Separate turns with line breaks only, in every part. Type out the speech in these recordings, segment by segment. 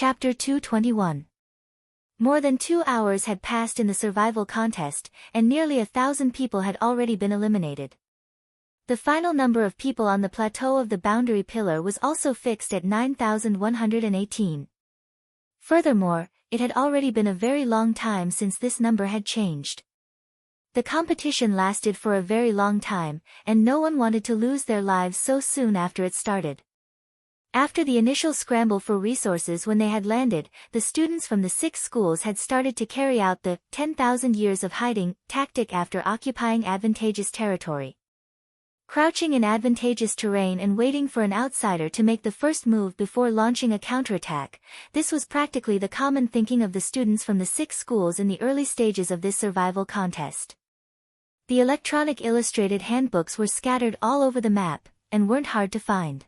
Chapter 221. More than 2 hours had passed in the survival contest, and nearly 1,000 people had already been eliminated. The final number of people on the plateau of the boundary pillar was also fixed at 9,118. Furthermore, it had already been a very long time since this number had changed. The competition lasted for a very long time, and no one wanted to lose their lives so soon after it started. After the initial scramble for resources when they had landed, the students from the 6 schools had started to carry out the 10,000 years of hiding tactic after occupying advantageous territory. Crouching in advantageous terrain and waiting for an outsider to make the first move before launching a counterattack, this was practically the common thinking of the students from the 6 schools in the early stages of this survival contest. The electronic illustrated handbooks were scattered all over the map, and weren't hard to find.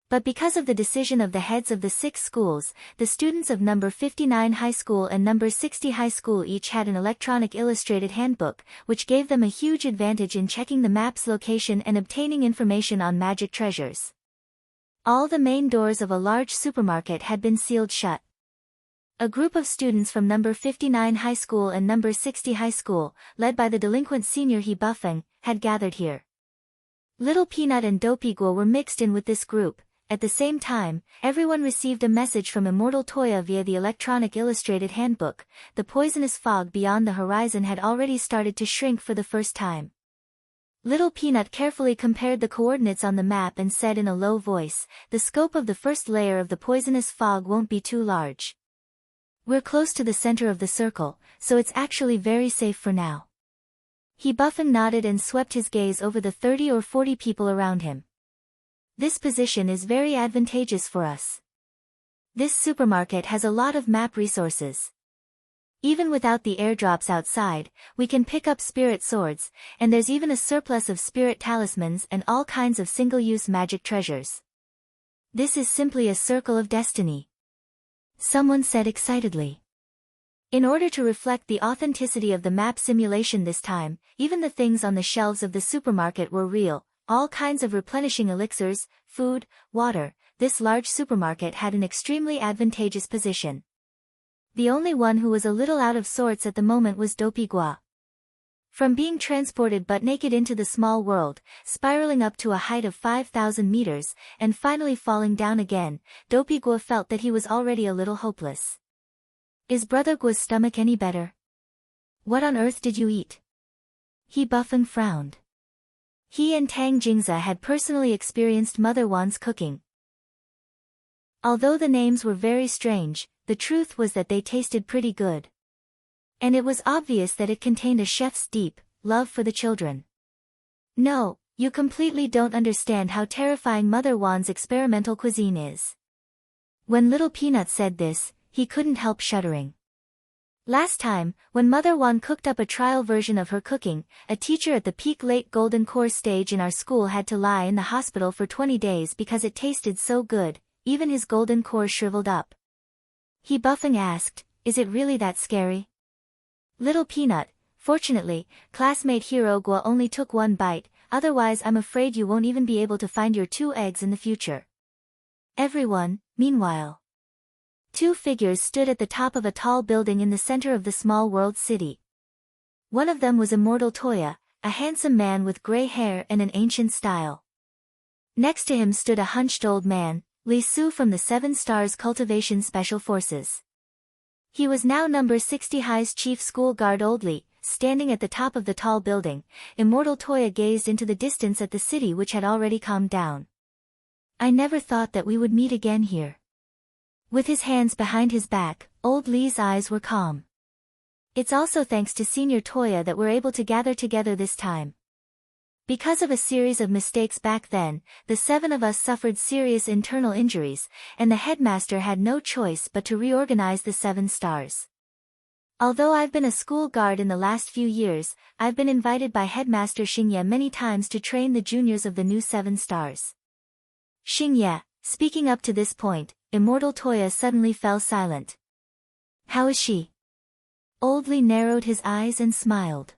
But because of the decision of the heads of the 6 schools, the students of number 59 High School and number 60 High School each had an electronic illustrated handbook, which gave them a huge advantage in checking the map's location and obtaining information on magic treasures. All the main doors of a large supermarket had been sealed shut. A group of students from number 59 High School and number 60 High School, led by the delinquent senior He Buffing, had gathered here. Little Peanut and Dopey Guo were mixed in with this group. At the same time, everyone received a message from Immortal Toya via the electronic illustrated handbook. The poisonous fog beyond the horizon had already started to shrink for the first time. Little Peanut carefully compared the coordinates on the map and said in a low voice, "The scope of the first layer of the poisonous fog won't be too large. We're close to the center of the circle, so it's actually very safe for now." He Buffing nodded and swept his gaze over the 30 or 40 people around him. "This position is very advantageous for us. This supermarket has a lot of map resources. Even without the airdrops outside, we can pick up spirit swords, and there's even a surplus of spirit talismans and all kinds of single-use magic treasures. This is simply a circle of destiny," someone said excitedly. In order to reflect the authenticity of the map simulation this time, even the things on the shelves of the supermarket were real. All kinds of replenishing elixirs, food, water. This large supermarket had an extremely advantageous position. The only one who was a little out of sorts at the moment was Dopey Guo. From being transported butt naked into the small world, spiraling up to a height of 5,000 meters, and finally falling down again, Dopey Guo felt that he was already a little hopeless. "Is Brother Guo's stomach any better? What on earth did you eat?" He Buffing frowned. He and Tang Jingza had personally experienced Mother Wan's cooking. Although the names were very strange, the truth was that they tasted pretty good. And it was obvious that it contained a chef's deep love for the children. "No, you completely don't understand how terrifying Mother Wan's experimental cuisine is." When Little Peanut said this, he couldn't help shuddering. Last time, when Mother Wan cooked up a trial version of her cooking, a teacher at the peak late golden core stage in our school had to lie in the hospital for 20 days because it tasted so good, even his golden core shriveled up. He Buffing asked, "Is it really that scary?" Little Peanut, "Fortunately, classmate Hero Guo only took 1 bite, otherwise I'm afraid you won't even be able to find your 2 eggs in the future." Everyone, meanwhile. 2 figures stood at the top of a tall building in the center of the small world city. One of them was Immortal Toya, a handsome man with gray hair and an ancient style. Next to him stood a hunched old man, Li Su from the 7 Stars Cultivation Special Forces. He was now number 60 High's chief school guard. Old Li, standing at the top of the tall building, Immortal Toya gazed into the distance at the city which had already calmed down. "I never thought that we would meet again here." With his hands behind his back, Old Li's eyes were calm. "It's also thanks to Senior Toya that we're able to gather together this time. Because of a series of mistakes back then, the 7 of us suffered serious internal injuries, and the headmaster had no choice but to reorganize the 7 stars. Although I've been a school guard in the last few years, I've been invited by Headmaster Xingye many times to train the juniors of the new 7 stars." Xingye, speaking up to this point, Immortal Toya suddenly fell silent. "How is she?" Old Li narrowed his eyes and smiled.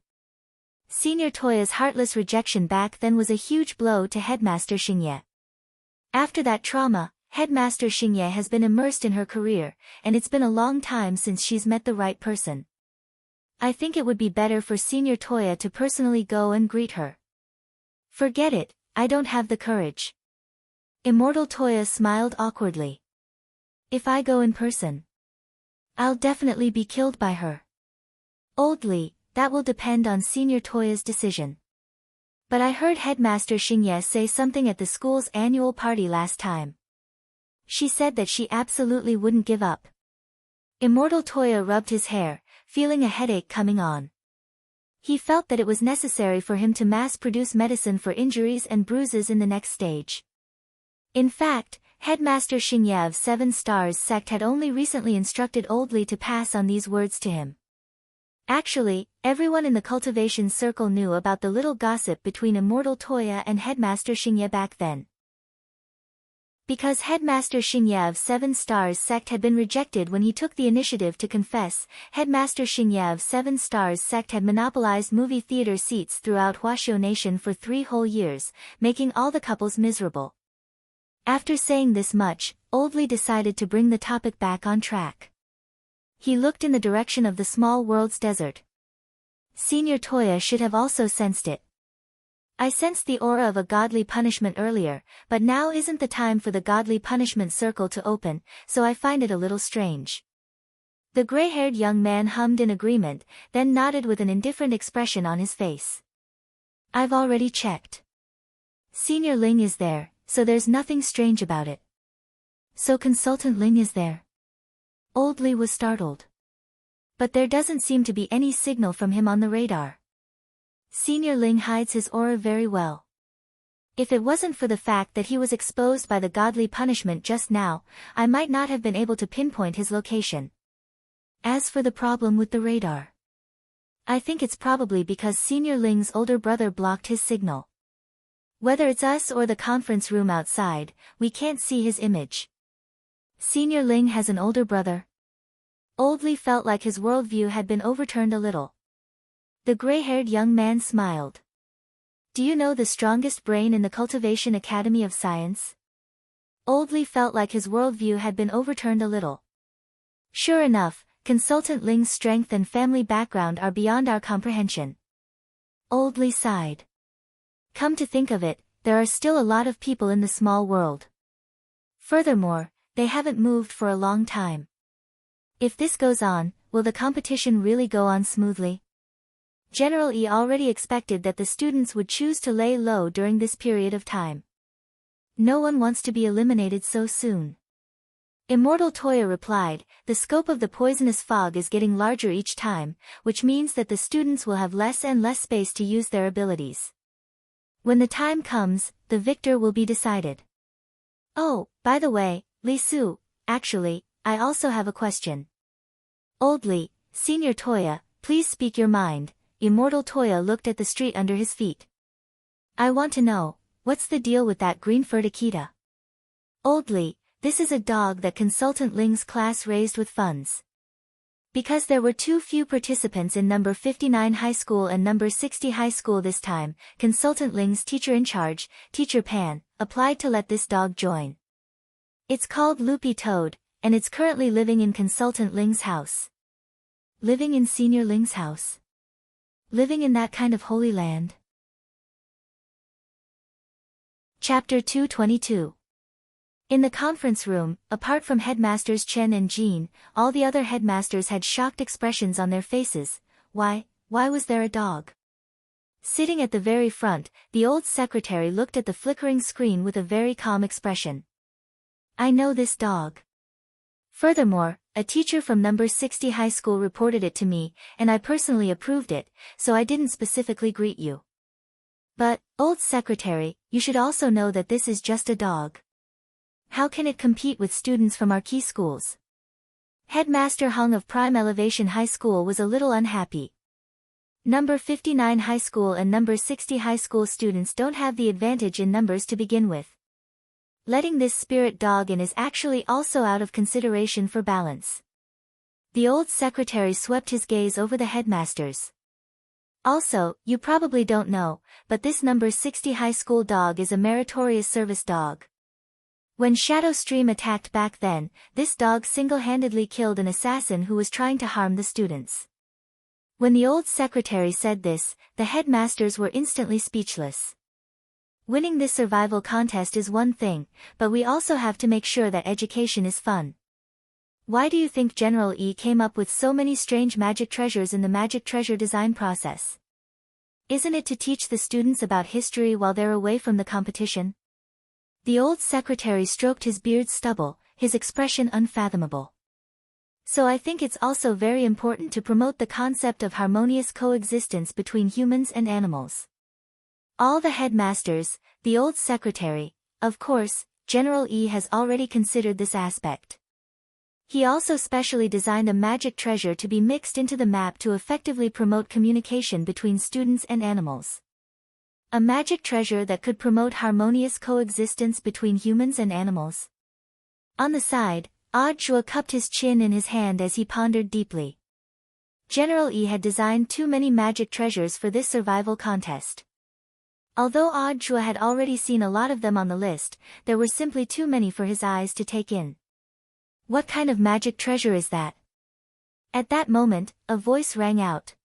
Senior Toya's heartless rejection back then was a huge blow to Headmaster Xingye. After that trauma, Headmaster Xingye has been immersed in her career, and it's been a long time since she's met the right person. I think it would be better for Senior Toya to personally go and greet her. Forget it, I don't have the courage. Immortal Toya smiled awkwardly. If I go in person, I'll definitely be killed by her. Old Li, that will depend on Senior Toya's decision. But I heard Headmaster Xingye say something at the school's annual party last time. She said that she absolutely wouldn't give up. Immortal Toya rubbed his hair, feeling a headache coming on. He felt that it was necessary for him to mass-produce medicine for injuries and bruises in the next stage. In fact, Headmaster Xingye of 7 Stars Sect had only recently instructed Old Li to pass on these words to him. Actually, everyone in the cultivation circle knew about the little gossip between Immortal Toya and Headmaster Xingye back then. Because Headmaster Xingye of 7 Stars Sect had been rejected when he took the initiative to confess, Headmaster Xingye of 7 Stars Sect had monopolized movie theater seats throughout Huaxiu Nation for 3 whole years, making all the couples miserable. After saying this much, Old Li decided to bring the topic back on track. He looked in the direction of the small world's desert. Senior Toya should have also sensed it. I sensed the aura of a godly punishment earlier, but now isn't the time for the godly punishment circle to open, so I find it a little strange. The gray-haired young man hummed in agreement, then nodded with an indifferent expression on his face. I've already checked. Senior Ling is there, so there's nothing strange about it. So Consultant Ling is there? Old Li was startled. But there doesn't seem to be any signal from him on the radar. Senior Ling hides his aura very well. If it wasn't for the fact that he was exposed by the godly punishment just now, I might not have been able to pinpoint his location. As for the problem with the radar, I think it's probably because Senior Ling's older brother blocked his signal. Whether it's us or the conference room outside, we can't see his image. Senior Ling has an older brother. Old Li felt like his worldview had been overturned a little. The gray-haired young man smiled. Do you know the strongest brain in the Cultivation Academy of Science? Old Li felt like his worldview had been overturned a little. Sure enough, Consultant Ling's strength and family background are beyond our comprehension. Old Li sighed. Come to think of it, there are still a lot of people in the small world. Furthermore, they haven't moved for a long time. If this goes on, will the competition really go on smoothly? General Yi already expected that the students would choose to lay low during this period of time. No one wants to be eliminated so soon. Immortal Toya replied, the scope of the poisonous fog is getting larger each time, which means that the students will have less and less space to use their abilities. When the time comes, the victor will be decided. Oh, by the way, Li Su, actually, I also have a question. Old Li, Senior Toya, please speak your mind. Immortal Toya looked at the street under his feet. I want to know, what's the deal with that green furred Akita? Old Li, this is a dog that Consultant Ling's class raised with funds. Because there were too few participants in number 59 high school and number 60 high school this time, Consultant Ling's teacher in charge, Teacher Pan, applied to let this dog join. It's called Loopy Toad, and it's currently living in Consultant Ling's house. Living in Senior Ling's house? Living in that kind of holy land? Chapter 222. In the conference room, apart from headmasters Chen and Jean, all the other headmasters had shocked expressions on their faces. Why was there a dog? Sitting at the very front, the old secretary looked at the flickering screen with a very calm expression. I know this dog. Furthermore, a teacher from number 60 high school reported it to me, and I personally approved it, so I didn't specifically greet you. But, old secretary, you should also know that this is just a dog. How can it compete with students from our key schools? Headmaster Hung of Prime Elevation High School was a little unhappy. Number 59 high school and number 60 high school students don't have the advantage in numbers to begin with. Letting this spirit dog in is actually also out of consideration for balance. The old secretary swept his gaze over the headmasters. Also, you probably don't know, but this number 60 high school dog is a meritorious service dog. When Shadow Stream attacked back then, this dog single-handedly killed an assassin who was trying to harm the students. When the old secretary said this, the headmasters were instantly speechless. Winning this survival contest is one thing, but we also have to make sure that education is fun. Why do you think General E came up with so many strange magic treasures in the magic treasure design process? Isn't it to teach the students about history while they're away from the competition? The old secretary stroked his beard's stubble, his expression unfathomable. So I think it's also very important to promote the concept of harmonious coexistence between humans and animals. All the headmasters, the old secretary, of course, General E has already considered this aspect. He also specially designed a magic treasure to be mixed into the map to effectively promote communication between students and animals. A magic treasure that could promote harmonious coexistence between humans and animals. On the side, Audjua cupped his chin in his hand as he pondered deeply. General E had designed too many magic treasures for this survival contest. Although Audjua had already seen a lot of them on the list, there were simply too many for his eyes to take in. What kind of magic treasure is that? At that moment, a voice rang out.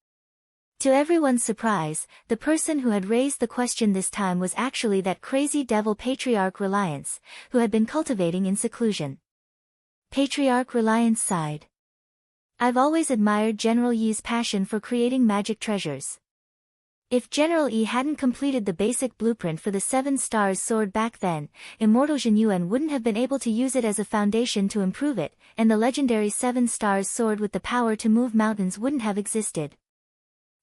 To everyone's surprise, the person who had raised the question this time was actually that crazy devil Patriarch Reliance, who had been cultivating in seclusion. Patriarch Reliance sighed. I've always admired General Yi's passion for creating magic treasures. If General Yi hadn't completed the basic blueprint for the 7 Stars sword back then, Immortal Jinyuan wouldn't have been able to use it as a foundation to improve it, and the legendary 7 Stars sword with the power to move mountains wouldn't have existed.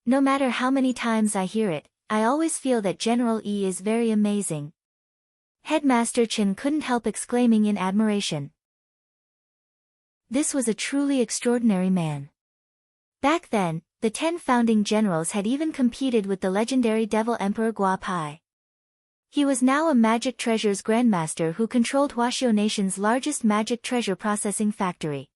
No matter how many times I hear it, I always feel that General Yi is very amazing. Headmaster Chen couldn't help exclaiming in admiration. This was a truly extraordinary man. Back then, the 10 founding generals had even competed with the legendary Devil Emperor Gua Pai. He was now a Magic Treasures Grandmaster who controlled Huaxiao Nation's largest magic treasure processing factory.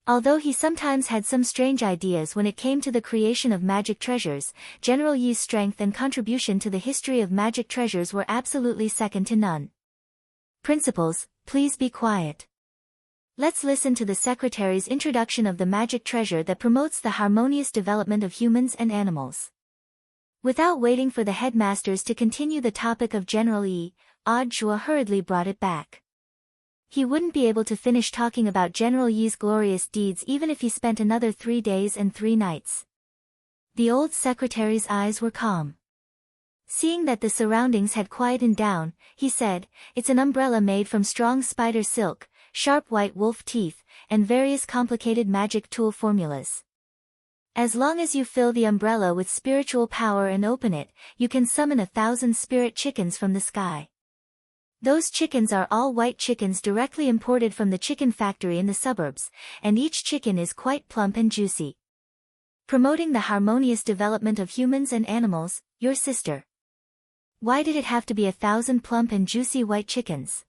Although he sometimes had some strange ideas when it came to the creation of magic treasures, General Yi's strength and contribution to the history of magic treasures were absolutely second to none. Principals, please be quiet. Let's listen to the Secretary's introduction of the magic treasure that promotes the harmonious development of humans and animals. Without waiting for the headmasters to continue the topic of General Yi, Audjua hurriedly brought it back. He wouldn't be able to finish talking about General Yi's glorious deeds even if he spent another 3 days and 3 nights. The old secretary's eyes were calm. Seeing that the surroundings had quietened down, he said, "It's an umbrella made from strong spider silk, sharp white wolf teeth, and various complicated magic tool formulas. As long as you fill the umbrella with spiritual power and open it, you can summon 1,000 spirit chickens from the sky. Those chickens are all white chickens directly imported from the chicken factory in the suburbs, and each chicken is quite plump and juicy. Promoting the harmonious development of humans and animals, your sister." Why did it have to be 1,000 plump and juicy white chickens?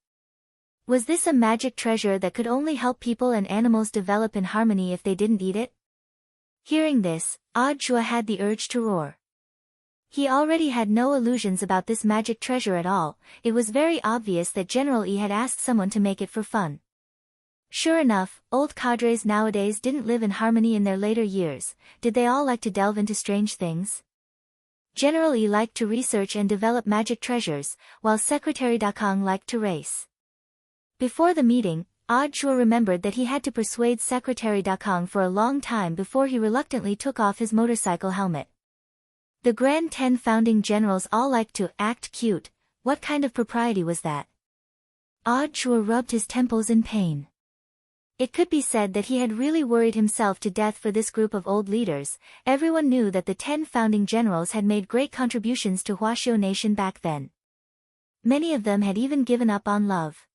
Was this a magic treasure that could only help people and animals develop in harmony if they didn't eat it? Hearing this, Audjua had the urge to roar. He already had no illusions about this magic treasure at all. It was very obvious that General Yi had asked someone to make it for fun. Sure enough, old cadres nowadays didn't live in harmony in their later years. Did they all like to delve into strange things? General Yi liked to research and develop magic treasures, while Secretary Dakong liked to race. Before the meeting, Audjua remembered that he had to persuade Secretary Dakong for a long time before he reluctantly took off his motorcycle helmet. The Grand 10 founding generals all liked to act cute. What kind of propriety was that? Audjua rubbed his temples in pain. It could be said that he had really worried himself to death for this group of old leaders. Everyone knew that the 10 founding generals had made great contributions to Huaxiao Nation back then. Many of them had even given up on love.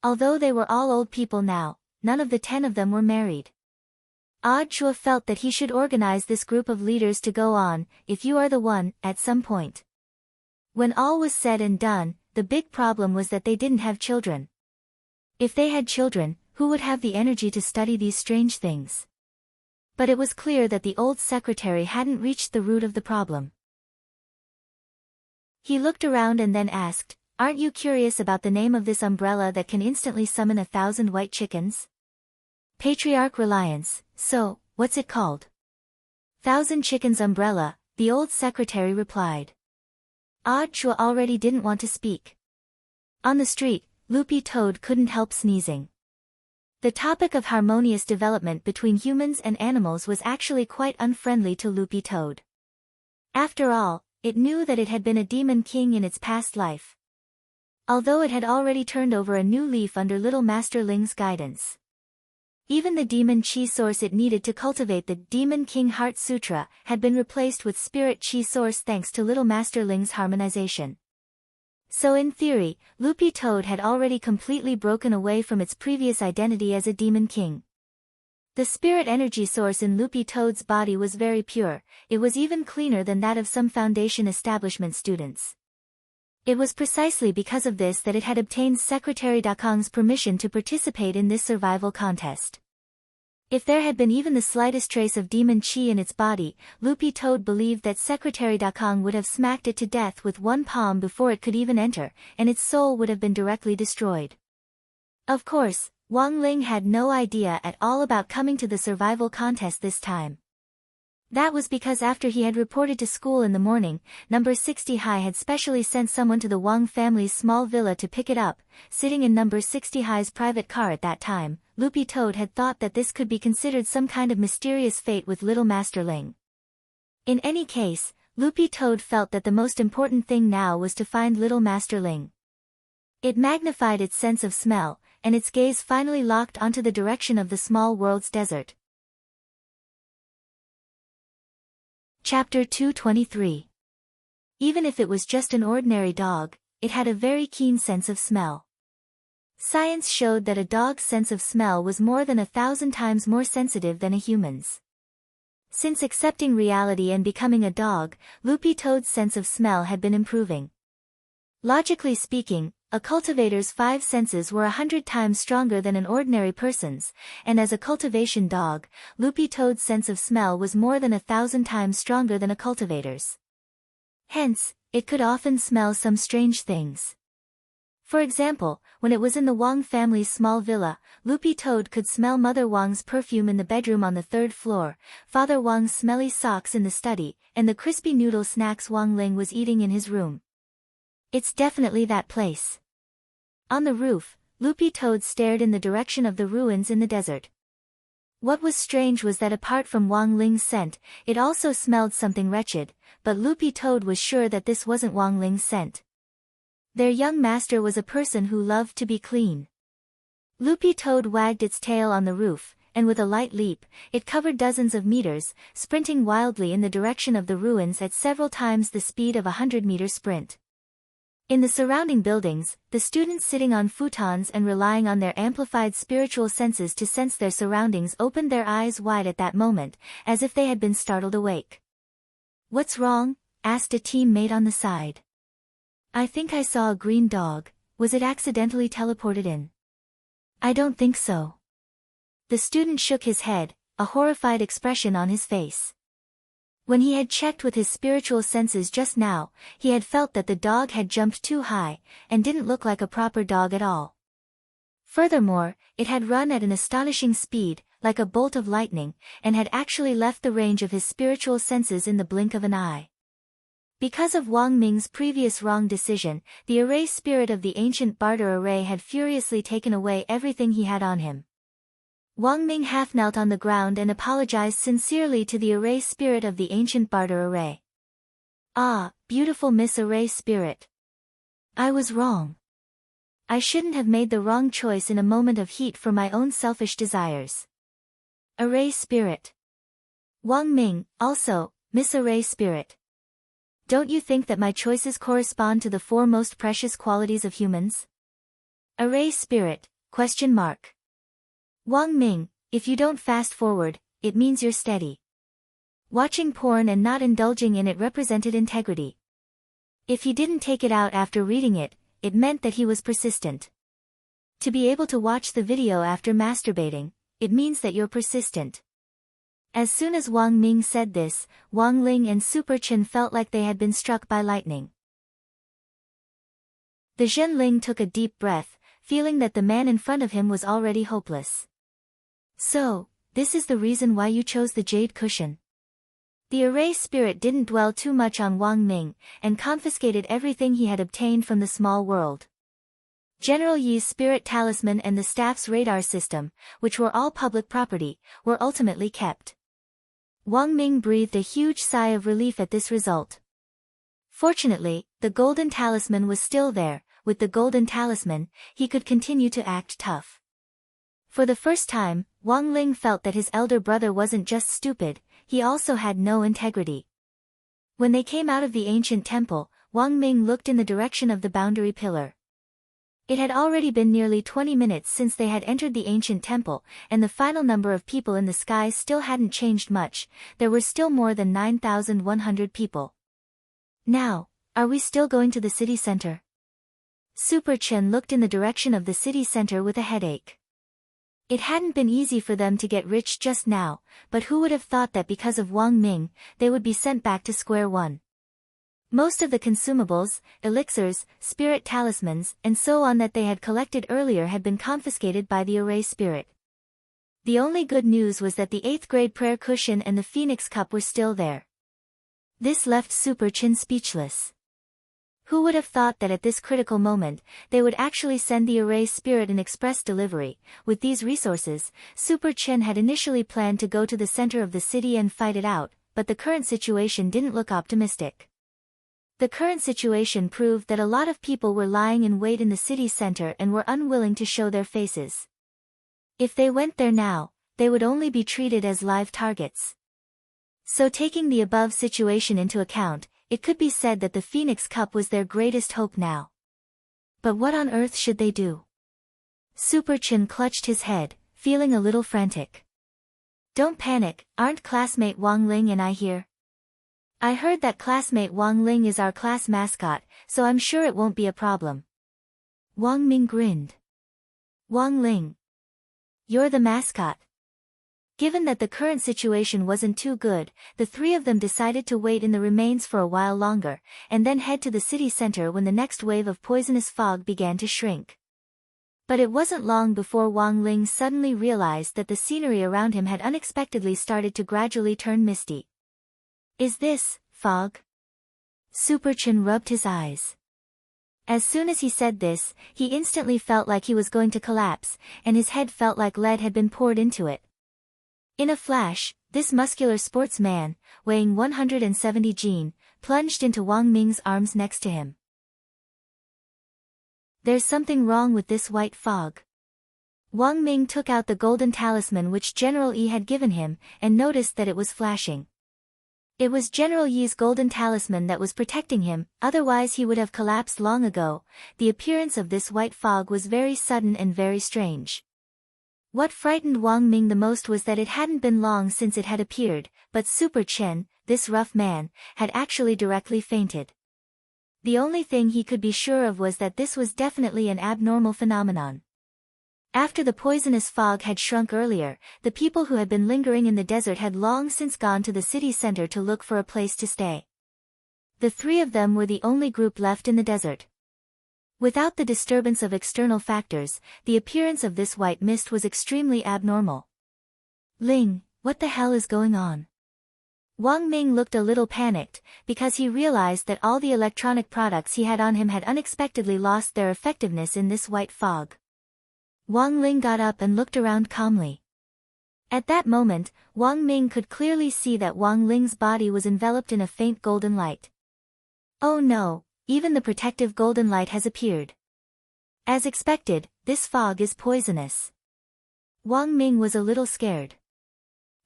Although they were all old people now, none of the 10 of them were married. Audjua felt that he should organize this group of leaders to go on, if you are the one, at some point. When all was said and done, the big problem was that they didn't have children. If they had children, who would have the energy to study these strange things? But it was clear that the old secretary hadn't reached the root of the problem. He looked around and then asked, Aren't you curious about the name of this umbrella that can instantly summon 1,000 white chickens? Patriarch Reliance. So, what's it called? 1,000 Chickens Umbrella, the old secretary replied. Odd Chua already didn't want to speak. On the street, Loopy Toad couldn't help sneezing. The topic of harmonious development between humans and animals was actually quite unfriendly to Loopy Toad. After all, it knew that it had been a demon king in its past life. Although it had already turned over a new leaf under Little Master Ling's guidance. Even the demon chi source it needed to cultivate the Demon King Heart Sutra had been replaced with spirit chi source thanks to Little Master Ling's harmonization. So in theory, Loopy Toad had already completely broken away from its previous identity as a demon king. The spirit energy source in Loopy Toad's body was very pure, it was even cleaner than that of some Foundation establishment students. It was precisely because of this that it had obtained Secretary Dakong's permission to participate in this survival contest. If there had been even the slightest trace of demon chi in its body, Loopy Toad believed that Secretary Dakong would have smacked it to death with one palm before it could even enter, and its soul would have been directly destroyed. Of course, Wang Ling had no idea at all about coming to the survival contest this time. That was because after he had reported to school in the morning, number 60 High had specially sent someone to the Wang family's small villa to pick it up. Sitting in number 60 High's private car at that time, Loopy Toad had thought that this could be considered some kind of mysterious fate with Little Master Ling. In any case, Loopy Toad felt that the most important thing now was to find Little Master Ling. It magnified its sense of smell, and its gaze finally locked onto the direction of the small world's desert. Chapter 223. Even if it was just an ordinary dog, it had a very keen sense of smell. Science showed that a dog's sense of smell was more than 1,000 times more sensitive than a human's. Since accepting reality and becoming a dog, Loopy Toad's sense of smell had been improving. Logically speaking, a cultivator's 5 senses were 100 times stronger than an ordinary person's, and as a cultivation dog, Loopy Toad's sense of smell was more than 1,000 times stronger than a cultivator's. Hence, it could often smell some strange things. For example, when it was in the Wang family's small villa, Loopy Toad could smell Mother Wang's perfume in the bedroom on the 3rd floor, Father Wang's smelly socks in the study, and the crispy noodle snacks Wang Ling was eating in his room. It's definitely that place. On the roof, Loopy Toad stared in the direction of the ruins in the desert. What was strange was that apart from Wang Ling's scent, it also smelled something wretched, but Loopy Toad was sure that this wasn't Wang Ling's scent. Their young master was a person who loved to be clean. Loopy Toad wagged its tail on the roof, and with a light leap, it covered dozens of meters, sprinting wildly in the direction of the ruins at several times the speed of a 100-meter sprint. In the surrounding buildings, the students sitting on futons and relying on their amplified spiritual senses to sense their surroundings opened their eyes wide at that moment, as if they had been startled awake. "What's wrong?" asked a teammate on the side. "I think I saw a green dog. Was it accidentally teleported in?" "I don't think so." The student shook his head, a horrified expression on his face. When he had checked with his spiritual senses just now, he had felt that the dog had jumped too high, and didn't look like a proper dog at all. Furthermore, it had run at an astonishing speed, like a bolt of lightning, and had actually left the range of his spiritual senses in the blink of an eye. Because of Wang Ming's previous wrong decision, the array spirit of the ancient barter array had furiously taken away everything he had on him. Wang Ming half knelt on the ground and apologized sincerely to the array spirit of the ancient barter array. "Ah, beautiful Miss Array Spirit. I was wrong. I shouldn't have made the wrong choice in a moment of heat for my own selfish desires." Array Spirit. Wang Ming, also, Miss Array Spirit. Don't you think that my choices correspond to the 4 most precious qualities of humans? Array Spirit, ? Wang Ming, if you don't fast forward, it means you're steady. Watching porn and not indulging in it represented integrity. If he didn't take it out after reading it, it meant that he was persistent. To be able to watch the video after masturbating, it means that you're persistent. As soon as Wang Ming said this, Wang Ling and Super Chen felt like they had been struck by lightning. The Zhenling took a deep breath, feeling that the man in front of him was already hopeless. So, this is the reason why you chose the jade cushion. The array spirit didn't dwell too much on Wang Ming, and confiscated everything he had obtained from the small world. General Yi's spirit talisman and the staff's radar system, which were all public property, were ultimately kept. Wang Ming breathed a huge sigh of relief at this result. Fortunately, the golden talisman was still there. With the golden talisman, he could continue to act tough. For the first time, Wang Ling felt that his elder brother wasn't just stupid, he also had no integrity. When they came out of the ancient temple, Wang Ming looked in the direction of the boundary pillar. It had already been nearly 20 minutes since they had entered the ancient temple, and the final number of people in the sky still hadn't changed much. There were still more than 9,100 people. Now, are we still going to the city center? Super Chen looked in the direction of the city center with a headache. It hadn't been easy for them to get rich just now, but who would have thought that because of Wang Ming, they would be sent back to square one. Most of the consumables, elixirs, spirit talismans, and so on that they had collected earlier had been confiscated by the array spirit. The only good news was that the 8th grade prayer cushion and the phoenix cup were still there. This left Super Chen speechless. Who would have thought that at this critical moment, they would actually send the array spirit an express delivery? With these resources, Super Chen had initially planned to go to the center of the city and fight it out, but the current situation didn't look optimistic. The current situation proved that a lot of people were lying in wait in the city center and were unwilling to show their faces. If they went there now, they would only be treated as live targets. So taking the above situation into account, it could be said that the Phoenix Cup was their greatest hope now. But what on earth should they do? Super Chen clutched his head, feeling a little frantic. Don't panic, aren't classmate Wang Ling and I here? I heard that classmate Wang Ling is our class mascot, so I'm sure it won't be a problem. Wang Ming grinned. Wang Ling. You're the mascot. Given that the current situation wasn't too good, the three of them decided to wait in the remains for a while longer, and then head to the city center when the next wave of poisonous fog began to shrink. But it wasn't long before Wang Ling suddenly realized that the scenery around him had unexpectedly started to gradually turn misty. Is this fog? Super Chen rubbed his eyes. As soon as he said this, he instantly felt like he was going to collapse, and his head felt like lead had been poured into it. In a flash, this muscular sportsman, weighing 170 jin, plunged into Wang Ming's arms next to him. There's something wrong with this white fog. Wang Ming took out the golden talisman which General Yi had given him, and noticed that it was flashing. It was General Yi's golden talisman that was protecting him, otherwise he would have collapsed long ago. The appearance of this white fog was very sudden and very strange. What frightened Wang Ming the most was that it hadn't been long since it had appeared, but Super Chen, this rough man, had actually directly fainted. The only thing he could be sure of was that this was definitely an abnormal phenomenon. After the poisonous fog had shrunk earlier, the people who had been lingering in the desert had long since gone to the city center to look for a place to stay. The three of them were the only group left in the desert. Without the disturbance of external factors, the appearance of this white mist was extremely abnormal. Ling, what the hell is going on? Wang Ming looked a little panicked, because he realized that all the electronic products he had on him had unexpectedly lost their effectiveness in this white fog. Wang Ling got up and looked around calmly. At that moment, Wang Ming could clearly see that Wang Ling's body was enveloped in a faint golden light. Oh no, even the protective golden light has appeared. As expected, this fog is poisonous. Wang Ming was a little scared.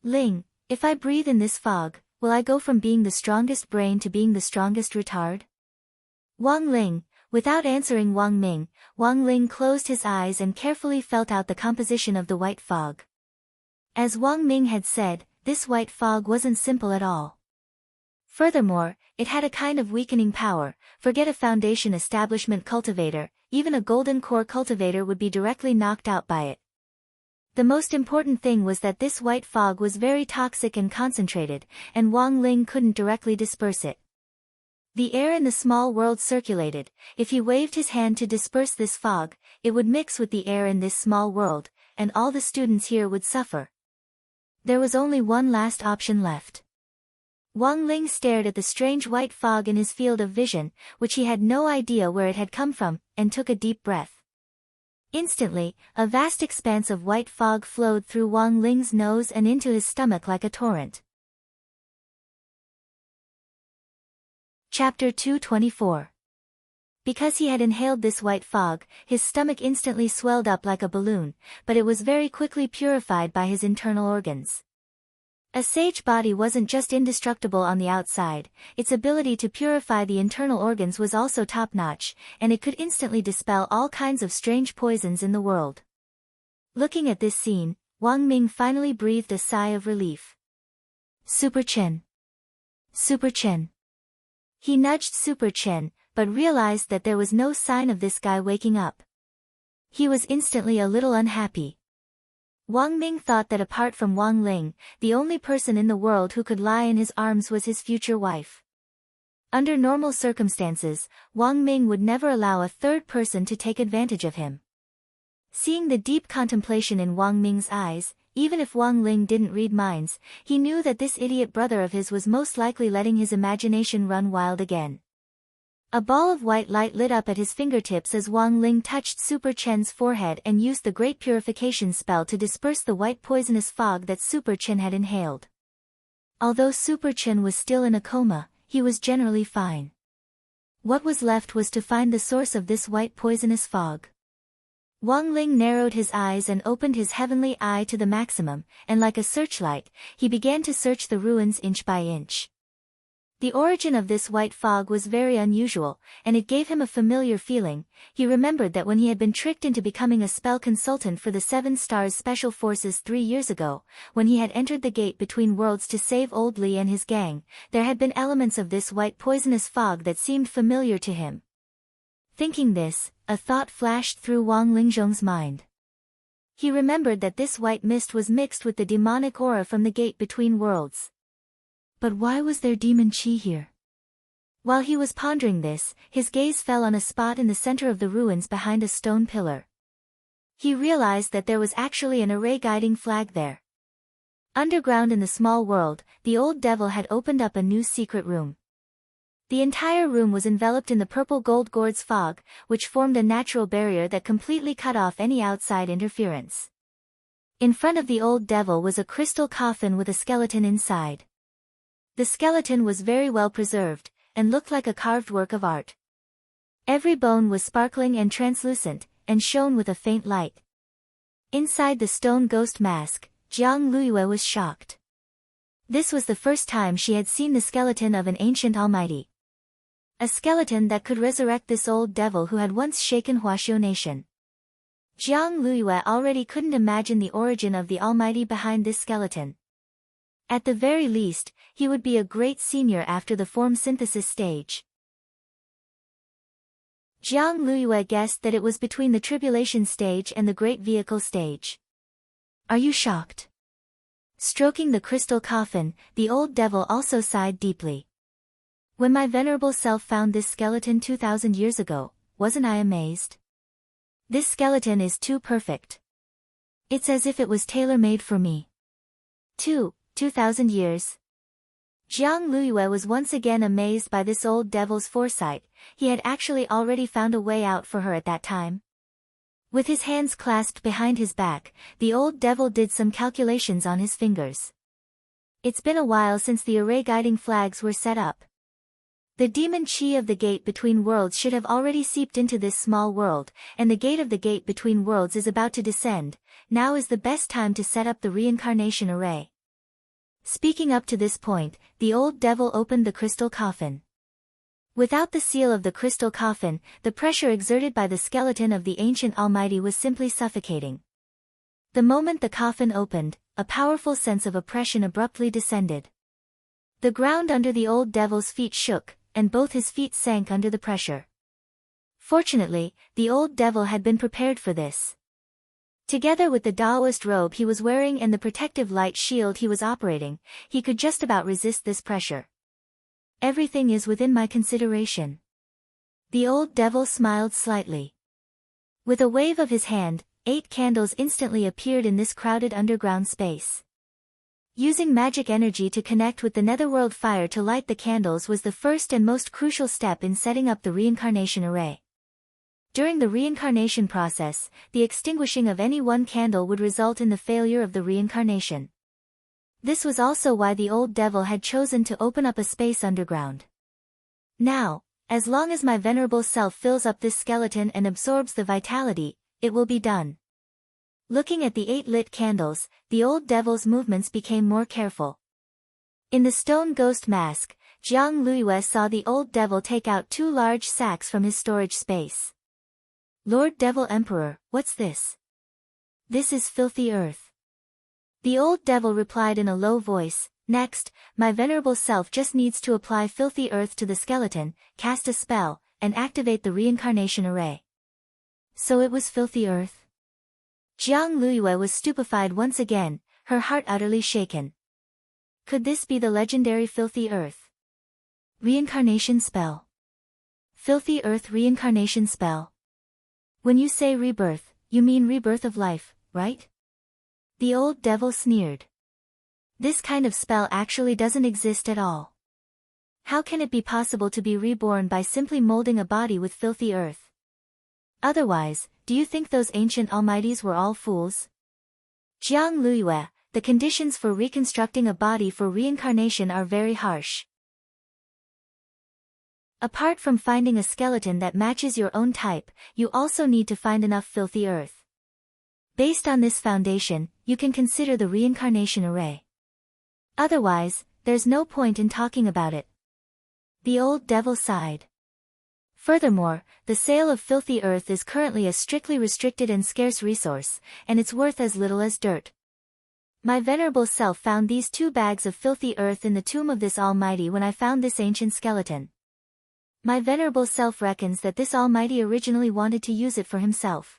Ling, if I breathe in this fog, will I go from being the strongest brain to being the strongest retard? Wang Ling. Without answering Wang Ming, Wang Ling closed his eyes and carefully felt out the composition of the white fog. As Wang Ming had said, this white fog wasn't simple at all. Furthermore, it had a kind of weakening power. Forget a foundation establishment cultivator, even a golden core cultivator would be directly knocked out by it. The most important thing was that this white fog was very toxic and concentrated, and Wang Ling couldn't directly disperse it. The air in the small world circulated. If he waved his hand to disperse this fog, it would mix with the air in this small world, and all the students here would suffer. There was only one last option left. Wang Ling stared at the strange white fog in his field of vision, which he had no idea where it had come from, and took a deep breath. Instantly, a vast expanse of white fog flowed through Wang Ling's nose and into his stomach like a torrent. Chapter 224. Because he had inhaled this white fog, his stomach instantly swelled up like a balloon, but it was very quickly purified by his internal organs. A sage body wasn't just indestructible on the outside, its ability to purify the internal organs was also top-notch, and it could instantly dispel all kinds of strange poisons in the world. Looking at this scene, Wang Ming finally breathed a sigh of relief. Super Chen. Super Chen. He nudged Super Chen, but realized that there was no sign of this guy waking up. He was instantly a little unhappy. Wang Ming thought that apart from Wang Ling, the only person in the world who could lie in his arms was his future wife. Under normal circumstances, Wang Ming would never allow a third person to take advantage of him. Seeing the deep contemplation in Wang Ming's eyes, even if Wang Ling didn't read minds, he knew that this idiot brother of his was most likely letting his imagination run wild again. A ball of white light lit up at his fingertips as Wang Ling touched Super Chen's forehead and used the great purification spell to disperse the white poisonous fog that Super Chen had inhaled. Although Super Chen was still in a coma, he was generally fine. What was left was to find the source of this white poisonous fog. Wang Ling narrowed his eyes and opened his heavenly eye to the maximum, and like a searchlight, he began to search the ruins inch by inch. The origin of this white fog was very unusual, and it gave him a familiar feeling. He remembered that when he had been tricked into becoming a spell consultant for the 7 Stars Special Forces 3 years ago, when he had entered the gate between worlds to save Old Li and his gang, there had been elements of this white poisonous fog that seemed familiar to him. Thinking this, a thought flashed through Wang Lingzhong's mind. He remembered that this white mist was mixed with the demonic aura from the gate between worlds. But why was there demon qi here? While he was pondering this, his gaze fell on a spot in the center of the ruins behind a stone pillar. He realized that there was actually an array guiding flag there. Underground in the small world, the old devil had opened up a new secret room. The entire room was enveloped in the purple gold gourds fog, which formed a natural barrier that completely cut off any outside interference. In front of the old devil was a crystal coffin with a skeleton inside. The skeleton was very well preserved, and looked like a carved work of art. Every bone was sparkling and translucent, and shone with a faint light. Inside the stone ghost mask, Jiang Luiyue was shocked. This was the first time she had seen the skeleton of an ancient almighty. A skeleton that could resurrect this old devil who had once shaken Huaxiu nation. Jiang Luiyue already couldn't imagine the origin of the almighty behind this skeleton. At the very least, he would be a great senior after the form synthesis stage. Jiang Luiyue guessed that it was between the tribulation stage and the great vehicle stage. Are you shocked? Stroking the crystal coffin, the old devil also sighed deeply. When my venerable self found this skeleton 2,000 years ago, wasn't I amazed? This skeleton is too perfect. It's as if it was tailor-made for me. 2,000 years. Jiang Luiyue was once again amazed by this old devil's foresight. He had actually already found a way out for her at that time. With his hands clasped behind his back, the old devil did some calculations on his fingers. It's been a while since the array guiding flags were set up. The demon qi of the gate between worlds should have already seeped into this small world, and the gate of the gate between worlds is about to descend. Now is the best time to set up the reincarnation array. Speaking up to this point, the old devil opened the crystal coffin. Without the seal of the crystal coffin, the pressure exerted by the skeleton of the ancient almighty was simply suffocating. The moment the coffin opened, a powerful sense of oppression abruptly descended. The ground under the old devil's feet shook, and both his feet sank under the pressure. Fortunately, the old devil had been prepared for this. Together with the Taoist robe he was wearing and the protective light shield he was operating, he could just about resist this pressure. Everything is within my consideration. The old devil smiled slightly. With a wave of his hand, 8 candles instantly appeared in this crowded underground space. Using magic energy to connect with the netherworld fire to light the candles was the first and most crucial step in setting up the reincarnation array. During the reincarnation process, the extinguishing of any one candle would result in the failure of the reincarnation. This was also why the old devil had chosen to open up a space underground. Now, as long as my venerable self fills up this skeleton and absorbs the vitality, it will be done. Looking at the 8 lit candles, the old devil's movements became more careful. In the stone ghost mask, Jiang Luiyue saw the old devil take out 2 large sacks from his storage space. Lord Devil Emperor, what's this? This is filthy earth. The old devil replied in a low voice, next, my venerable self just needs to apply filthy earth to the skeleton, cast a spell, and activate the reincarnation array. So it was filthy earth? Jiang Luiyue was stupefied once again, her heart utterly shaken. Could this be the legendary filthy earth? Reincarnation spell. Filthy earth reincarnation spell. When you say rebirth, you mean rebirth of life, right? The old devil sneered. This kind of spell actually doesn't exist at all. How can it be possible to be reborn by simply molding a body with filthy earth? Otherwise, do you think those ancient almighties were all fools? Jiang Luiyue, the conditions for reconstructing a body for reincarnation are very harsh. Apart from finding a skeleton that matches your own type, you also need to find enough filthy earth. Based on this foundation, you can consider the reincarnation array. Otherwise, there's no point in talking about it. The old devil sighed. Furthermore, the sale of filthy earth is currently a strictly restricted and scarce resource, and it's worth as little as dirt. My venerable self found these 2 bags of filthy earth in the tomb of this Almighty when I found this ancient skeleton. My venerable self reckons that this Almighty originally wanted to use it for himself.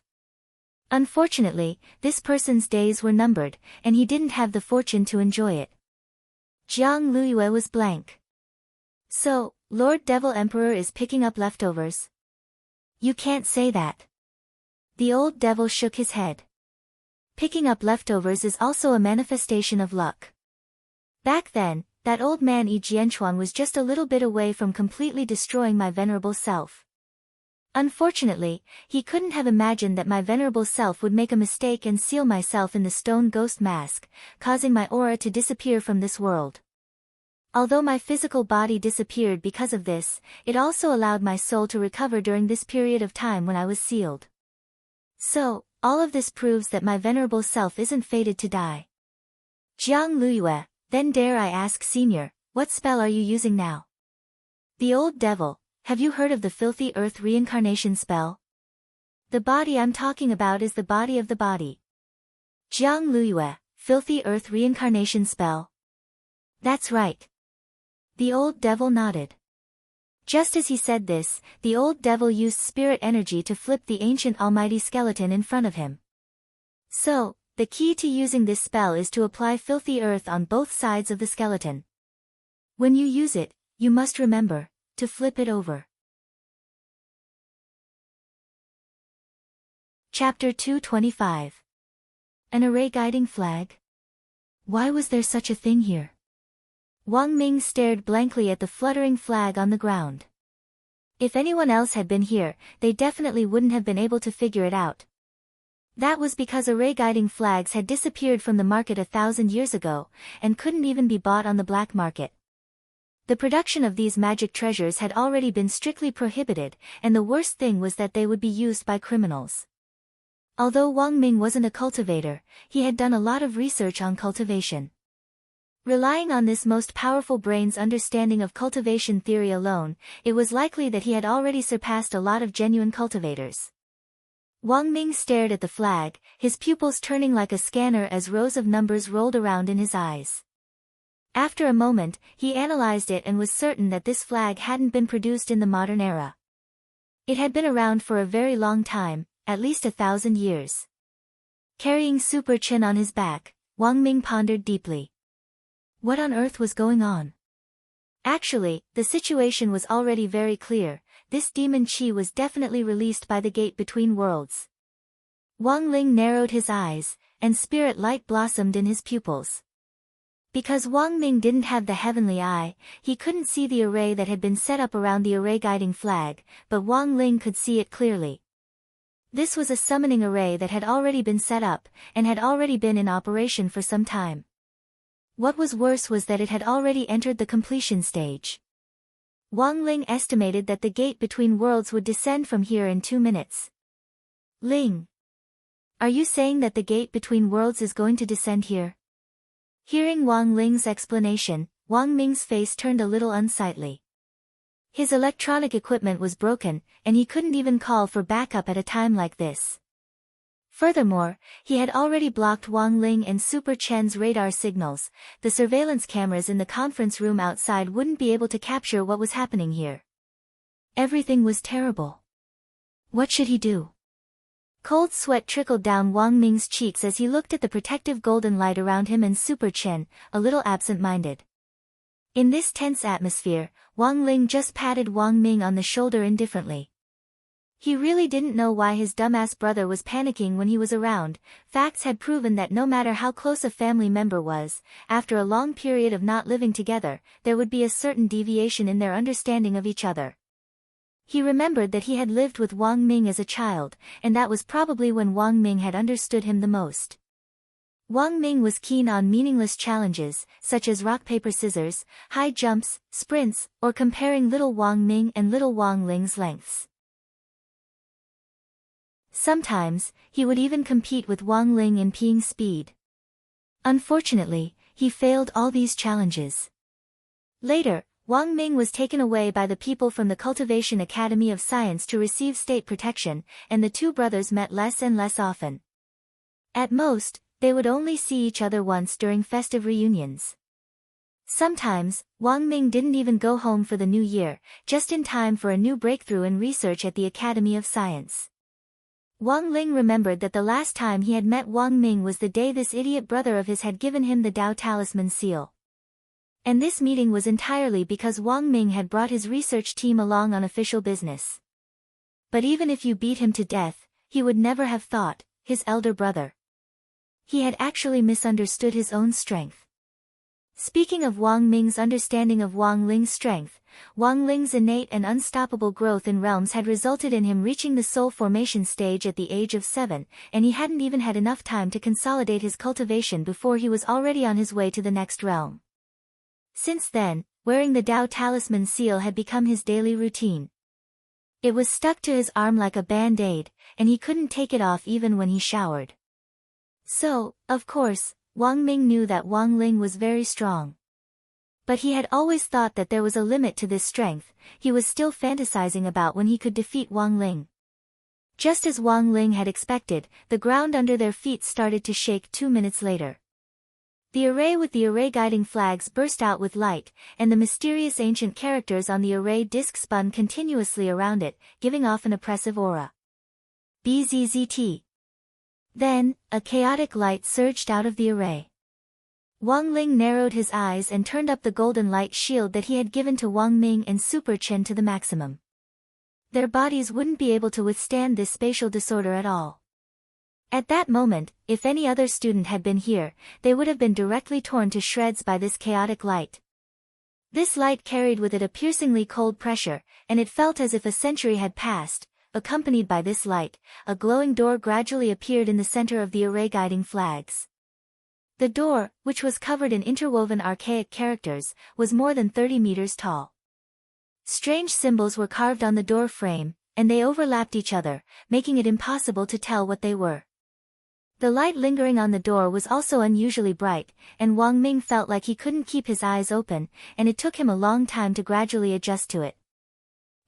Unfortunately, this person's days were numbered, and he didn't have the fortune to enjoy it. Jiang Luiyue was blank. So, Lord Devil Emperor is picking up leftovers? You can't say that. The old devil shook his head. Picking up leftovers is also a manifestation of luck. Back then, that old man Yi Jianchuan was just a little bit away from completely destroying my venerable self. Unfortunately, he couldn't have imagined that my venerable self would make a mistake and seal myself in the stone ghost mask, causing my aura to disappear from this world. Although my physical body disappeared because of this, it also allowed my soul to recover during this period of time when I was sealed. So, all of this proves that my venerable self isn't fated to die. Jiang Luiyue, then dare I ask Senior, what spell are you using now? The old devil, have you heard of the filthy earth reincarnation spell? The body I'm talking about is the body of the body. Jiang Luiyue, filthy earth reincarnation spell. That's right. The old devil nodded. Just as he said this, the old devil used spirit energy to flip the ancient almighty skeleton in front of him. So, the key to using this spell is to apply filthy earth on both sides of the skeleton. When you use it, you must remember to flip it over. Chapter 225. An array guiding flag? Why was there such a thing here? Wang Ming stared blankly at the fluttering flag on the ground. If anyone else had been here, they definitely wouldn't have been able to figure it out. That was because array guiding flags had disappeared from the market 1,000 years ago, and couldn't even be bought on the black market. The production of these magic treasures had already been strictly prohibited, and the worst thing was that they would be used by criminals. Although Wang Ming wasn't a cultivator, he had done a lot of research on cultivation. Relying on this most powerful brain's understanding of cultivation theory alone, it was likely that he had already surpassed a lot of genuine cultivators. Wang Ming stared at the flag, his pupils turning like a scanner as rows of numbers rolled around in his eyes. After a moment, he analyzed it and was certain that this flag hadn't been produced in the modern era. It had been around for a very long time, at least 1,000 years. Carrying Super Chin on his back, Wang Ming pondered deeply. What on earth was going on? Actually, the situation was already very clear. This demon Qi was definitely released by the gate between worlds. Wang Ling narrowed his eyes, and spirit light blossomed in his pupils. Because Wang Ming didn't have the heavenly eye, he couldn't see the array that had been set up around the array guiding flag, but Wang Ling could see it clearly. This was a summoning array that had already been set up, and had already been in operation for some time. What was worse was that it had already entered the completion stage. Wang Ling estimated that the gate between worlds would descend from here in 2 minutes. Ling. Are you saying that the gate between worlds is going to descend here? Hearing Wang Ling's explanation, Wang Ming's face turned a little unsightly. His electronic equipment was broken, and he couldn't even call for backup at a time like this. Furthermore, he had already blocked Wang Ling and Super Chen's radar signals. The surveillance cameras in the conference room outside wouldn't be able to capture what was happening here. Everything was terrible. What should he do? Cold sweat trickled down Wang Ming's cheeks as he looked at the protective golden light around him and Super Chen, a little absent-minded. In this tense atmosphere, Wang Ling just patted Wang Ming on the shoulder indifferently. He really didn't know why his dumbass brother was panicking when he was around. Facts had proven that no matter how close a family member was, after a long period of not living together, there would be a certain deviation in their understanding of each other. He remembered that he had lived with Wang Ming as a child, and that was probably when Wang Ming had understood him the most. Wang Ming was keen on meaningless challenges, such as rock-paper-scissors, high jumps, sprints, or comparing little Wang Ming and little Wang Ling's lengths. Sometimes, he would even compete with Wang Ling in peeing speed. Unfortunately, he failed all these challenges. Later, Wang Ming was taken away by the people from the Cultivation Academy of Science to receive state protection, and the two brothers met less and less often. At most, they would only see each other once during festive reunions. Sometimes, Wang Ming didn't even go home for the new year, just in time for a new breakthrough in research at the Academy of Science. Wang Ling remembered that the last time he had met Wang Ming was the day this idiot brother of his had given him the Tao Talisman seal. And this meeting was entirely because Wang Ming had brought his research team along on official business. But even if you beat him to death, he would never have thought, his elder brother. He had actually misunderstood his own strength. Speaking of Wang Ming's understanding of Wang Ling's strength, Wang Ling's innate and unstoppable growth in realms had resulted in him reaching the soul formation stage at the age of 7, and he hadn't even had enough time to consolidate his cultivation before he was already on his way to the next realm. Since then, wearing the Tao Talisman seal had become his daily routine. It was stuck to his arm like a band-aid, and he couldn't take it off even when he showered. So, of course, Wang Ming knew that Wang Ling was very strong. But he had always thought that there was a limit to this strength. He was still fantasizing about when he could defeat Wang Ling. Just as Wang Ling had expected, the ground under their feet started to shake 2 minutes later. The array with the array guiding flags burst out with light, and the mysterious ancient characters on the array disc spun continuously around it, giving off an oppressive aura. BZZT. Then, a chaotic light surged out of the array. Wang Ling narrowed his eyes and turned up the golden light shield that he had given to Wang Ming and Super Chen to the maximum. Their bodies wouldn't be able to withstand this spatial disorder at all. At that moment, if any other student had been here, they would have been directly torn to shreds by this chaotic light. This light carried with it a piercingly cold pressure, and it felt as if a century had passed. Accompanied by this light, a glowing door gradually appeared in the center of the array guiding flags. The door, which was covered in interwoven archaic characters, was more than 30 meters tall. Strange symbols were carved on the door frame, and they overlapped each other, making it impossible to tell what they were. The light lingering on the door was also unusually bright, and Wang Ming felt like he couldn't keep his eyes open, and it took him a long time to gradually adjust to it.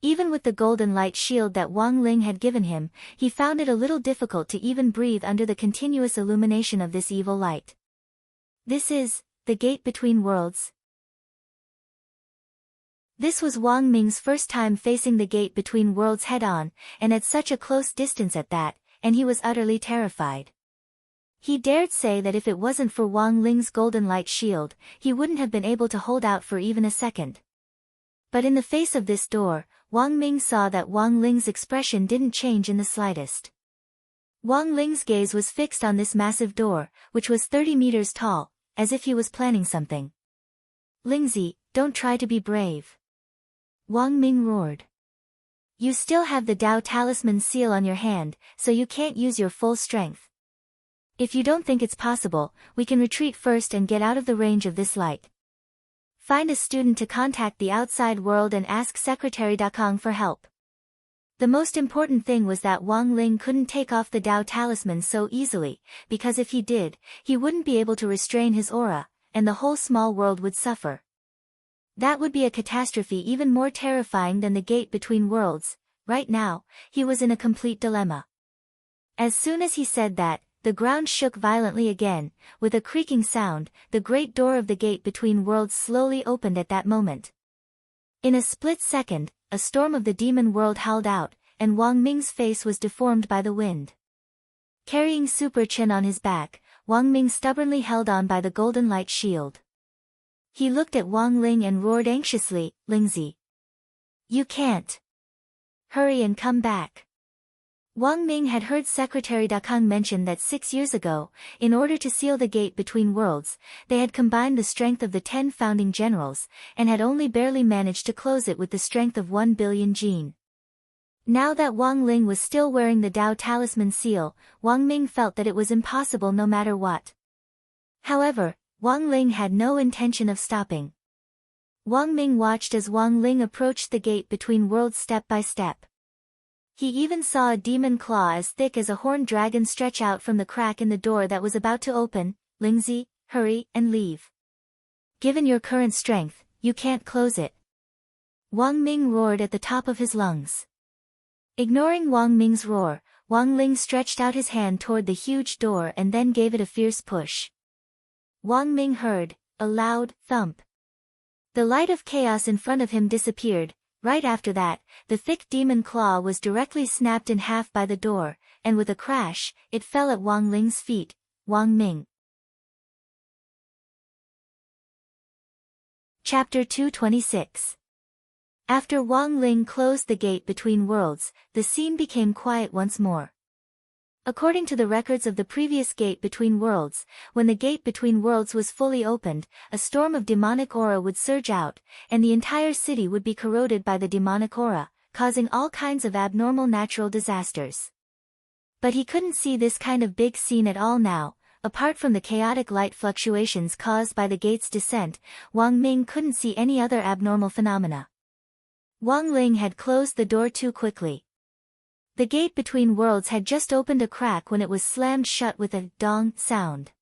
Even with the golden light shield that Wang Ling had given him, he found it a little difficult to even breathe under the continuous illumination of this evil light. This is the gate between worlds. This was Wang Ming's first time facing the gate between worlds head-on, and at such a close distance at that, and he was utterly terrified. He dared say that if it wasn't for Wang Ling's golden light shield, he wouldn't have been able to hold out for even a second. But in the face of this door, Wang Ming saw that Wang Ling's expression didn't change in the slightest. Wang Ling's gaze was fixed on this massive door, which was 30 meters tall, as if he was planning something. "Lingzi, don't try to be brave," Wang Ming roared. "You still have the Dao Talisman seal on your hand, so you can't use your full strength. If you don't think it's possible, we can retreat first and get out of the range of this light. Find a student to contact the outside world and ask Secretary Dakong for help." The most important thing was that Wang Ling couldn't take off the Dao Talisman so easily, because if he did, he wouldn't be able to restrain his aura, and the whole small world would suffer. That would be a catastrophe even more terrifying than the gate between worlds. Right now, he was in a complete dilemma. As soon as he said that, the ground shook violently again. With a creaking sound, the great door of the gate between worlds slowly opened at that moment. In a split second, a storm of the demon world howled out, and Wang Ming's face was deformed by the wind. Carrying Super Chin on his back, Wang Ming stubbornly held on by the golden light shield. He looked at Wang Ling and roared anxiously, "Lingzi, you can't. Hurry and come back." Wang Ming had heard Secretary Dakang mention that 6 years ago, in order to seal the gate between worlds, they had combined the strength of the 10 founding generals, and had only barely managed to close it with the strength of 1 billion jin. Now that Wang Ling was still wearing the Dao Talisman seal, Wang Ming felt that it was impossible no matter what. However, Wang Ling had no intention of stopping. Wang Ming watched as Wang Ling approached the gate between worlds step by step. He even saw a demon claw as thick as a horned dragon stretch out from the crack in the door that was about to open. "Lingzi, hurry and leave. Given your current strength, you can't close it," Wang Ming roared at the top of his lungs. Ignoring Wang Ming's roar, Wang Ling stretched out his hand toward the huge door and then gave it a fierce push. Wang Ming heard a loud thump. The light of chaos in front of him disappeared. Right after that, the thick demon claw was directly snapped in half by the door, and with a crash, it fell at Wang Ling's feet. Wang Ming. Chapter 226. After Wang Ling closed the gate between worlds, the scene became quiet once more. According to the records of the previous gate between worlds, when the gate between worlds was fully opened, a storm of demonic aura would surge out, and the entire city would be corroded by the demonic aura, causing all kinds of abnormal natural disasters. But he couldn't see this kind of big scene at all now. Apart from the chaotic light fluctuations caused by the gate's descent, Wang Ming couldn't see any other abnormal phenomena. Wang Ling had closed the door too quickly. The gate between worlds had just opened a crack when it was slammed shut with a dong sound.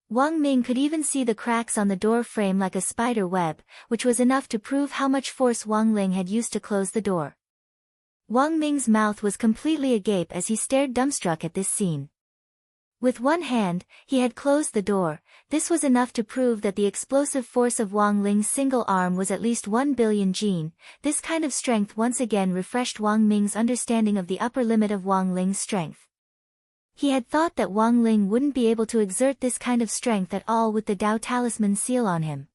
Wang Ming could even see the cracks on the door frame like a spider web, which was enough to prove how much force Wang Ling had used to close the door. Wang Ming's mouth was completely agape as he stared dumbstruck at this scene. With one hand, he had closed the door. This was enough to prove that the explosive force of Wang Ling's single arm was at least 1 billion jin. This kind of strength once again refreshed Wang Ming's understanding of the upper limit of Wang Ling's strength. He had thought that Wang Ling wouldn't be able to exert this kind of strength at all with the Dao Talisman seal on him.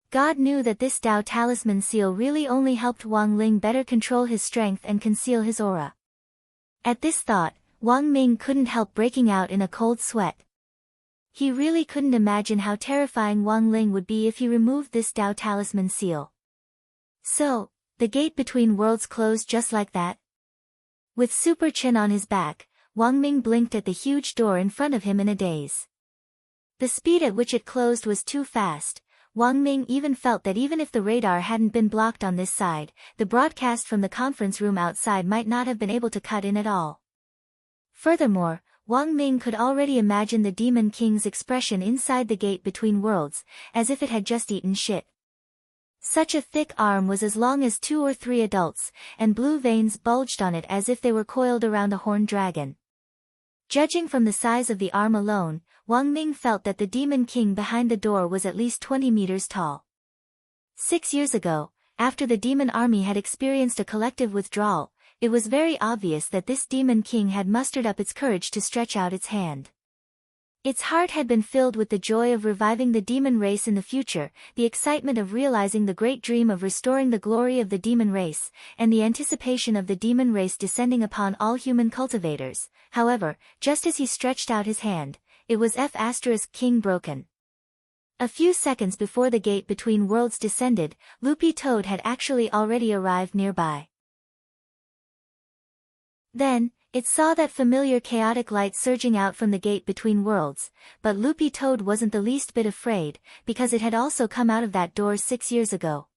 God knew that this Dao Talisman seal really only helped Wang Ling better control his strength and conceal his aura. At this thought, Wang Ming couldn't help breaking out in a cold sweat. He really couldn't imagine how terrifying Wang Ling would be if he removed this Dao Talisman seal. So, the gate between worlds closed just like that? With Super Chin on his back, Wang Ming blinked at the huge door in front of him in a daze. The speed at which it closed was too fast. Wang Ming even felt that even if the radar hadn't been blocked on this side, the broadcast from the conference room outside might not have been able to cut in at all. Furthermore, Wang Ming could already imagine the Demon King's expression inside the gate between worlds, as if it had just eaten shit. Such a thick arm was as long as 2 or 3 adults, and blue veins bulged on it as if they were coiled around a horned dragon. Judging from the size of the arm alone, Wang Ming felt that the Demon King behind the door was at least 20 meters tall. 6 years ago, after the demon army had experienced a collective withdrawal, it was very obvious that this Demon King had mustered up its courage to stretch out its hand. Its heart had been filled with the joy of reviving the demon race in the future, the excitement of realizing the great dream of restoring the glory of the demon race, and the anticipation of the demon race descending upon all human cultivators. However, just as he stretched out his hand, it was King broken. A few seconds before the gate between worlds descended, Loopy Toad had actually already arrived nearby. Then, it saw that familiar chaotic light surging out from the gate between worlds, but Loopy Toad wasn't the least bit afraid, because it had also come out of that door 6 years ago.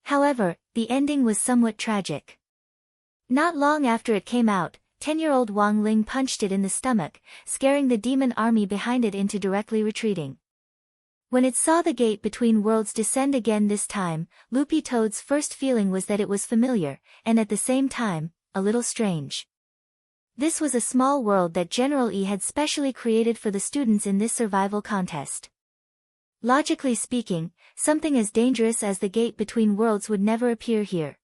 However, the ending was somewhat tragic. Not long after it came out, 10-year-old Wang Ling punched it in the stomach, scaring the demon army behind it into directly retreating. When it saw the gate between worlds descend again this time, Loopy Toad's first feeling was that it was familiar, and at the same time, a little strange. This was a small world that General E had specially created for the students in this survival contest. Logically speaking, something as dangerous as the gate between worlds would never appear here.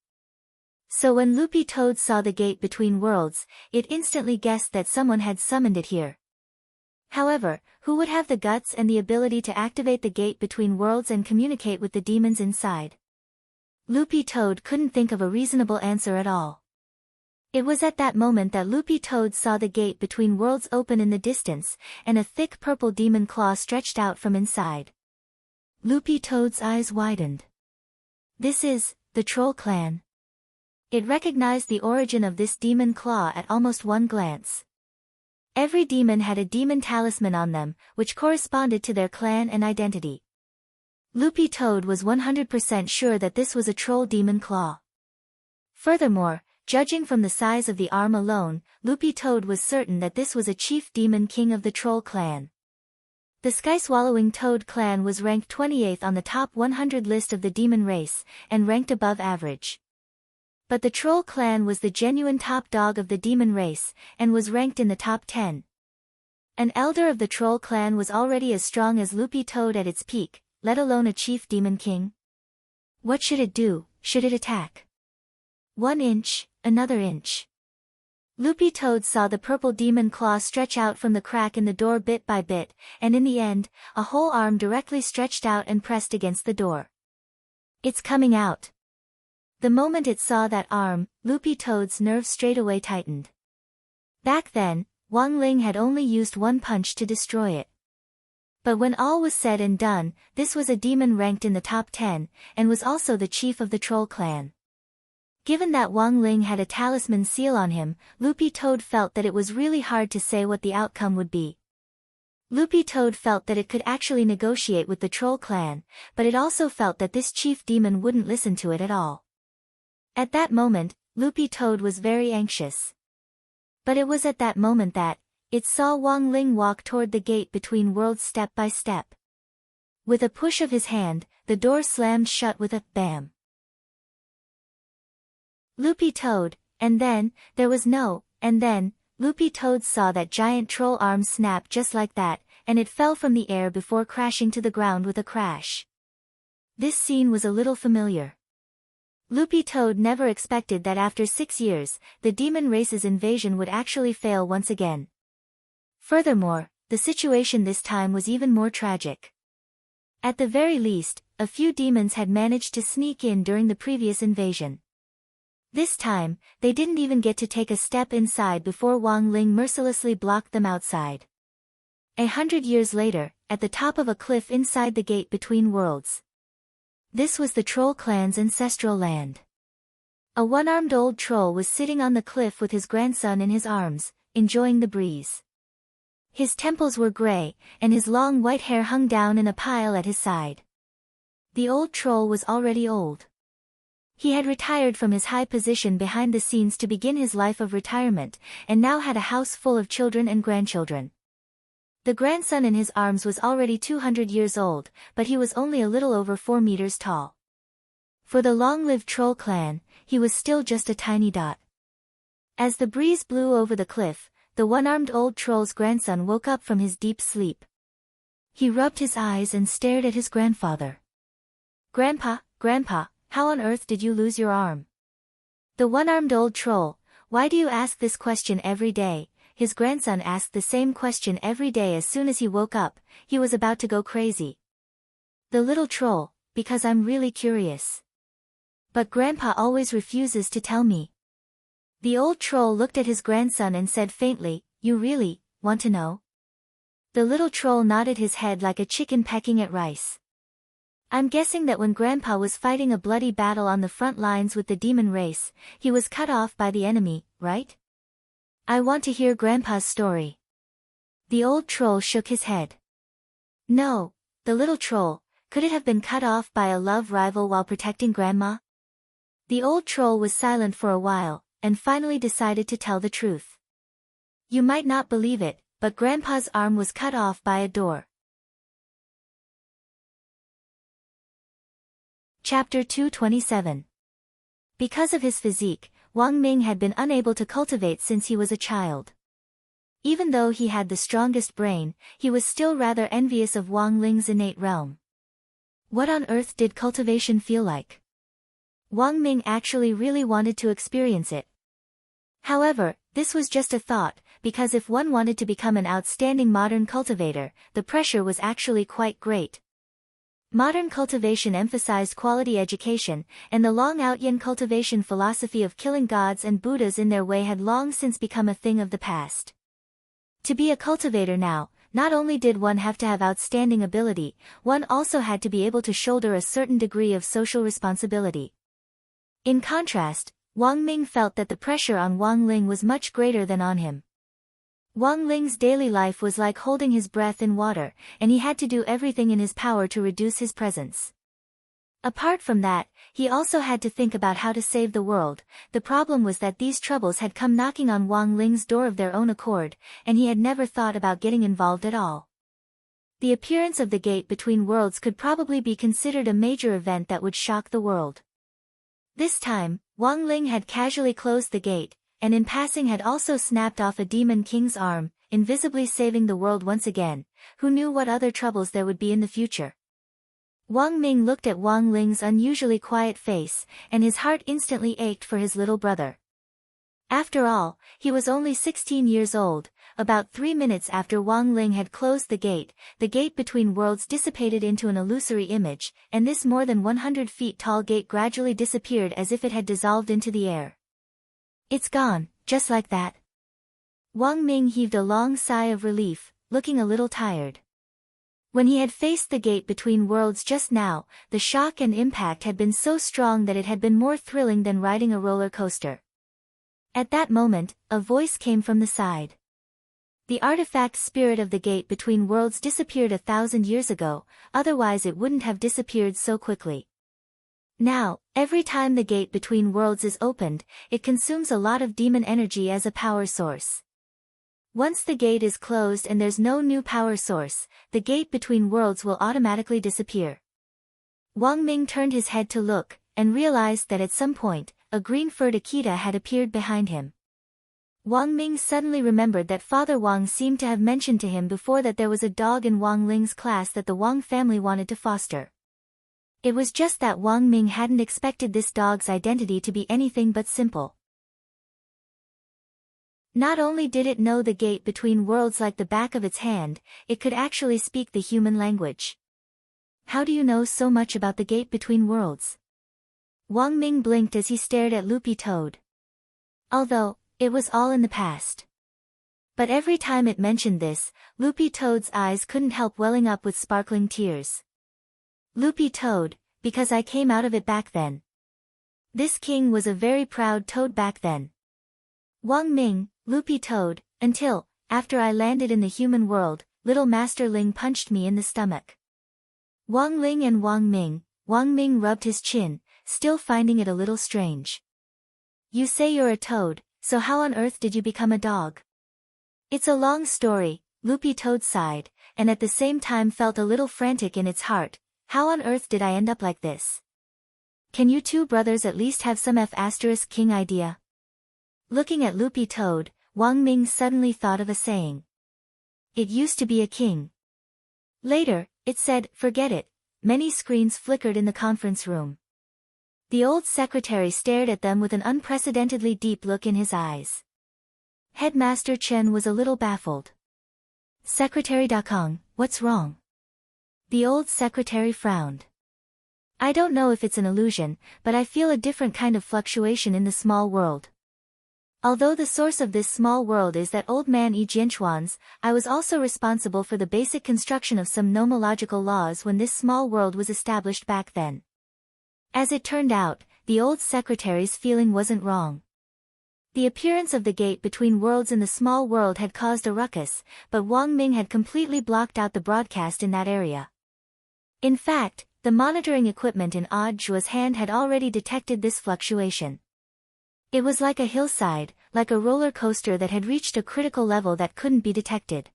So when Loopy Toad saw the gate between worlds, it instantly guessed that someone had summoned it here. However, who would have the guts and the ability to activate the gate between worlds and communicate with the demons inside? Loopy Toad couldn't think of a reasonable answer at all. It was at that moment that Loopy Toad saw the gate between worlds open in the distance, and a thick purple demon claw stretched out from inside. Loopy Toad's eyes widened. This is the Troll Clan. It recognized the origin of this demon claw at almost one glance. Every demon had a demon talisman on them, which corresponded to their clan and identity. Loopy Toad was 100% sure that this was a troll demon claw. Furthermore, judging from the size of the arm alone, Loopy Toad was certain that this was a chief demon king of the Troll Clan. The Sky-Swallowing Toad Clan was ranked 28th on the top 100 list of the demon race, and ranked above average. But the Troll Clan was the genuine top dog of the demon race, and was ranked in the top 10. An elder of the Troll Clan was already as strong as Loopy Toad at its peak, let alone a chief demon king. What should it do? Should it attack? 1 inch, another inch. Loopy Toad saw the purple demon claw stretch out from the crack in the door bit by bit, and in the end, a whole arm directly stretched out and pressed against the door. It's coming out. The moment it saw that arm, Loopy Toad's nerves straightaway tightened. Back then, Wang Ling had only used one punch to destroy it. But when all was said and done, this was a demon ranked in the top 10, and was also the chief of the Troll Clan. Given that Wang Ling had a talisman seal on him, Loopy Toad felt that it was really hard to say what the outcome would be. Loopy Toad felt that it could actually negotiate with the Troll Clan, but it also felt that this chief demon wouldn't listen to it at all. At that moment, Loopy Toad was very anxious. But it was at that moment that it saw Wang Ling walk toward the gate between worlds step by step. With a push of his hand, the door slammed shut with a bam. Loopy Toad, and then, there was no, and then, Loopy Toad saw that giant troll arm snap just like that, and it fell from the air before crashing to the ground with a crash. This scene was a little familiar. Loopy Toad never expected that after 6 years, the demon race's invasion would actually fail once again. Furthermore, the situation this time was even more tragic. At the very least, a few demons had managed to sneak in during the previous invasion. This time, they didn't even get to take a step inside before Wang Ling mercilessly blocked them outside. 100 years later, at the top of a cliff inside the gate between worlds. This was the Troll Clan's ancestral land. A one-armed old troll was sitting on the cliff with his grandson in his arms, enjoying the breeze. His temples were gray, and his long white hair hung down in a pile at his side. The old troll was already old. He had retired from his high position behind the scenes to begin his life of retirement, and now had a house full of children and grandchildren. The grandson in his arms was already 200 years old, but he was only a little over 4 meters tall. For the long-lived Troll Clan, he was still just a tiny dot. As the breeze blew over the cliff, the one-armed old troll's grandson woke up from his deep sleep. He rubbed his eyes and stared at his grandfather. "Grandpa, how on earth did you lose your arm?" The one-armed old troll, "Why do you ask this question every day?" his grandson asked the same question every day as soon as he woke up. He was about to go crazy. The little troll, because I'm really curious. But Grandpa always refuses to tell me. The old troll looked at his grandson and said faintly, "You really want to know?" The little troll nodded his head like a chicken pecking at rice. "I'm guessing that when Grandpa was fighting a bloody battle on the front lines with the demon race, he was cut off by the enemy, right? I want to hear Grandpa's story." The old troll shook his head. "No, the little troll, could it have been cut off by a love rival while protecting Grandma?" The old troll was silent for a while, and finally decided to tell the truth. "You might not believe it, but Grandpa's arm was cut off by a door." Chapter 227. Because of his physique, Wang Ming had been unable to cultivate since he was a child. Even though he had the strongest brain, he was still rather envious of Wang Ling's innate realm. What on earth did cultivation feel like? Wang Ming actually really wanted to experience it. However, this was just a thought, because if one wanted to become an outstanding modern cultivator, the pressure was actually quite great. Modern cultivation emphasized quality education, and the long-out-yin cultivation philosophy of killing gods and Buddhas in their way had long since become a thing of the past. To be a cultivator now, not only did one have to have outstanding ability, one also had to be able to shoulder a certain degree of social responsibility. In contrast, Wang Ming felt that the pressure on Wang Ling was much greater than on him. Wang Ling's daily life was like holding his breath in water, and he had to do everything in his power to reduce his presence. Apart from that, he also had to think about how to save the world. The problem was that these troubles had come knocking on Wang Ling's door of their own accord, and he had never thought about getting involved at all. The appearance of the gate between worlds could probably be considered a major event that would shock the world. This time, Wang Ling had casually closed the gate, and in passing had also snapped off a demon king's arm, invisibly saving the world once again. Who knew what other troubles there would be in the future? Wang Ming looked at Wang Ling's unusually quiet face, and his heart instantly ached for his little brother. After all, he was only 16 years old. About 3 minutes after Wang Ling had closed the gate between worlds dissipated into an illusory image, and this more than 100 feet tall gate gradually disappeared as if it had dissolved into the air. "It's gone, just like that." Wang Ming heaved a long sigh of relief, looking a little tired. When he had faced the gate between worlds just now, the shock and impact had been so strong that it had been more thrilling than riding a roller coaster. At that moment, a voice came from the side. "The artifact spirit of the gate between worlds disappeared 1,000 years ago, otherwise it wouldn't have disappeared so quickly. Now, every time the gate between worlds is opened, it consumes a lot of demon energy as a power source. Once the gate is closed and there's no new power source, the gate between worlds will automatically disappear." Wang Ming turned his head to look, and realized that at some point, a green-furred Akita had appeared behind him. Wang Ming suddenly remembered that Father Wang seemed to have mentioned to him before that there was a dog in Wang Ling's class that the Wang family wanted to foster. It was just that Wang Ming hadn't expected this dog's identity to be anything but simple. Not only did it know the gate between worlds like the back of its hand, it could actually speak the human language. "How do you know so much about the gate between worlds?" Wang Ming blinked as he stared at Loopy Toad. Although, it was all in the past. But every time it mentioned this, Loopy Toad's eyes couldn't help welling up with sparkling tears. "Loopy Toad, because I came out of it back then. This king was a very proud toad back then. Wang Ming, Loopy Toad, until, after I landed in the human world, little Master Ling punched me in the stomach." Wang Ling and Wang Ming rubbed his chin, still finding it a little strange. "You say you're a toad, so how on earth did you become a dog?" "It's a long story," Loopy Toad sighed, and at the same time felt a little frantic in its heart. "How on earth did I end up like this? Can you two brothers at least have some *king idea?" Looking at Loopy Toad, Wang Ming suddenly thought of a saying. "It used to be a king." Later, it said, "Forget it." Many screens flickered in the conference room. The old secretary stared at them with an unprecedentedly deep look in his eyes. Headmaster Chen was a little baffled. Secretary Dakong, what's wrong? The old secretary frowned. I don't know if it's an illusion, but I feel a different kind of fluctuation in the small world. Although the source of this small world is that old man Yi Jianchuan's, I was also responsible for the basic construction of some nomological laws when this small world was established back then. As it turned out, the old secretary's feeling wasn't wrong. The appearance of the gate between worlds in the small world had caused a ruckus, but Wang Ming had completely blocked out the broadcast in that area. In fact, the monitoring equipment in Odd Zhuo's hand had already detected this fluctuation. It was like a hillside, like a roller coaster that had reached a critical level that couldn't be detected.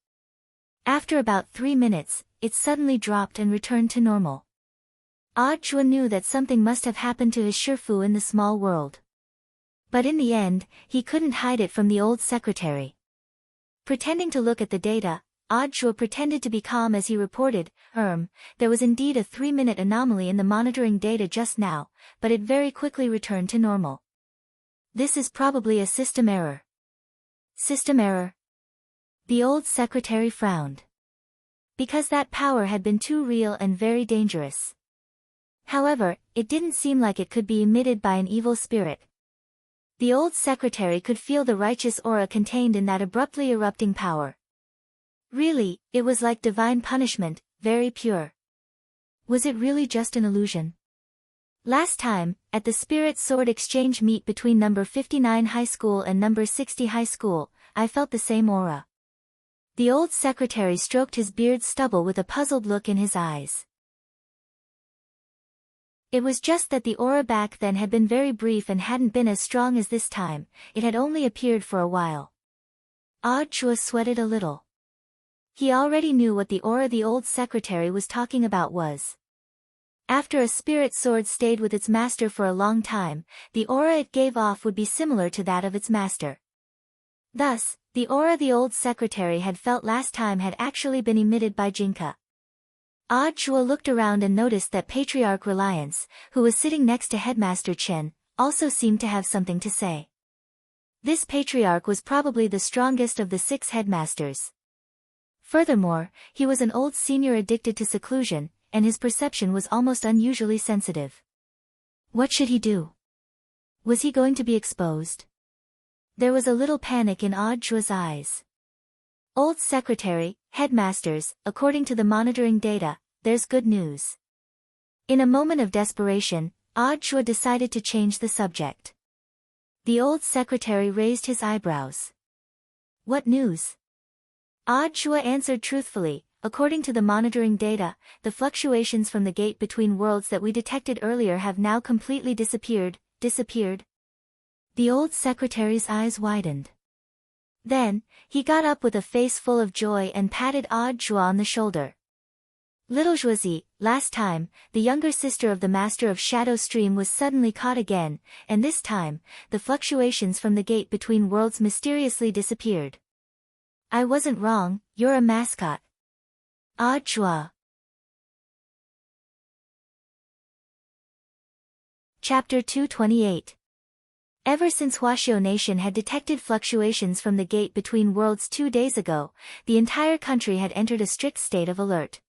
After about 3 minutes, it suddenly dropped and returned to normal. Odd Zhuo knew that something must have happened to his Shifu in the small world. But in the end, he couldn't hide it from the old secretary. Pretending to look at the data, Odd Zhuo pretended to be calm as he reported, there was indeed a 3-minute anomaly in the monitoring data just now, but it very quickly returned to normal. This is probably a system error. System error? The old secretary frowned. Because that power had been too real and very dangerous. However, it didn't seem like it could be emitted by an evil spirit. The old secretary could feel the righteous aura contained in that abruptly erupting power. Really, it was like divine punishment, very pure. Was it really just an illusion? Last time, at the Spirit Sword Exchange meet between number 59 High School and number 60 High School, I felt the same aura. The old secretary stroked his beard's stubble with a puzzled look in his eyes. It was just that the aura back then had been very brief and hadn't been as strong as this time, it had only appeared for a while. Odd Zhuo sweated a little. He already knew what the aura the old secretary was talking about was. After a spirit sword stayed with its master for a long time, the aura it gave off would be similar to that of its master. Thus, the aura the old secretary had felt last time had actually been emitted by Jinka. Odd Zhuo looked around and noticed that Patriarch Reliance, who was sitting next to Headmaster Chen, also seemed to have something to say. This patriarch was probably the strongest of the 6 headmasters. Furthermore, he was an old senior addicted to seclusion, and his perception was almost unusually sensitive. What should he do? Was he going to be exposed? There was a little panic in Odd Zhuo's eyes. Old secretary, headmasters, according to the monitoring data, there's good news. In a moment of desperation, Odd Zhuo decided to change the subject. The old secretary raised his eyebrows. What news? Odd Zhuo answered truthfully, according to the monitoring data, the fluctuations from the gate between worlds that we detected earlier have now completely disappeared. The old secretary's eyes widened. Then, he got up with a face full of joy and patted Odd Zhuo on the shoulder. Little Zhuozi, last time, the younger sister of the master of Shadow Stream was suddenly caught again, and this time, the fluctuations from the gate between worlds mysteriously disappeared. I wasn't wrong, you're a mascot. Odd Zhuo. Chapter 228. Ever since Huaxiao Nation had detected fluctuations from the gate between worlds 2 days ago, the entire country had entered a strict state of alert.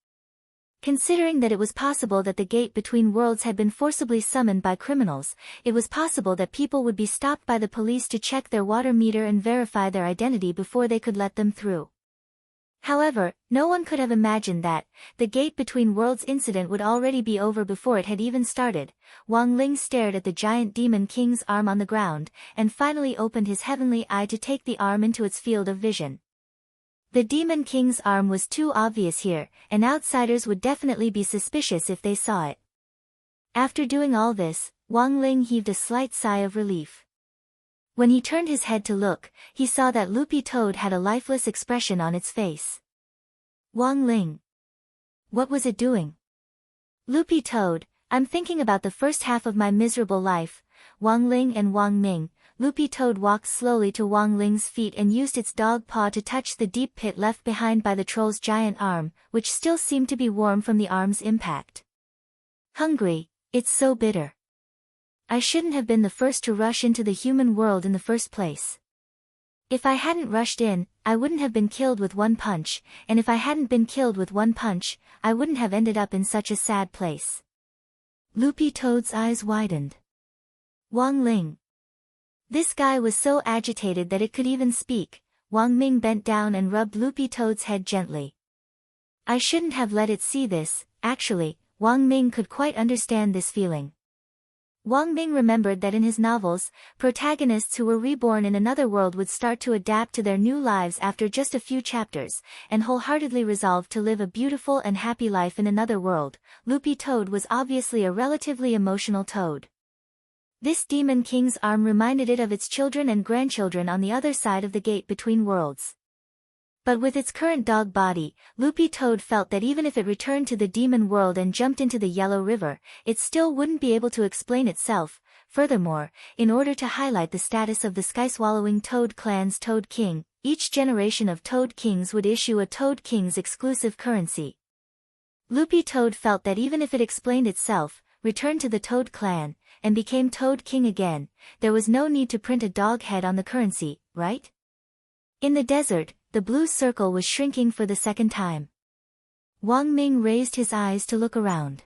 Considering that it was possible that the gate between worlds had been forcibly summoned by criminals, it was possible that people would be stopped by the police to check their water meter and verify their identity before they could let them through. However, no one could have imagined that, the gate between worlds incident would already be over before it had even started. Wang Ling stared at the giant demon king's arm on the ground, and finally opened his heavenly eye to take the arm into its field of vision. The demon king's arm was too obvious here, and outsiders would definitely be suspicious if they saw it. After doing all this, Wang Ling heaved a slight sigh of relief. When he turned his head to look, he saw that Loopy Toad had a lifeless expression on its face. Wang Ling. What was it doing? Loopy Toad, I'm thinking about the first half of my miserable life. Wang Ling and Wang Ming. Loopy Toad walked slowly to Wang Ling's feet and used its dog paw to touch the deep pit left behind by the troll's giant arm, which still seemed to be warm from the arm's impact. Hungry, it's so bitter. I shouldn't have been the first to rush into the human world in the first place. If I hadn't rushed in, I wouldn't have been killed with one punch, and if I hadn't been killed with one punch, I wouldn't have ended up in such a sad place. Loopy Toad's eyes widened. Wang Ling. This guy was so agitated that it could even speak. Wang Ming bent down and rubbed Loopy Toad's head gently. I shouldn't have let it see this. Actually, Wang Ming could quite understand this feeling. Wang Ming remembered that in his novels, protagonists who were reborn in another world would start to adapt to their new lives after just a few chapters, and wholeheartedly resolved to live a beautiful and happy life in another world. Loopy Toad was obviously a relatively emotional toad. This Demon King's arm reminded it of its children and grandchildren on the other side of the gate between worlds. But with its current dog body, Loopy Toad felt that even if it returned to the demon world and jumped into the Yellow River, it still wouldn't be able to explain itself. Furthermore, in order to highlight the status of the sky-swallowing Toad clan's Toad King, each generation of Toad Kings would issue a Toad King's exclusive currency. Loopy Toad felt that even if it explained itself, returned to the Toad clan, and became Toad King again, there was no need to print a dog head on the currency, right? In the desert, the blue circle was shrinking for the second time. Wang Ming raised his eyes to look around.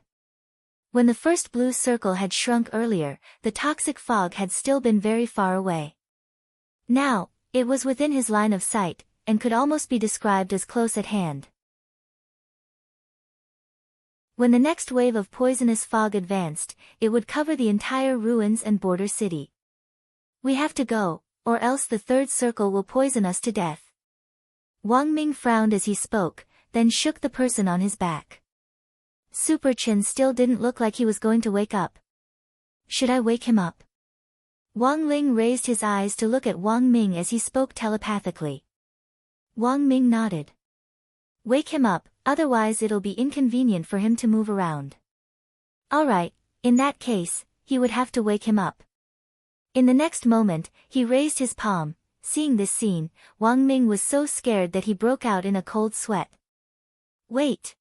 When the first blue circle had shrunk earlier, the toxic fog had still been very far away. Now, it was within his line of sight, and could almost be described as close at hand. When the next wave of poisonous fog advanced, it would cover the entire ruins and border city. We have to go, or else the third circle will poison us to death. Wang Ming frowned as he spoke, then shook the person on his back. Super Chin still didn't look like he was going to wake up. Should I wake him up? Wang Ling raised his eyes to look at Wang Ming as he spoke telepathically. Wang Ming nodded. Wake him up, otherwise it'll be inconvenient for him to move around. Alright, in that case, he would have to wake him up. In the next moment, he raised his palm. Seeing this scene, Wang Ming was so scared that he broke out in a cold sweat. Wait!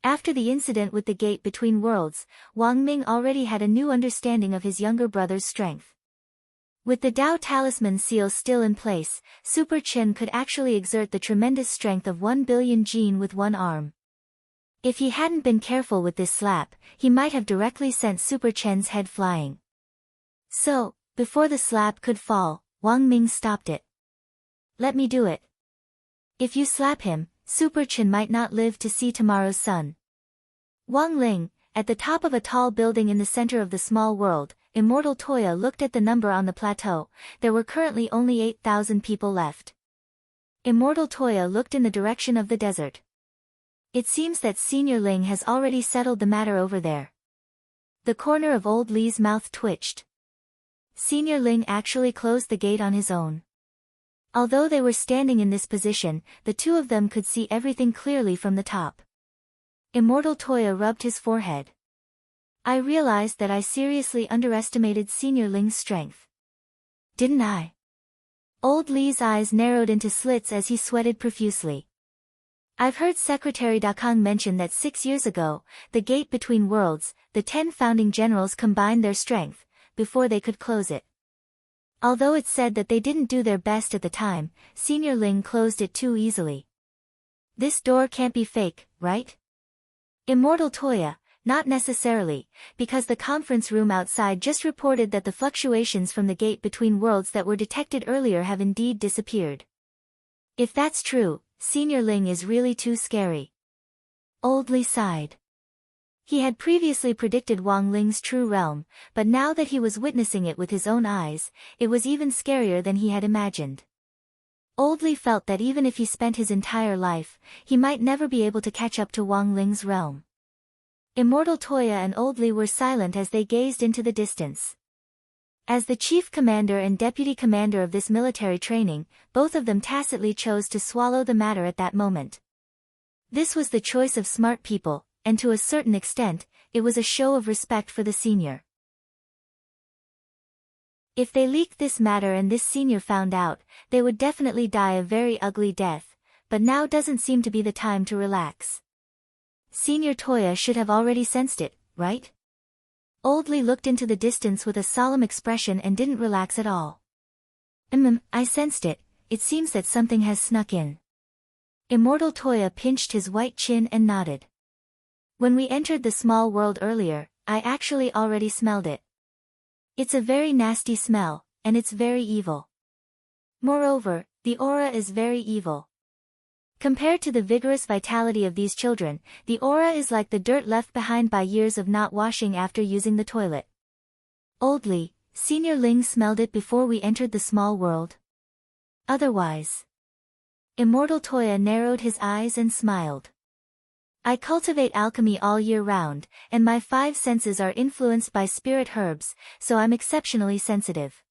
After the incident with the gate between worlds, Wang Ming already had a new understanding of his younger brother's strength. With the Dao Talisman seal still in place, Super Chen could actually exert the tremendous strength of 1 billion Jin with one arm. If he hadn't been careful with this slap, he might have directly sent Super Chen's head flying. So, before the slap could fall, Wang Ming stopped it. Let me do it. If you slap him, Super Chen might not live to see tomorrow's sun. Wang Ling, at the top of a tall building in the center of the small world, Immortal Toya looked at the number on the plateau. There were currently only 8,000 people left. Immortal Toya looked in the direction of the desert. It seems that Senior Ling has already settled the matter over there. The corner of Old Li's mouth twitched. Senior Ling actually closed the gate on his own. Although they were standing in this position, the two of them could see everything clearly from the top. Immortal Toya rubbed his forehead. I realized that I seriously underestimated Senior Ling's strength. Didn't I? Old Li's eyes narrowed into slits as he sweated profusely. I've heard Secretary Dakang mention that 6 years ago, the gate between worlds, the 10 founding generals combined their strength, before they could close it. Although it's said that they didn't do their best at the time, Senior Ling closed it too easily. This door can't be fake, right? Immortal Toya, not necessarily, because the conference room outside just reported that the fluctuations from the gate between worlds that were detected earlier have indeed disappeared. If that's true, Senior Ling is really too scary. Old Li sighed. He had previously predicted Wang Ling's true realm, but now that he was witnessing it with his own eyes, it was even scarier than he had imagined. Old Li felt that even if he spent his entire life, he might never be able to catch up to Wang Ling's realm. Immortal Toya and Old Li were silent as they gazed into the distance. As the chief commander and deputy commander of this military training, both of them tacitly chose to swallow the matter at that moment. This was the choice of smart people, and to a certain extent, it was a show of respect for the senior. If they leaked this matter and this senior found out, they would definitely die a very ugly death, but now doesn't seem to be the time to relax. Senior Toya should have already sensed it, right? Old Li looked into the distance with a solemn expression and didn't relax at all. I sensed it, it seems that something has snuck in. Immortal Toya pinched his white chin and nodded. When we entered the small world earlier, I actually already smelled it. It's a very nasty smell, and it's very evil. Moreover, the aura is very evil. Compared to the vigorous vitality of these children, the aura is like the dirt left behind by years of not washing after using the toilet. Oldly, Senior Ling smelled it before we entered the small world. Otherwise. Immortal Toya narrowed his eyes and smiled. I cultivate alchemy all year round, and my 5 senses are influenced by spirit herbs, so I'm exceptionally sensitive.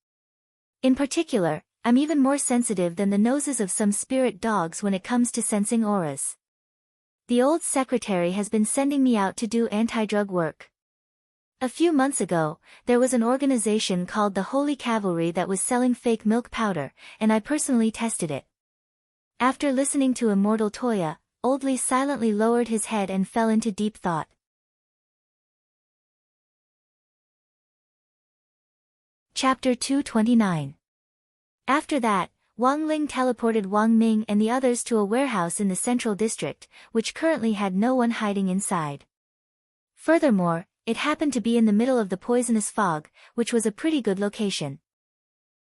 In particular, I'm even more sensitive than the noses of some spirit dogs when it comes to sensing auras. The old secretary has been sending me out to do anti-drug work. A few months ago, there was an organization called the Holy Cavalry that was selling fake milk powder, and I personally tested it. After listening to Immortal Toya, Oldly silently lowered his head and fell into deep thought. Chapter 229. After that, Wang Ling teleported Wang Ming and the others to a warehouse in the central district, which currently had no one hiding inside. Furthermore, it happened to be in the middle of the poisonous fog, which was a pretty good location.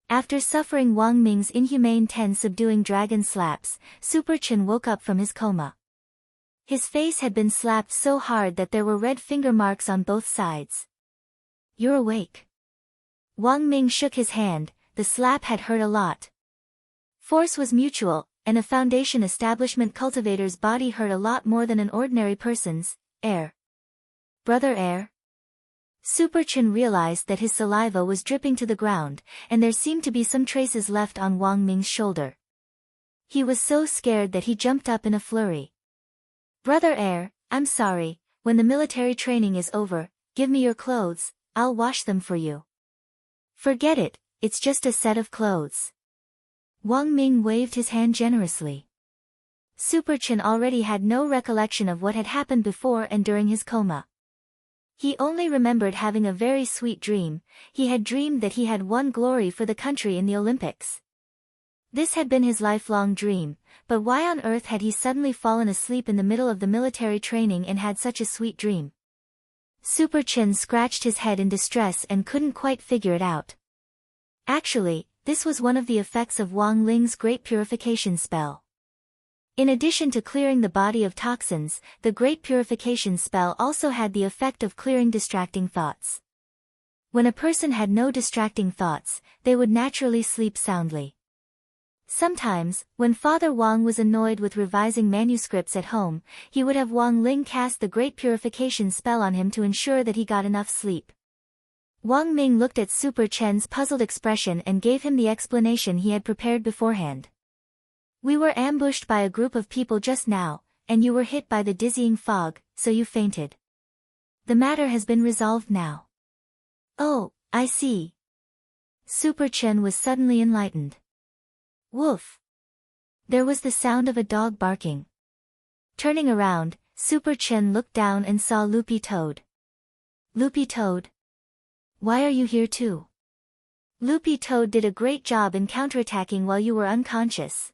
After suffering Wang Ming's inhumane 10 subduing dragon slaps, Super Chen woke up from his coma. His face had been slapped so hard that there were red finger marks on both sides. You're awake. Wang Ming shook his hand, the slap had hurt a lot. Force was mutual, and a Foundation establishment cultivator's body hurt a lot more than an ordinary person's. Brother. Super Chen realized that his saliva was dripping to the ground, and there seemed to be some traces left on Wang Ming's shoulder. He was so scared that he jumped up in a flurry. Brother, I'm sorry, when the military training is over, give me your clothes, I'll wash them for you. Forget it, it's just a set of clothes. Wang Ming waved his hand generously. Super Chen already had no recollection of what had happened before and during his coma. He only remembered having a very sweet dream. He had dreamed that he had won glory for the country in the Olympics. This had been his lifelong dream, but why on earth had he suddenly fallen asleep in the middle of the military training and had such a sweet dream? Super Chen scratched his head in distress and couldn't quite figure it out. Actually, this was one of the effects of Wang Ling's great purification spell. In addition to clearing the body of toxins, the Great Purification spell also had the effect of clearing distracting thoughts. When a person had no distracting thoughts, they would naturally sleep soundly. Sometimes, when Father Wang was annoyed with revising manuscripts at home, he would have Wang Ling cast the Great Purification spell on him to ensure that he got enough sleep. Wang Ming looked at Super Chen's puzzled expression and gave him the explanation he had prepared beforehand. We were ambushed by a group of people just now, and you were hit by the dizzying fog, so you fainted. The matter has been resolved now. Oh, I see. Super Chen was suddenly enlightened. Woof! There was the sound of a dog barking. Turning around, Super Chen looked down and saw Loopy Toad. Loopy Toad? Why are you here too? Loopy Toad did a great job in counterattacking while you were unconscious.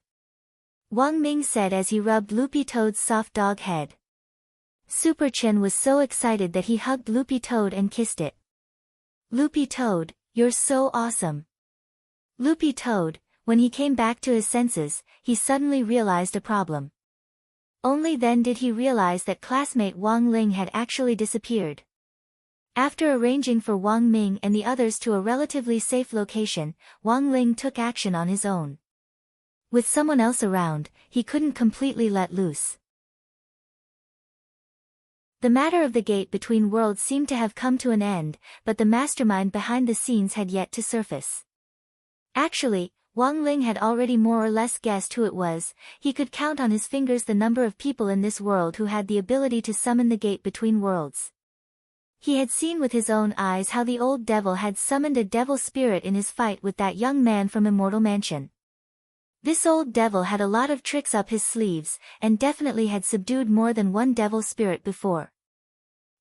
Wang Ming said as he rubbed Loopy Toad's soft dog head. Super Chen was so excited that he hugged Loopy Toad and kissed it. Loopy Toad, you're so awesome. Loopy Toad, when he came back to his senses, he suddenly realized a problem. Only then did he realize that classmate Wang Ling had actually disappeared. After arranging for Wang Ming and the others to a relatively safe location, Wang Ling took action on his own. With someone else around, he couldn't completely let loose. The matter of the gate between worlds seemed to have come to an end, but the mastermind behind the scenes had yet to surface. Actually, Wang Ling had already more or less guessed who it was. He could count on his fingers the number of people in this world who had the ability to summon the gate between worlds. He had seen with his own eyes how the old devil had summoned a devil spirit in his fight with that young man from Immortal Mansion. This old devil had a lot of tricks up his sleeves, and definitely had subdued more than one devil spirit before.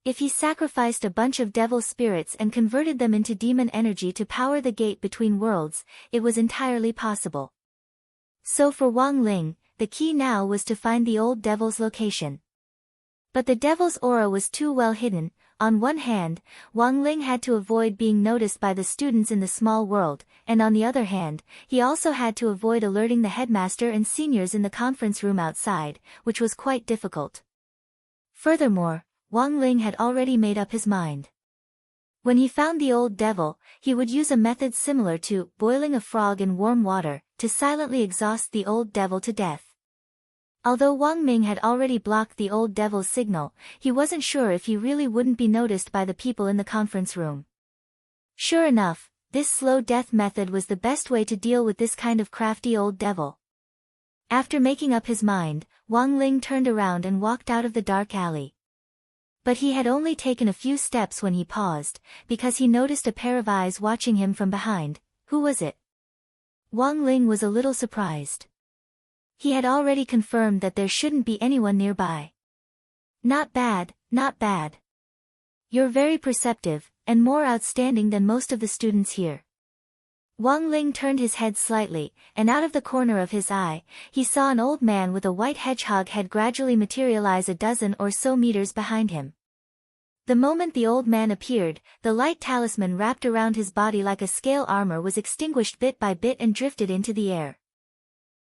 If he sacrificed a bunch of devil spirits and converted them into demon energy to power the gate between worlds, it was entirely possible. So for Wang Ling, the key now was to find the old devil's location. But the devil's aura was too well hidden. On one hand, Wang Ling had to avoid being noticed by the students in the small world, and on the other hand, he also had to avoid alerting the headmaster and seniors in the conference room outside, which was quite difficult. Furthermore, Wang Ling had already made up his mind. When he found the old devil, he would use a method similar to boiling a frog in warm water, to silently exhaust the old devil to death. Although Wang Ming had already blocked the old devil's signal, he wasn't sure if he really wouldn't be noticed by the people in the conference room. Sure enough, this slow death method was the best way to deal with this kind of crafty old devil. After making up his mind, Wang Ling turned around and walked out of the dark alley. But he had only taken a few steps when he paused, because he noticed a pair of eyes watching him from behind. Who was it? Wang Ling was a little surprised. He had already confirmed that there shouldn't be anyone nearby. Not bad, not bad. You're very perceptive, and more outstanding than most of the students here. Wang Ling turned his head slightly, and out of the corner of his eye, he saw an old man with a white hedgehog head gradually materialize a dozen or so meters behind him. The moment the old man appeared, the light talisman wrapped around his body like a scale armor was extinguished bit by bit and drifted into the air.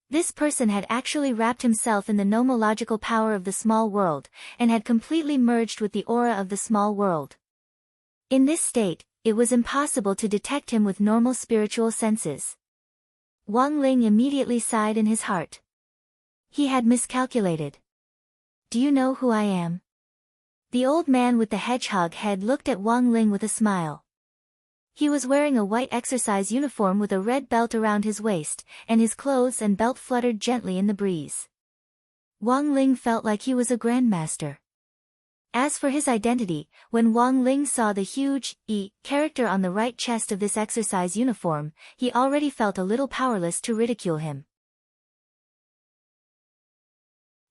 This person had actually wrapped himself in the nomological power of the small world, and had completely merged with the aura of the small world. In this state, it was impossible to detect him with normal spiritual senses. Wang Ling immediately sighed in his heart. He had miscalculated. Do you know who I am? The old man with the hedgehog head looked at Wang Ling with a smile. He was wearing a white exercise uniform with a red belt around his waist, and his clothes and belt fluttered gently in the breeze. Wang Ling felt like he was a grandmaster. As for his identity, when Wang Ling saw the huge E character on the right chest of this exercise uniform, he already felt a little powerless to ridicule him.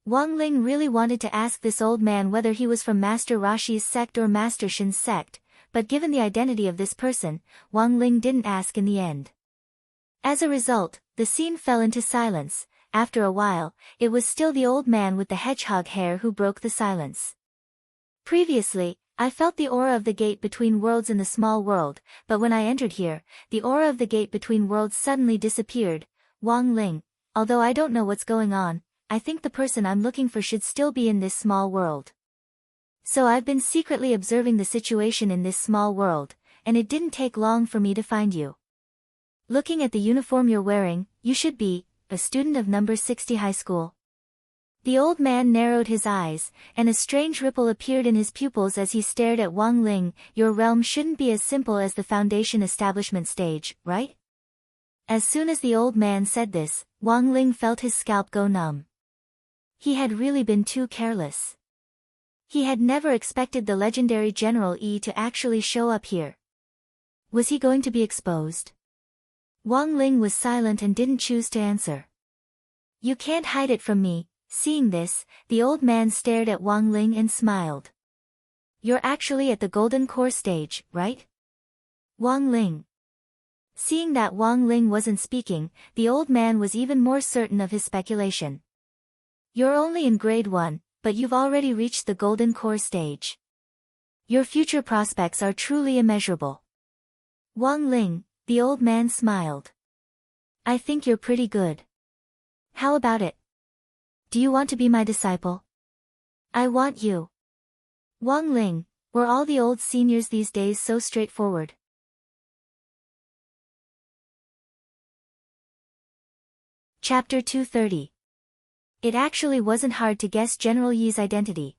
Wang Ling really wanted to ask this old man whether he was from Master Rashi's sect or Master Shin's sect, but given the identity of this person, Wang Ling didn't ask in the end. As a result, the scene fell into silence. After a while, it was still the old man with the hedgehog hair who broke the silence. Previously, I felt the aura of the gate between worlds in the small world, but when I entered here, the aura of the gate between worlds suddenly disappeared. Wang Ling, although I don't know what's going on, I think the person I'm looking for should still be in this small world. So I've been secretly observing the situation in this small world, and it didn't take long for me to find you. Looking at the uniform you're wearing, you should be a student of number 60 high school. The old man narrowed his eyes, and a strange ripple appeared in his pupils as he stared at Wang Ling. Your realm shouldn't be as simple as the foundation establishment stage, right? As soon as the old man said this, Wang Ling felt his scalp go numb. He had really been too careless. He had never expected the legendary General E to actually show up here. Was he going to be exposed? Wang Ling was silent and didn't choose to answer. You can't hide it from me. Seeing this, the old man stared at Wang Ling and smiled. You're actually at the Golden Core stage, right? Wang Ling. Seeing that Wang Ling wasn't speaking, the old man was even more certain of his speculation. You're only in grade 1, but you've already reached the Golden Core stage. Your future prospects are truly immeasurable. Wang Ling, the old man smiled. I think you're pretty good. How about it? Do you want to be my disciple? I want you. Wang Ling, were all the old seniors these days so straightforward? Chapter 230. It actually wasn't hard to guess General Yi's identity.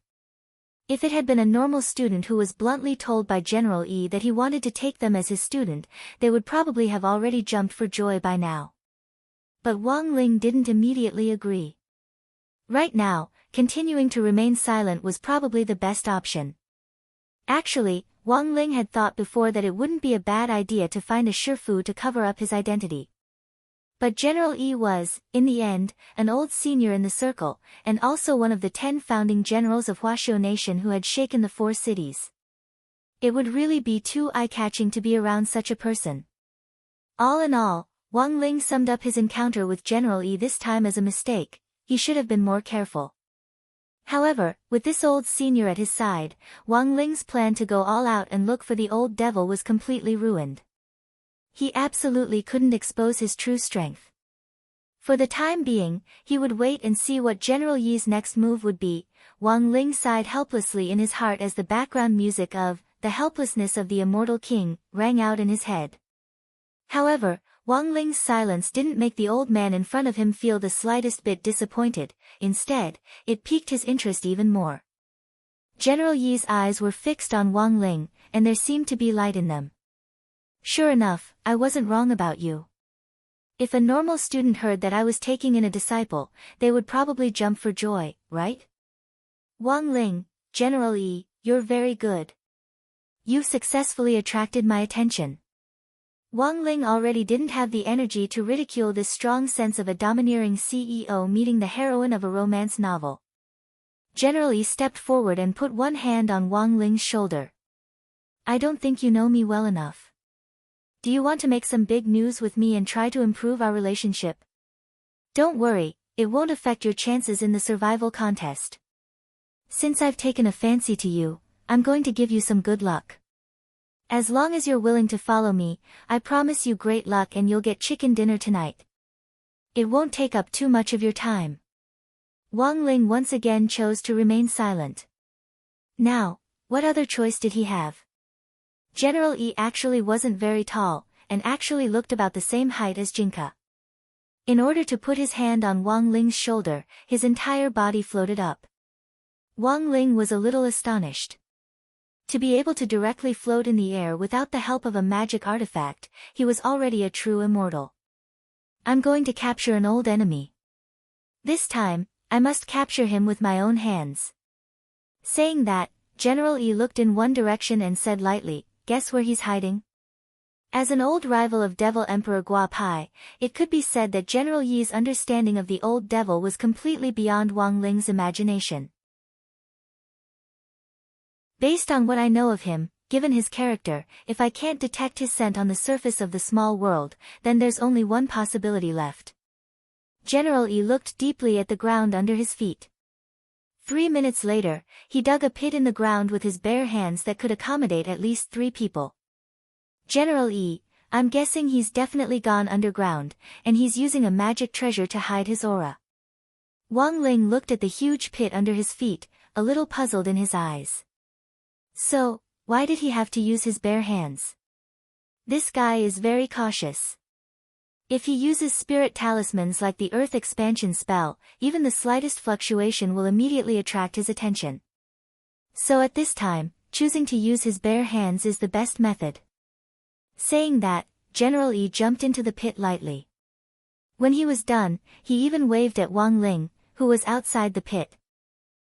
If it had been a normal student who was bluntly told by General Yi that he wanted to take them as his student, they would probably have already jumped for joy by now. But Wang Ling didn't immediately agree. Right now, continuing to remain silent was probably the best option. Actually, Wang Ling had thought before that it wouldn't be a bad idea to find a shifu to cover up his identity. But General Yi was, in the end, an old senior in the circle, and also one of the 10 founding generals of Huaxiu Nation who had shaken the 4 cities. It would really be too eye-catching to be around such a person. All in all, Wang Ling summed up his encounter with General Yi this time as a mistake. He should have been more careful. However, with this old senior at his side, Wang Ling's plan to go all out and look for the old devil was completely ruined. He absolutely couldn't expose his true strength. For the time being, he would wait and see what General Yi's next move would be. Wang Ling sighed helplessly in his heart as the background music of "The Helplessness of the Immortal King" rang out in his head. However, Wang Ling's silence didn't make the old man in front of him feel the slightest bit disappointed. Instead, it piqued his interest even more. General Yi's eyes were fixed on Wang Ling, and there seemed to be light in them. "Sure enough, I wasn't wrong about you. If a normal student heard that I was taking in a disciple, they would probably jump for joy, right? Wang Ling, General Yi, you're very good. You've successfully attracted my attention." Wang Ling already didn't have the energy to ridicule this strong sense of a domineering CEO meeting the heroine of a romance novel. General Yi stepped forward and put one hand on Wang Ling's shoulder. "I don't think you know me well enough. Do you want to make some big news with me and try to improve our relationship? Don't worry, it won't affect your chances in the survival contest. Since I've taken a fancy to you, I'm going to give you some good luck. As long as you're willing to follow me, I promise you great luck and you'll get chicken dinner tonight. It won't take up too much of your time." Wang Ling once again chose to remain silent. Now, what other choice did he have? General Yi actually wasn't very tall, and actually looked about the same height as Jinka. In order to put his hand on Wang Ling's shoulder, his entire body floated up. Wang Ling was a little astonished. To be able to directly float in the air without the help of a magic artifact, he was already a true immortal. "I'm going to capture an old enemy. This time, I must capture him with my own hands." Saying that, General Yi looked in one direction and said lightly, "Guess where he's hiding?" As an old rival of Devil Emperor Gua Pai, it could be said that General Yi's understanding of the old devil was completely beyond Wang Ling's imagination. "Based on what I know of him, given his character, if I can't detect his scent on the surface of the small world, then there's only one possibility left." General Yi looked deeply at the ground under his feet. 3 minutes later, he dug a pit in the ground with his bare hands that could accommodate at least 3 people. "General Yi, I'm guessing he's definitely gone underground, and he's using a magic treasure to hide his aura." Wang Ling looked at the huge pit under his feet, a little puzzled in his eyes. So, why did he have to use his bare hands? This guy is very cautious. If he uses spirit talismans like the Earth Expansion spell, even the slightest fluctuation will immediately attract his attention. So at this time, choosing to use his bare hands is the best method. Saying that, General Yi jumped into the pit lightly. When he was done, he even waved at Wang Ling, who was outside the pit.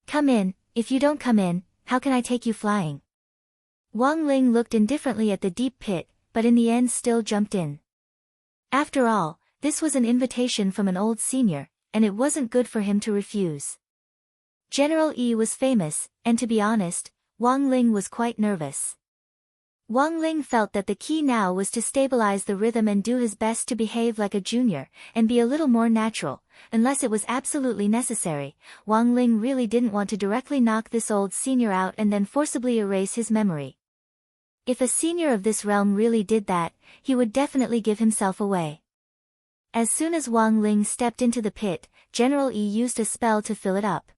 "Come in, if you don't come in, how can I take you flying?" Wang Ling looked indifferently at the deep pit, but in the end still jumped in. After all, this was an invitation from an old senior, and it wasn't good for him to refuse. General Yi was famous, and to be honest, Wang Ling was quite nervous. Wang Ling felt that the key now was to stabilize the rhythm and do his best to behave like a junior, and be a little more natural, unless it was absolutely necessary. Wang Ling really didn't want to directly knock this old senior out and then forcibly erase his memory. If a senior of this realm really did that, he would definitely give himself away. As soon as Wang Ling stepped into the pit, General Yi used a spell to fill it up.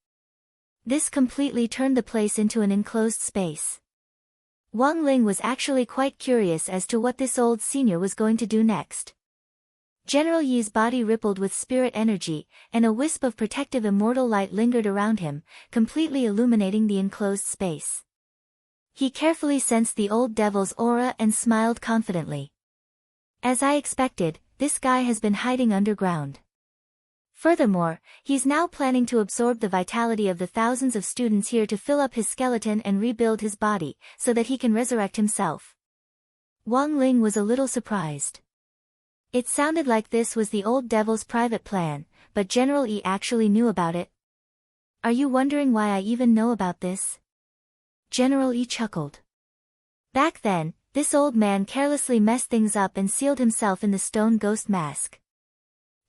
This completely turned the place into an enclosed space. Wang Ling was actually quite curious as to what this old senior was going to do next. General Yi's body rippled with spirit energy, and a wisp of protective immortal light lingered around him, completely illuminating the enclosed space. He carefully sensed the old devil's aura and smiled confidently. "As I expected, this guy has been hiding underground. Furthermore, he's now planning to absorb the vitality of the thousands of students here to fill up his skeleton and rebuild his body, so that he can resurrect himself." Wang Ling was a little surprised. It sounded like this was the old devil's private plan, but General Yi actually knew about it. "Are you wondering why I even know about this?" General Yi chuckled. Back then, this old man carelessly messed things up and sealed himself in the stone ghost mask.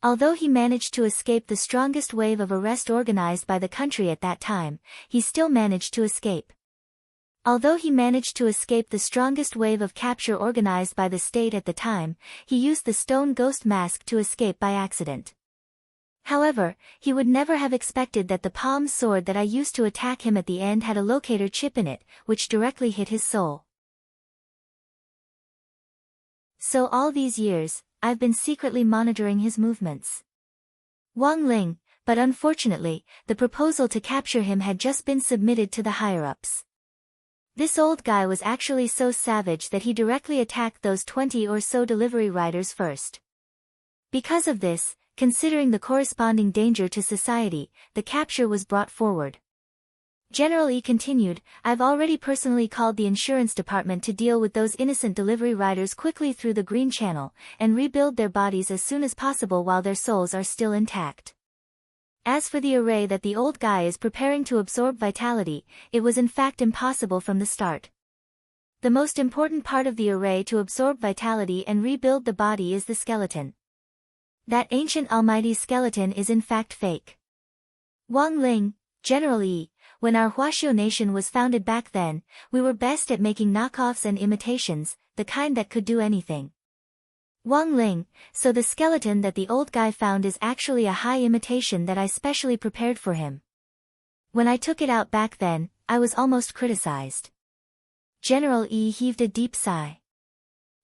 Although he managed to escape the strongest wave of arrest organized by the country at that time, he still managed to escape. Although he managed to escape the strongest wave of capture organized by the state at the time, he used the stone ghost mask to escape by accident. However, he would never have expected that the palm sword that I used to attack him at the end had a locator chip in it, which directly hit his soul. So all these years, I've been secretly monitoring his movements. Wang Ling, but unfortunately, the proposal to capture him had just been submitted to the higher-ups. This old guy was actually so savage that he directly attacked those 20 or so delivery riders first. Because of this, considering the corresponding danger to society, the capture was brought forward. General E continued, I've already personally called the insurance department to deal with those innocent delivery riders quickly through the Green Channel, and rebuild their bodies as soon as possible while their souls are still intact. As for the array that the old guy is preparing to absorb vitality, it was in fact impossible from the start. The most important part of the array to absorb vitality and rebuild the body is the skeleton. That ancient almighty skeleton is in fact fake. Wang Ling, General E, when our Huaxiu nation was founded back then, we were best at making knockoffs and imitations, the kind that could do anything. Wang Ling, so the skeleton that the old guy found is actually a high imitation that I specially prepared for him. When I took it out back then, I was almost criticized. General E heaved a deep sigh.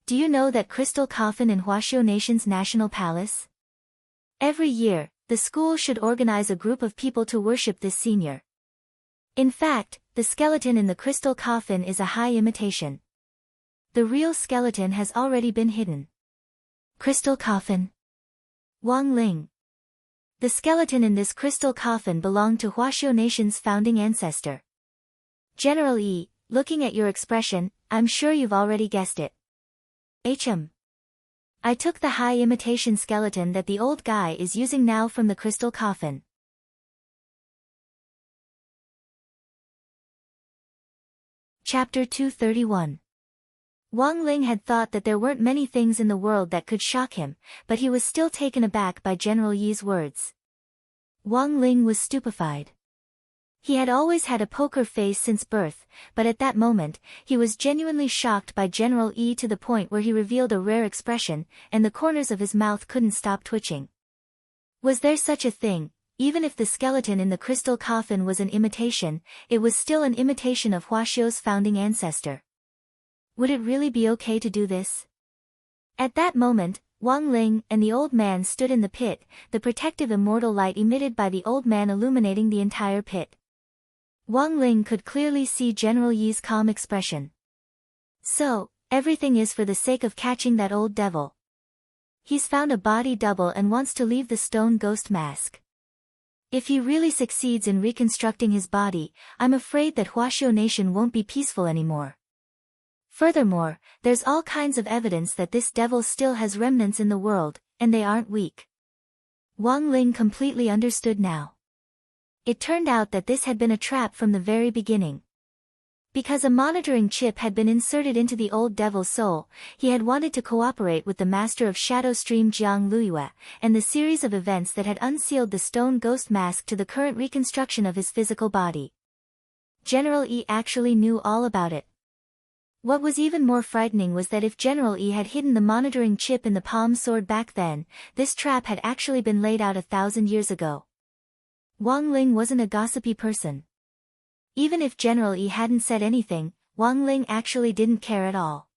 Do you know that crystal coffin in Huaxiu nation's national palace? Every year, the school should organize a group of people to worship this senior. In fact, the skeleton in the crystal coffin is a high imitation. The real skeleton has already been hidden. Crystal coffin. Wang Ling. The skeleton in this crystal coffin belonged to Huaxiu nation's founding ancestor. General E, looking at your expression, I'm sure you've already guessed it. I took the high imitation skeleton that the old guy is using now from the crystal coffin. Chapter 231. Wang Ling had thought that there weren't many things in the world that could shock him, but he was still taken aback by General Yi's words. Wang Ling was stupefied. He had always had a poker face since birth, but at that moment, he was genuinely shocked by General Yi to the point where he revealed a rare expression, and the corners of his mouth couldn't stop twitching. Was there such a thing? Even if the skeleton in the crystal coffin was an imitation, it was still an imitation of Huaxiu's founding ancestor. Would it really be okay to do this? At that moment, Wang Ling and the old man stood in the pit, the protective immortal light emitted by the old man illuminating the entire pit. Wang Ling could clearly see General Yi's calm expression. So, everything is for the sake of catching that old devil. He's found a body double and wants to leave the stone ghost mask. If he really succeeds in reconstructing his body, I'm afraid that Huaxiu nation won't be peaceful anymore. Furthermore, there's all kinds of evidence that this devil still has remnants in the world, and they aren't weak. Wang Ling completely understood now. It turned out that this had been a trap from the very beginning. Because a monitoring chip had been inserted into the old devil's soul, he had wanted to cooperate with the master of Shadow Stream Jiang Luiyue, and the series of events that had unsealed the stone ghost mask to the current reconstruction of his physical body. General E actually knew all about it. What was even more frightening was that if General E had hidden the monitoring chip in the palm sword back then, this trap had actually been laid out 1,000 years ago. Wang Ling wasn't a gossipy person. Even if General E hadn't said anything, Wang Ling actually didn't care at all.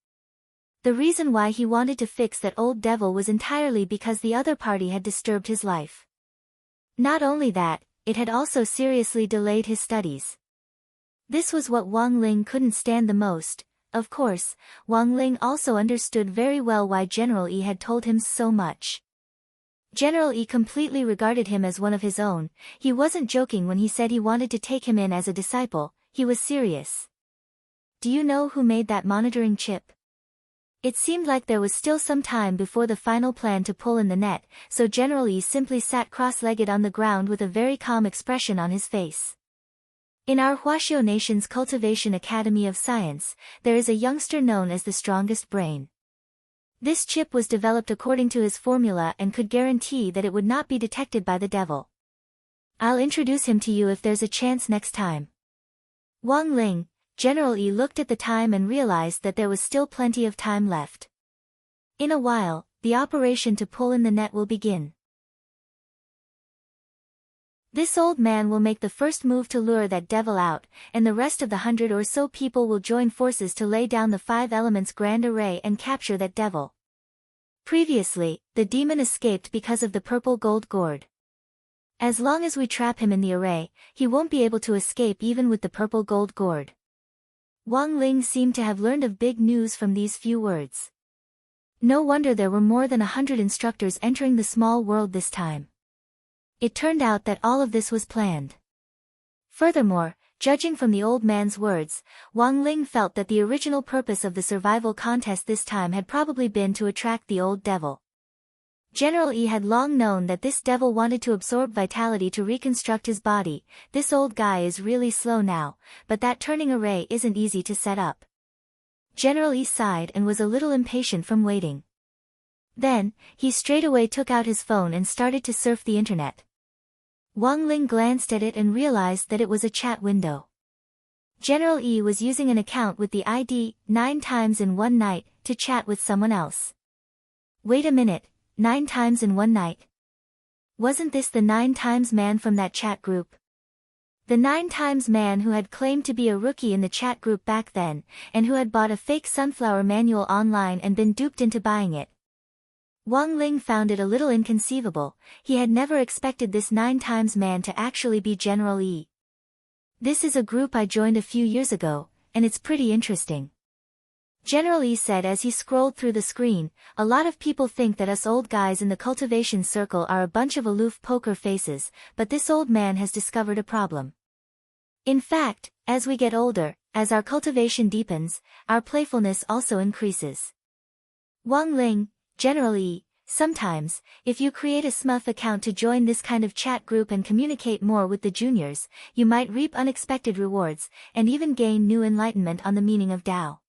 The reason why he wanted to fix that old devil was entirely because the other party had disturbed his life. Not only that, it had also seriously delayed his studies. This was what Wang Ling couldn't stand the most. Of course, Wang Ling also understood very well why General E had told him so much. General E completely regarded him as one of his own. He wasn't joking when he said he wanted to take him in as a disciple, he was serious. Do you know who made that monitoring chip? It seemed like there was still some time before the final plan to pull in the net, so General E simply sat cross-legged on the ground with a very calm expression on his face. In our Huaxiao Nation's Cultivation Academy of Science, there is a youngster known as the strongest brain. This chip was developed according to his formula and could guarantee that it would not be detected by the devil. I'll introduce him to you if there's a chance next time. Wang Ling, General Yi looked at the time and realized that there was still plenty of time left. In a while, the operation to pull in the net will begin. This old man will make the first move to lure that devil out, and the rest of the 100 or so people will join forces to lay down the 5 elements grand array and capture that devil. Previously, the demon escaped because of the purple gold gourd. As long as we trap him in the array, he won't be able to escape even with the purple gold gourd. Wang Ling seemed to have learned of big news from these few words. No wonder there were more than 100 instructors entering the small world this time. It turned out that all of this was planned. Furthermore, judging from the old man's words, Wang Ling felt that the original purpose of the survival contest this time had probably been to attract the old devil. General Yi had long known that this devil wanted to absorb vitality to reconstruct his body. This old guy is really slow now, but that turning array isn't easy to set up. General Yi sighed and was a little impatient from waiting. Then, he straightaway took out his phone and started to surf the internet. Wang Ling glanced at it and realized that it was a chat window. General Yi was using an account with the ID 9 times in one night to chat with someone else. Wait a minute, 9 times in one night? Wasn't this the 9 times man from that chat group? The 9 times man who had claimed to be a rookie in the chat group back then, and who had bought a fake sunflower manual online and been duped into buying it. Wang Ling found it a little inconceivable. He had never expected this 9 times man to actually be General Yi. This is a group I joined a few years ago, and it's pretty interesting. General Yi said as he scrolled through the screen. A lot of people think that us old guys in the cultivation circle are a bunch of aloof poker faces, but this old man has discovered a problem. In fact, as we get older, as our cultivation deepens, our playfulness also increases. Wang Ling, General Yi, sometimes, if you create a SMUF account to join this kind of chat group and communicate more with the juniors, you might reap unexpected rewards, and even gain new enlightenment on the meaning of Tao.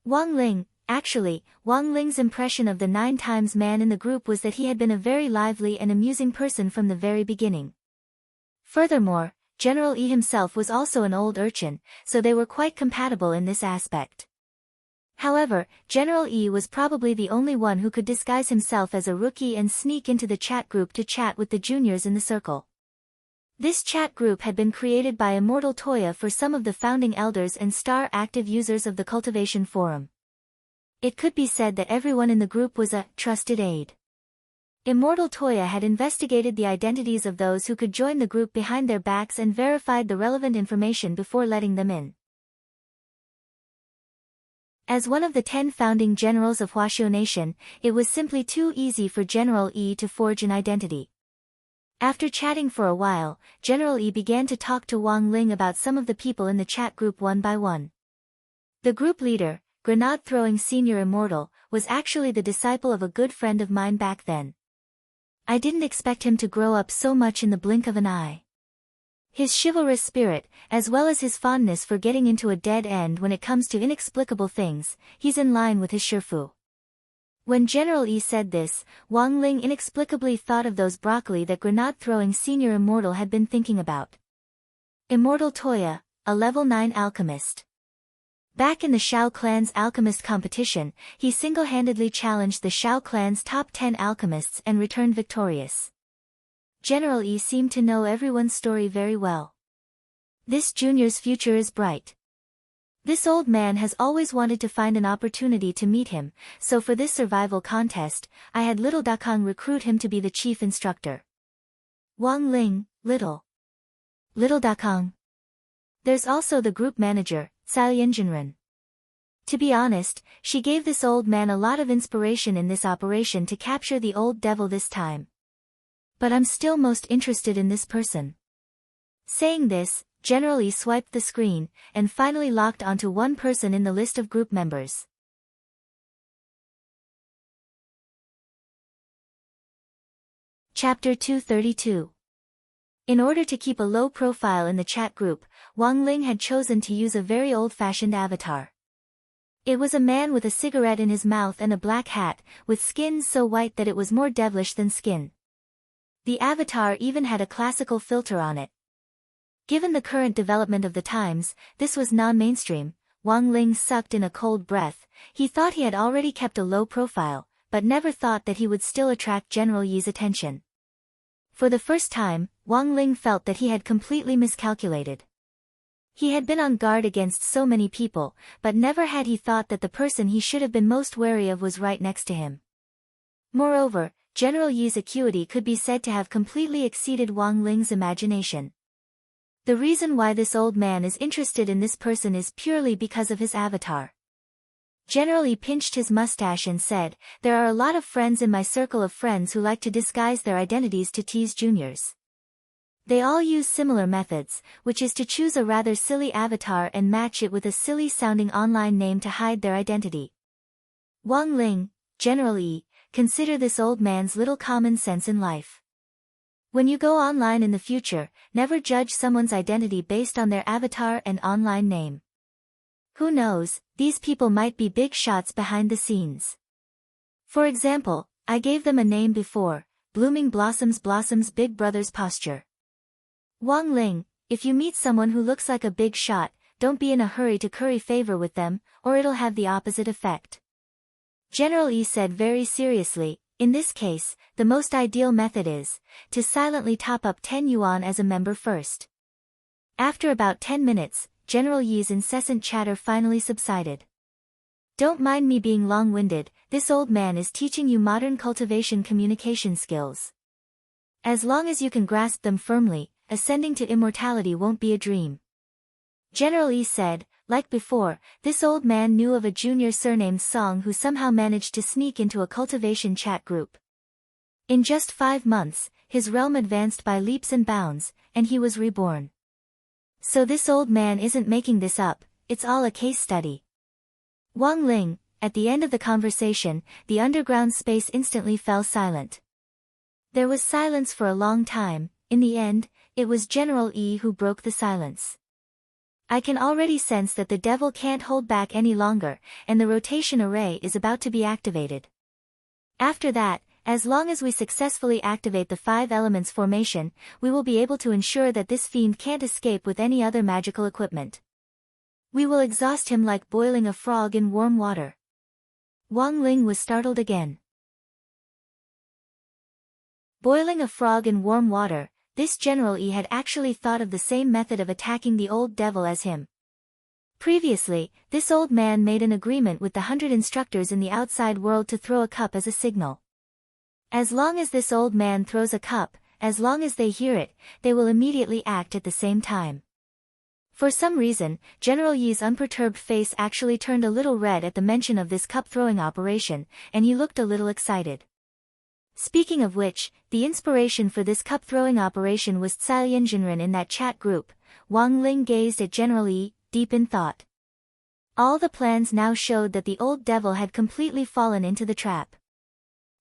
Wang Ling, actually, Wang Ling's impression of the 9 times man in the group was that he had been a very lively and amusing person from the very beginning. Furthermore, General Yi himself was also an old urchin, so they were quite compatible in this aspect. However, General Yi was probably the only one who could disguise himself as a rookie and sneak into the chat group to chat with the juniors in the circle. This chat group had been created by Immortal Toya for some of the founding elders and star active users of the cultivation forum. It could be said that everyone in the group was a trusted aide. Immortal Toya had investigated the identities of those who could join the group behind their backs and verified the relevant information before letting them in. As one of the 10 founding generals of Huaxiao Nation, it was simply too easy for General Yi to forge an identity. After chatting for a while, General Yi began to talk to Wang Ling about some of the people in the chat group one by one. The group leader, grenade-throwing senior immortal, was actually the disciple of a good friend of mine back then. I didn't expect him to grow up so much in the blink of an eye. His chivalrous spirit, as well as his fondness for getting into a dead end when it comes to inexplicable things, he's in line with his Shifu. When General Yi said this, Wang Ling inexplicably thought of those broccoli that grenade-throwing senior immortal had been thinking about. Immortal Toya, a level 9 alchemist. Back in the Shao clan's alchemist competition, he single-handedly challenged the Shao clan's top 10 alchemists and returned victorious. General Yi seemed to know everyone's story very well. This junior's future is bright. This old man has always wanted to find an opportunity to meet him, so for this survival contest, I had Little Dakang recruit him to be the chief instructor. Wang Ling, Little Dakang. There's also the group manager, Cao Yinjinren. To be honest, she gave this old man a lot of inspiration in this operation to capture the old devil this time. But I'm still most interested in this person. Saying this, General Yi swiped the screen, and finally locked onto one person in the list of group members. Chapter 232. In order to keep a low profile in the chat group, Wang Ling had chosen to use a very old-fashioned avatar. It was a man with a cigarette in his mouth and a black hat, with skin so white that it was more devilish than skin. The avatar even had a classical filter on it. Given the current development of the times, this was non-mainstream. Wang Ling sucked in a cold breath. He thought he had already kept a low profile, but never thought that he would still attract General Yi's attention. For the first time, Wang Ling felt that he had completely miscalculated. He had been on guard against so many people, but never had he thought that the person he should have been most wary of was right next to him. Moreover, General Yi's acuity could be said to have completely exceeded Wang Ling's imagination. The reason why this old man is interested in this person is purely because of his avatar. General Yi pinched his mustache and said, "There are a lot of friends in my circle of friends who like to disguise their identities to tease juniors. They all use similar methods, which is to choose a rather silly avatar and match it with a silly-sounding online name to hide their identity. Wang Ling, General Yi, consider this old man's little common sense in life. When you go online in the future, never judge someone's identity based on their avatar and online name. Who knows, these people might be big shots behind the scenes. For example, I gave them a name before, Blooming Blossoms Big Brother's Posture. Wang Ling, if you meet someone who looks like a big shot, don't be in a hurry to curry favor with them, or it'll have the opposite effect." General Yi said very seriously, "In this case, the most ideal method is to silently top up 10 yuan as a member first." After about 10 minutes, General Yi's incessant chatter finally subsided. "Don't mind me being long-winded, this old man is teaching you modern cultivation communication skills. As long as you can grasp them firmly, ascending to immortality won't be a dream." General Yi said, like before, this old man knew of a junior surnamed Song who somehow managed to sneak into a cultivation chat group. In just 5 months, his realm advanced by leaps and bounds, and he was reborn. So this old man isn't making this up, it's all a case study. Wang Ling, at the end of the conversation, the underground space instantly fell silent. There was silence for a long time. In the end, it was General Yi who broke the silence. "I can already sense that the devil can't hold back any longer, and the rotation array is about to be activated. After that, as long as we successfully activate the 5 elements formation, we will be able to ensure that this fiend can't escape with any other magical equipment. We will exhaust him like boiling a frog in warm water." Wang Ling was startled again. Boiling a frog in warm water, this General Yi had actually thought of the same method of attacking the old devil as him. Previously, this old man made an agreement with the 100 instructors in the outside world to throw a cup as a signal. As long as this old man throws a cup, as long as they hear it, they will immediately act at the same time. For some reason, General Yi's unperturbed face actually turned a little red at the mention of this cup-throwing operation, and he looked a little excited. Speaking of which, the inspiration for this cup-throwing operation was Tsai Yinjinren in that chat group. Wang Ling gazed at General Yi, deep in thought. All the plans now showed that the old devil had completely fallen into the trap.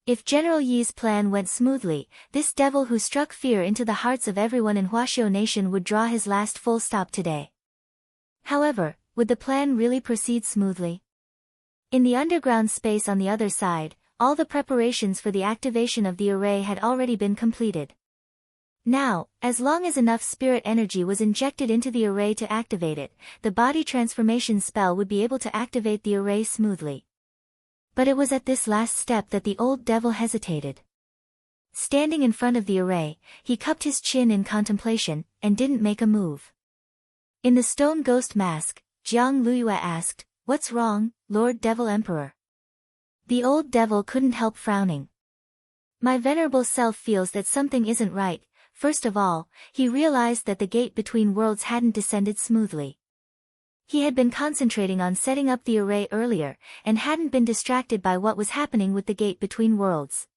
If General Yi's plan went smoothly, this devil who struck fear into the hearts of everyone in Huaxiao Nation would draw his last full stop today. However, would the plan really proceed smoothly? In the underground space on the other side, all the preparations for the activation of the array had already been completed. Now, as long as enough spirit energy was injected into the array to activate it, the body transformation spell would be able to activate the array smoothly. But it was at this last step that the old devil hesitated. Standing in front of the array, he cupped his chin in contemplation, and didn't make a move. In the stone ghost mask, Jiang Luyue asked, "What's wrong, Lord Devil Emperor?" The old devil couldn't help frowning. "My venerable self feels that something isn't right." First of all, he realized that the gate between worlds hadn't descended smoothly. He had been concentrating on setting up the array earlier, and hadn't been distracted by what was happening with the gate between worlds.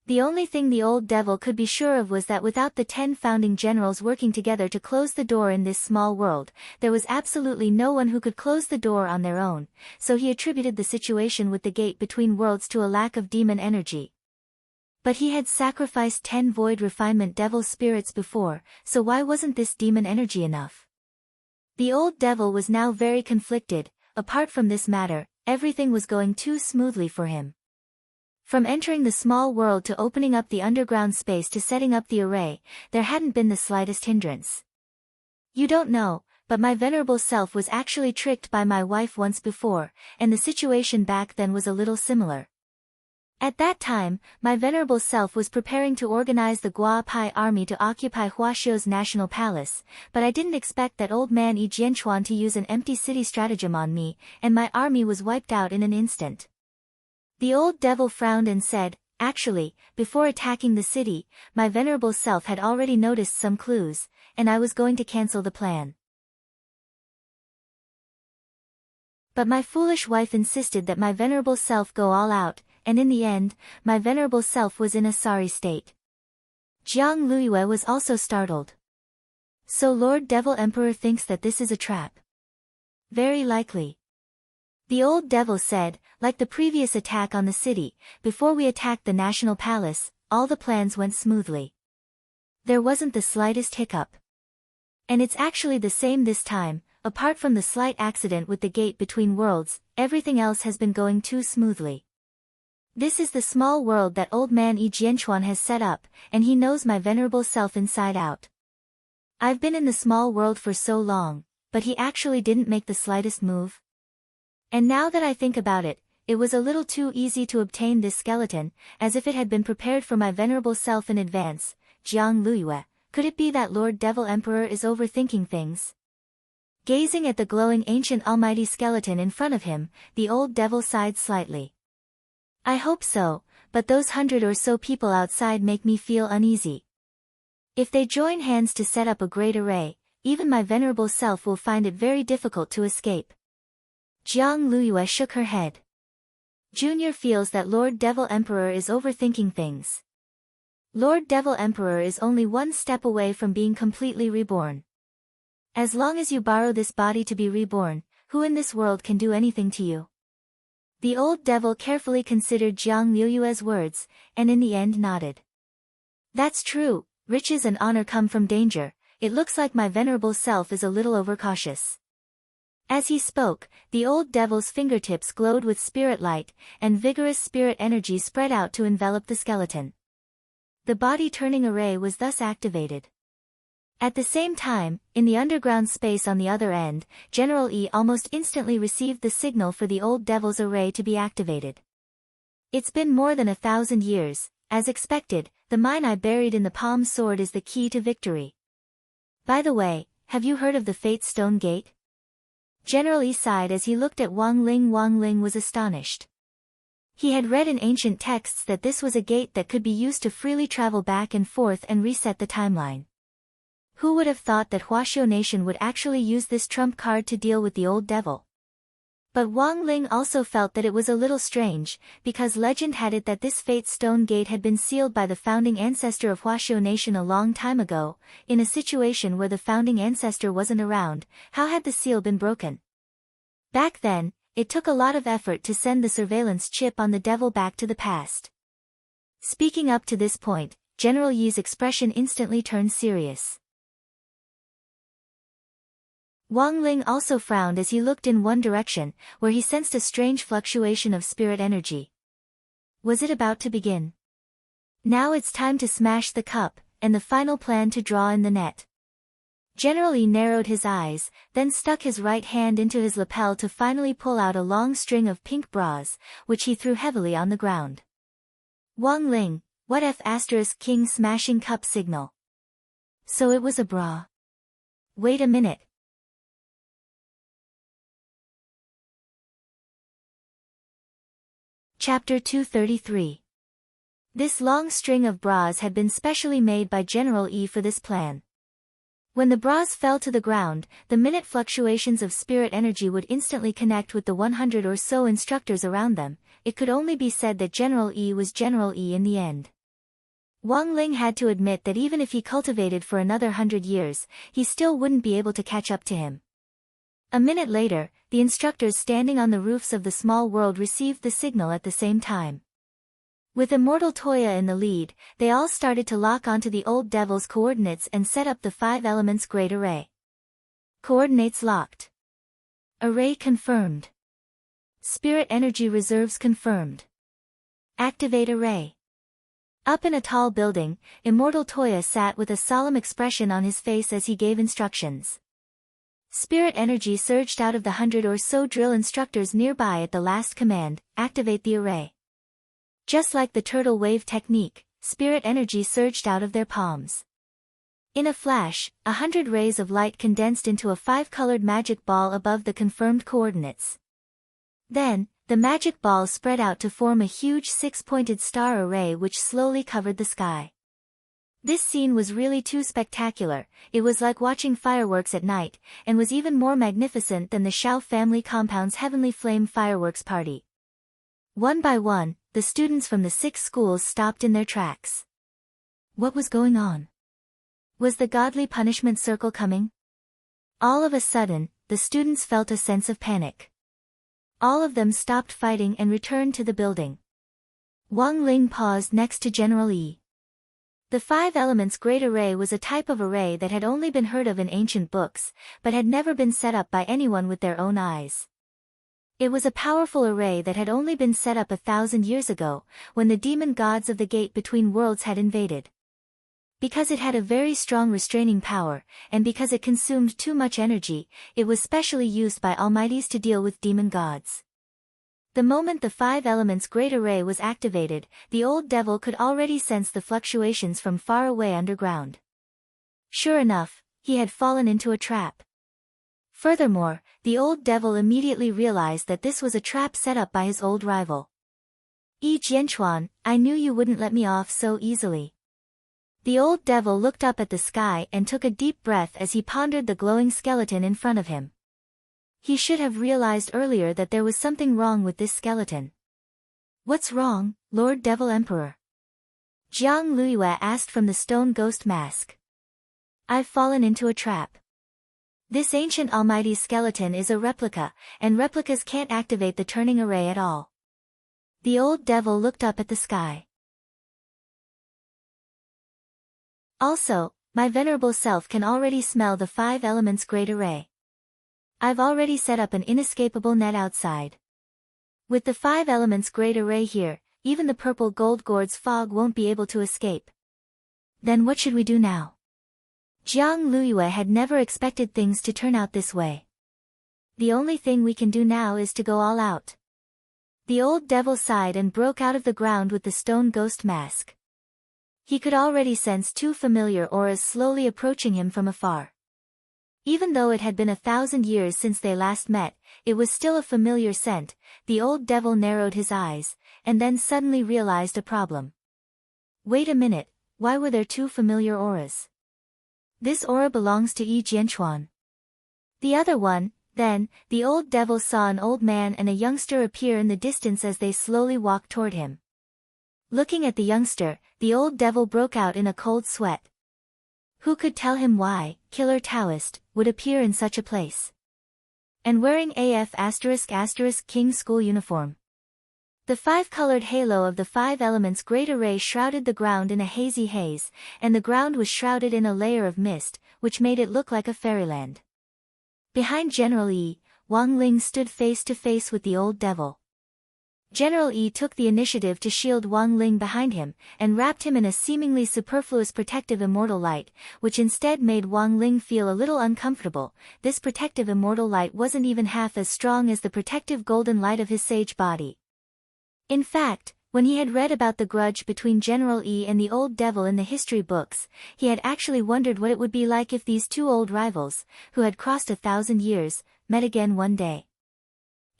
The only thing the old devil could be sure of was that without the 10 founding generals working together to close the door in this small world, there was absolutely no one who could close the door on their own, so he attributed the situation with the gate between worlds to a lack of demon energy. But he had sacrificed 10 void refinement devil spirits before, so why wasn't this demon energy enough? The old devil was now very conflicted. Apart from this matter, everything was going too smoothly for him. From entering the small world to opening up the underground space to setting up the array, there hadn't been the slightest hindrance. You don't know, but my venerable self was actually tricked by my wife once before, and the situation back then was a little similar. At that time, my venerable self was preparing to organize the Guapai army to occupy Huaxiu's national palace, but I didn't expect that old man Yi Jianchuan to use an empty city stratagem on me, and my army was wiped out in an instant. The old devil frowned and said, actually, before attacking the city, my venerable self had already noticed some clues, and I was going to cancel the plan. But my foolish wife insisted that my venerable self go all out, and in the end, my venerable self was in a sorry state. Jiang Luiyue was also startled. So Lord Devil Emperor thinks that this is a trap. Very likely. The old devil said, like the previous attack on the city, before we attacked the national palace, all the plans went smoothly. There wasn't the slightest hiccup. And it's actually the same this time, apart from the slight accident with the gate between worlds, everything else has been going too smoothly. This is the small world that old man Yi Jianchuan has set up, and he knows my venerable self inside out. I've been in the small world for so long, but he actually didn't make the slightest move. And now that I think about it, it was a little too easy to obtain this skeleton, as if it had been prepared for my venerable self in advance. Jiang Luiyue, could it be that Lord Devil Emperor is overthinking things? Gazing at the glowing ancient almighty skeleton in front of him, the old devil sighed slightly. I hope so, but those 100 or so people outside make me feel uneasy. If they join hands to set up a great array, even my venerable self will find it very difficult to escape. Jiang Luiyue shook her head. Junior feels that Lord Devil Emperor is overthinking things. Lord Devil Emperor is only one step away from being completely reborn. As long as you borrow this body to be reborn, who in this world can do anything to you? The old devil carefully considered Jiang Luiyue's words, and in the end nodded. That's true, riches and honor come from danger. It looks like my venerable self is a little overcautious. As he spoke, the old devil's fingertips glowed with spirit light, and vigorous spirit energy spread out to envelop the skeleton. The body-turning array was thus activated. At the same time, in the underground space on the other end, General Yi almost instantly received the signal for the old devil's array to be activated. It's been more than 1,000 years. As expected, the mine I buried in the palm sword is the key to victory. By the way, have you heard of the Fate Stone Gate? General Yi sighed as he looked at Wang Ling. Wang Ling was astonished. He had read in ancient texts that this was a gate that could be used to freely travel back and forth and reset the timeline. Who would have thought that Huaxiu Nation would actually use this trump card to deal with the old devil? But Wang Ling also felt that it was a little strange, because legend had it that this Fate Stone Gate had been sealed by the founding ancestor of Huaxiu Nation a long time ago. In a situation where the founding ancestor wasn't around, how had the seal been broken? Back then, it took a lot of effort to send the surveillance chip on the devil back to the past. Speaking up to this point, General Yi's expression instantly turned serious. Wang Ling also frowned as he looked in one direction, where he sensed a strange fluctuation of spirit energy. Was it about to begin? Now it's time to smash the cup, and the final plan to draw in the net. General Yi narrowed his eyes, then stuck his right hand into his lapel to finally pull out a long string of pink bras, which he threw heavily on the ground. Wang Ling, what F*** king smashing cup signal? So it was a bra. Wait a minute. Chapter 233. This long string of bras had been specially made by General Yi for this plan. When the bras fell to the ground, the minute fluctuations of spirit energy would instantly connect with the 100 or so instructors around them. It could only be said that General Yi was General Yi in the end. Wang Ling had to admit that even if he cultivated for another 100 years, he still wouldn't be able to catch up to him. A minute later, the instructors standing on the roofs of the small world received the signal at the same time. With Immortal Toya in the lead, they all started to lock onto the old devil's coordinates and set up the 5 elements great array. Coordinates locked. Array confirmed. Spirit energy reserves confirmed. Activate array. Up in a tall building, Immortal Toya sat with a solemn expression on his face as he gave instructions. Spirit energy surged out of the 100 or so drill instructors nearby at the last command, activate the array. Just like the turtle wave technique, spirit energy surged out of their palms. In a flash, 100 rays of light condensed into a 5-colored magic ball above the confirmed coordinates. Then, the magic ball spread out to form a huge 6-pointed star array which slowly covered the sky. This scene was really too spectacular. It was like watching fireworks at night, and was even more magnificent than the Shao family compound's heavenly flame fireworks party. One by one, the students from the 6 schools stopped in their tracks. What was going on? Was the godly punishment circle coming? All of a sudden, the students felt a sense of panic. All of them stopped fighting and returned to the building. Wang Ling paused next to General Yi. The 5 elements great array was a type of array that had only been heard of in ancient books, but had never been set up by anyone with their own eyes. It was a powerful array that had only been set up 1,000 years ago, when the demon gods of the gate between worlds had invaded. Because it had a very strong restraining power, and because it consumed too much energy, it was specially used by almighties to deal with demon gods. The moment the 5 elements great array was activated, the old devil could already sense the fluctuations from far away underground. Sure enough, he had fallen into a trap. Furthermore, the old devil immediately realized that this was a trap set up by his old rival. Yi Jianchuan, I knew you wouldn't let me off so easily. The old devil looked up at the sky and took a deep breath as he pondered the glowing skeleton in front of him. He should have realized earlier that there was something wrong with this skeleton. What's wrong, Lord Devil Emperor? Jiang Luiyue asked from the stone ghost mask. I've fallen into a trap. This ancient almighty skeleton is a replica, and replicas can't activate the turning array at all. The old devil looked up at the sky. Also, my venerable self can already smell the 5 elements great array. I've already set up an inescapable net outside. With the 5 elements great array here, even the purple gold gourd's fog won't be able to escape. Then what should we do now? Jiang Luiyue had never expected things to turn out this way. The only thing we can do now is to go all out. The old devil sighed and broke out of the ground with the stone ghost mask. He could already sense 2 familiar auras slowly approaching him from afar. Even though it had been 1,000 years since they last met, it was still a familiar scent. The old devil narrowed his eyes, and then suddenly realized a problem. Wait a minute, why were there 2 familiar auras? This aura belongs to Yi Jianchuan. The other one, then, the old devil saw an old man and a youngster appear in the distance as they slowly walked toward him. Looking at the youngster, the old devil broke out in a cold sweat. Who could tell him why, Killer Taoist, would appear in such a place? And wearing AF*** King school uniform. The 5-colored halo of the 5 elements great array shrouded the ground in a hazy haze, and the ground was shrouded in a layer of mist, which made it look like a fairyland. Behind General Yi, Wang Ling stood face to face with the old devil. General Yi took the initiative to shield Wang Ling behind him, and wrapped him in a seemingly superfluous protective immortal light, which instead made Wang Ling feel a little uncomfortable. This protective immortal light wasn't even half as strong as the protective golden light of his sage body. In fact, when he had read about the grudge between General Yi and the old devil in the history books, he had actually wondered what it would be like if these 2 old rivals, who had crossed 1,000 years, met again one day.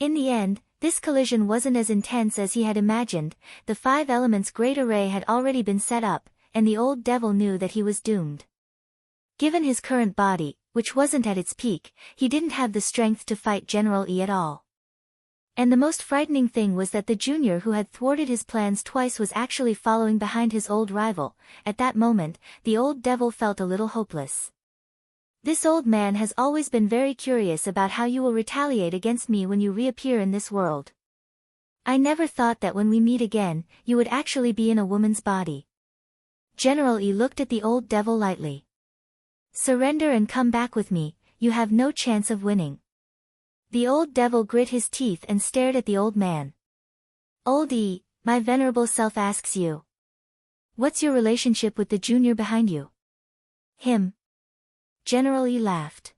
In the end, this collision wasn't as intense as he had imagined. The 5 elements great array had already been set up, and the old devil knew that he was doomed. Given his current body, which wasn't at its peak, he didn't have the strength to fight General Yi at all. And the most frightening thing was that the junior who had thwarted his plans twice was actually following behind his old rival. At that moment, the old devil felt a little hopeless. This old man has always been very curious about how you will retaliate against me when you reappear in this world. I never thought that when we meet again, you would actually be in a woman's body. General Yi looked at the old devil lightly. Surrender and come back with me, you have no chance of winning. The old devil grit his teeth and stared at the old man. Old Yi, my venerable self asks you. What's your relationship with the junior behind you? Him. General Yi laughed.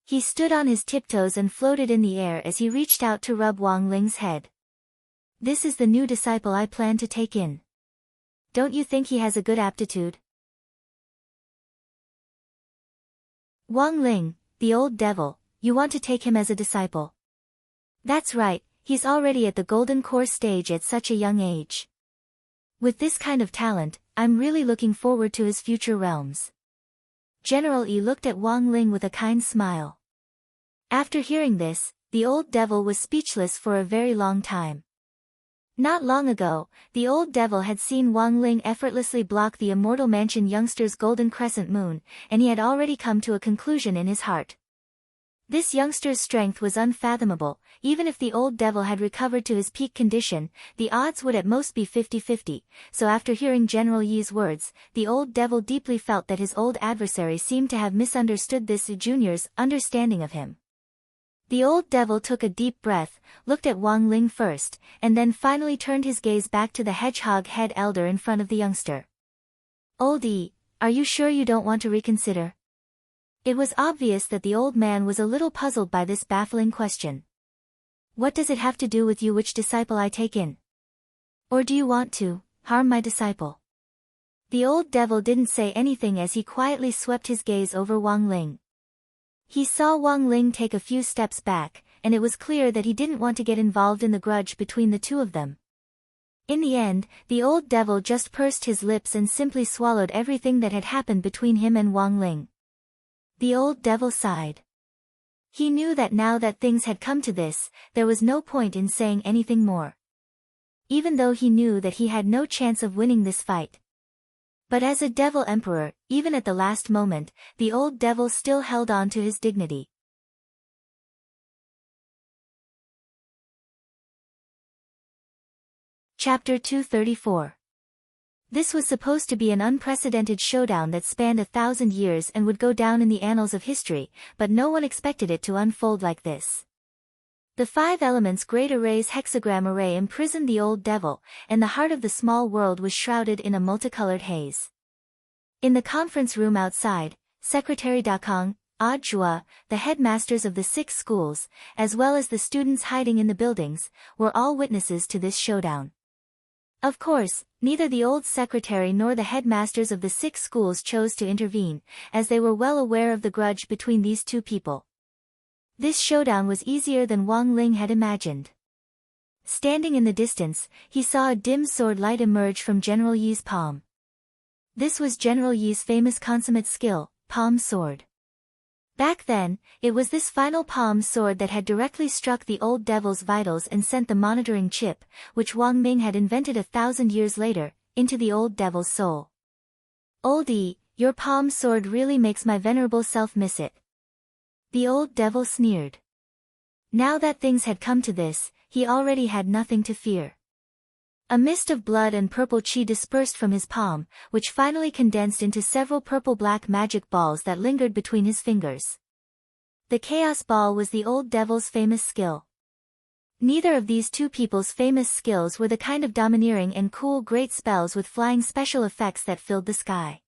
He stood on his tiptoes and floated in the air as he reached out to rub Wang Ling's head. This is the new disciple I plan to take in. Don't you think he has a good aptitude? Wang Ling, the old devil, you want to take him as a disciple? That's right, he's already at the golden core stage at such a young age. With this kind of talent, I'm really looking forward to his future realms. General Yi looked at Wang Ling with a kind smile. After hearing this, the old devil was speechless for a very long time. Not long ago, the old devil had seen Wang Ling effortlessly block the immortal mansion youngster's golden crescent moon, and he had already come to a conclusion in his heart. This youngster's strength was unfathomable. Even if the old devil had recovered to his peak condition, the odds would at most be 50-50, so after hearing General Yi's words, the old devil deeply felt that his old adversary seemed to have misunderstood this junior's understanding of him. The old devil took a deep breath, looked at Wang Ling first, and then finally turned his gaze back to the hedgehog head elder in front of the youngster. Old Yi, are you sure you don't want to reconsider? It was obvious that the old man was a little puzzled by this baffling question. What does it have to do with you, which disciple I take in? Or do you want to harm my disciple? The old devil didn't say anything as he quietly swept his gaze over Wang Ling. He saw Wang Ling take a few steps back, and it was clear that he didn't want to get involved in the grudge between the two of them. In the end, the old devil just pursed his lips and simply swallowed everything that had happened between him and Wang Ling. The old devil sighed. He knew that now that things had come to this, there was no point in saying anything more. Even though he knew that he had no chance of winning this fight. But as a devil emperor, even at the last moment, the old devil still held on to his dignity. Chapter 234. This was supposed to be an unprecedented showdown that spanned 1,000 years and would go down in the annals of history, but no one expected it to unfold like this. The 5 elements Great Array's hexagram array imprisoned the old devil, and the heart of the small world was shrouded in a multicolored haze. In the conference room outside, Secretary Dakong, Zhua, the headmasters of the 6 schools, as well as the students hiding in the buildings, were all witnesses to this showdown. Of course, neither the old secretary nor the headmasters of the 6 schools chose to intervene, as they were well aware of the grudge between these two people. This showdown was easier than Wang Ling had imagined. Standing in the distance, he saw a dim sword light emerge from General Yi's palm. This was General Yi's famous consummate skill, palm sword. Back then, it was this final palm sword that had directly struck the old devil's vitals and sent the monitoring chip, which Wang Ming had invented 1,000 years later, into the old devil's soul. Old Yi, your palm sword really makes my venerable self miss it. The old devil sneered. Now that things had come to this, he already had nothing to fear. A mist of blood and purple chi dispersed from his palm, which finally condensed into several purple-black magic balls that lingered between his fingers. The chaos ball was the old devil's famous skill. Neither of these two people's famous skills were the kind of domineering and cool great spells with flying special effects that filled the sky.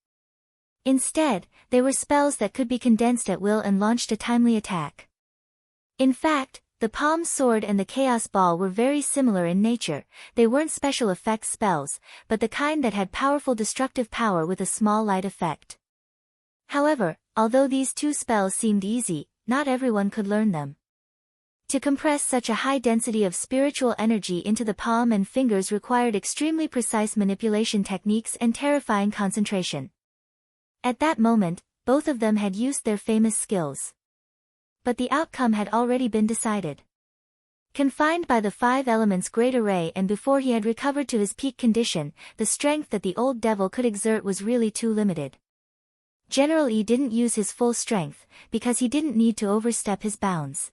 Instead, they were spells that could be condensed at will and launched a timely attack. In fact, the palm sword and the chaos ball were very similar in nature. They weren't special effects spells, but the kind that had powerful destructive power with a small light effect. However, although these two spells seemed easy, not everyone could learn them. To compress such a high density of spiritual energy into the palm and fingers required extremely precise manipulation techniques and terrifying concentration. At that moment, both of them had used their famous skills. But the outcome had already been decided. Confined by the 5 elements Great Array and before he had recovered to his peak condition, the strength that the old devil could exert was really too limited. General Yi didn't use his full strength, because he didn't need to overstep his bounds.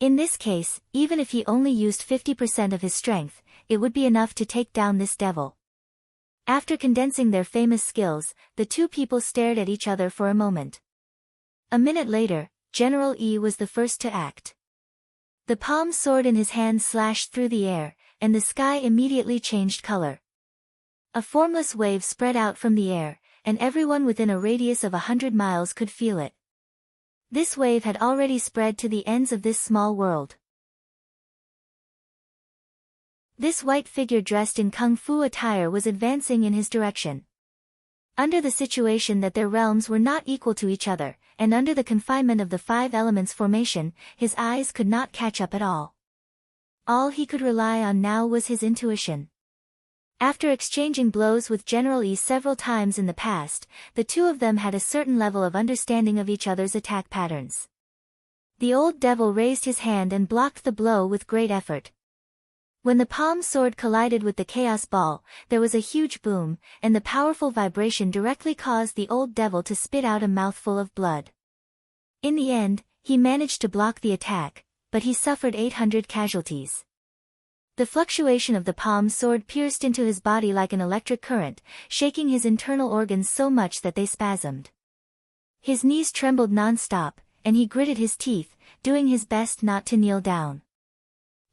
In this case, even if he only used 50% of his strength, it would be enough to take down this devil. After condensing their famous skills, the two people stared at each other for a moment. A minute later, General E was the first to act. The palm sword in his hand slashed through the air, and the sky immediately changed color. A formless wave spread out from the air, and everyone within a radius of 100 miles could feel it. This wave had already spread to the ends of this small world. This white figure dressed in kung fu attire was advancing in his direction. Under the situation that their realms were not equal to each other, and under the confinement of the 5 elements formation, his eyes could not catch up at all. All he could rely on now was his intuition. After exchanging blows with General E several times in the past, the two of them had a certain level of understanding of each other's attack patterns. The old devil raised his hand and blocked the blow with great effort. When the palm sword collided with the chaos ball, there was a huge boom, and the powerful vibration directly caused the old devil to spit out a mouthful of blood. In the end, he managed to block the attack, but he suffered 800 casualties. The fluctuation of the palm sword pierced into his body like an electric current, shaking his internal organs so much that they spasmed. His knees trembled non-stop, and he gritted his teeth, doing his best not to kneel down.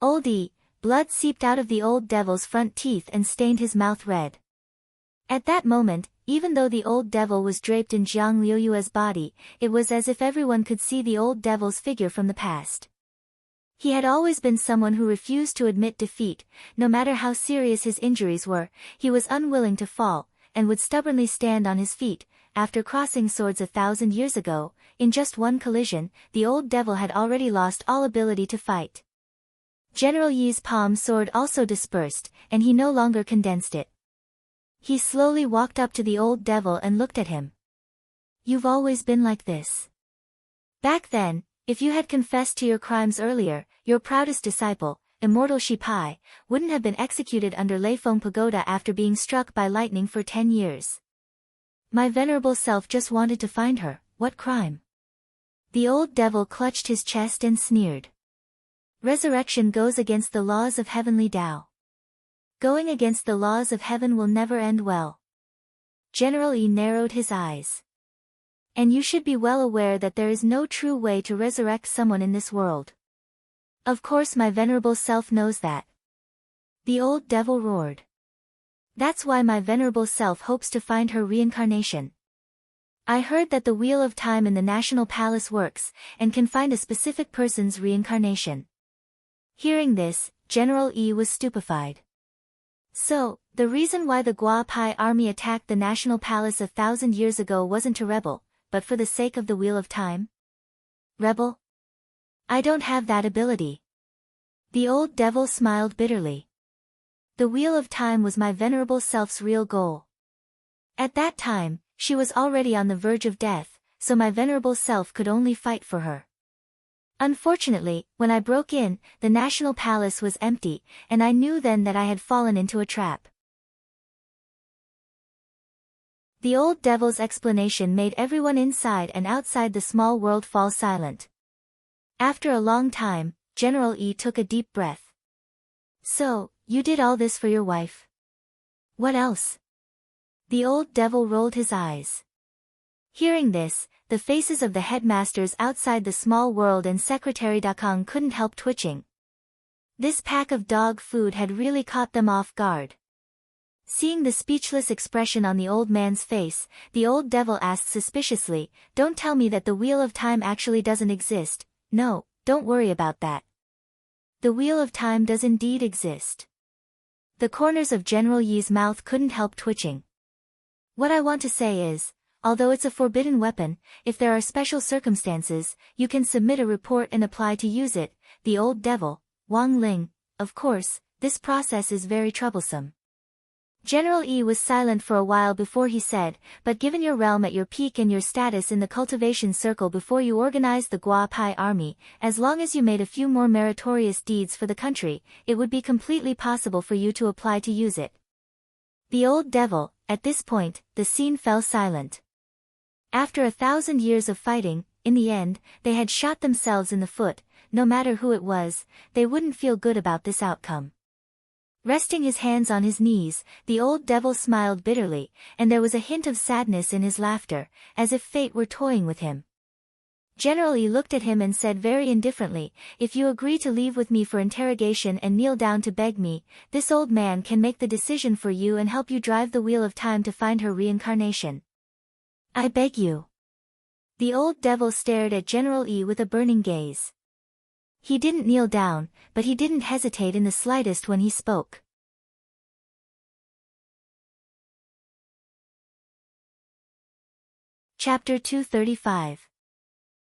Oldie, blood seeped out of the old devil's front teeth and stained his mouth red. At that moment, even though the old devil was draped in Jiang Liuyue's body, it was as if everyone could see the old devil's figure from the past. He had always been someone who refused to admit defeat, no matter how serious his injuries were. He was unwilling to fall, and would stubbornly stand on his feet. After crossing swords 1,000 years ago, in just one collision, the old devil had already lost all ability to fight. General Yi's palm sword also dispersed, and he no longer condensed it. He slowly walked up to the old devil and looked at him. "You've always been like this." Back then, if you had confessed to your crimes earlier, your proudest disciple, immortal Shipai, wouldn't have been executed under Leifeng Pagoda after being struck by lightning for 10 years. My venerable self just wanted to find her. What crime? The old devil clutched his chest and sneered. Resurrection goes against the laws of heavenly Tao. Going against the laws of heaven will never end well. General E narrowed his eyes. And you should be well aware that there is no true way to resurrect someone in this world. Of course my venerable self knows that. The old devil roared. That's why my venerable self hopes to find her reincarnation. I heard that the Wheel of Time in the National Palace works, and can find a specific person's reincarnation. Hearing this, General E was stupefied. So, the reason why the Guapai army attacked the National Palace 1,000 years ago wasn't to rebel, but for the sake of the Wheel of Time? Rebel? I don't have that ability. The old devil smiled bitterly. The Wheel of Time was my venerable self's real goal. At that time, she was already on the verge of death, so my venerable self could only fight for her. Unfortunately, when I broke in, the National Palace was empty, and I knew then that I had fallen into a trap. The old devil's explanation made everyone inside and outside the small world fall silent. After a long time, General E took a deep breath. So, you did all this for your wife? What else? The old devil rolled his eyes. Hearing this, the faces of the headmasters outside the small world and Secretary Dakang couldn't help twitching. This pack of dog food had really caught them off guard. Seeing the speechless expression on the old man's face, the old devil asked suspiciously, "Don't tell me that the Wheel of Time actually doesn't exist." "No, don't worry about that. The Wheel of Time does indeed exist." The corners of General Yi's mouth couldn't help twitching. "What I want to say is, although it's a forbidden weapon, if there are special circumstances, you can submit a report and apply to use it." The old devil, Wang Ling, "Of course, this process is very troublesome." General E was silent for a while before he said, "But given your realm at your peak and your status in the cultivation circle before you organized the Guapai army, as long as you made a few more meritorious deeds for the country, it would be completely possible for you to apply to use it." The old devil, at this point, the scene fell silent. After 1,000 years of fighting, in the end, they had shot themselves in the foot, no matter who it was, they wouldn't feel good about this outcome. Resting his hands on his knees, the old devil smiled bitterly, and there was a hint of sadness in his laughter, as if fate were toying with him. General Yi looked at him and said very indifferently, "If you agree to leave with me for interrogation and kneel down to beg me, this old man can make the decision for you and help you drive the wheel of time to find her reincarnation." "I beg you." The old devil stared at General Yi with a burning gaze. He didn't kneel down, but he didn't hesitate in the slightest when he spoke. Chapter 235.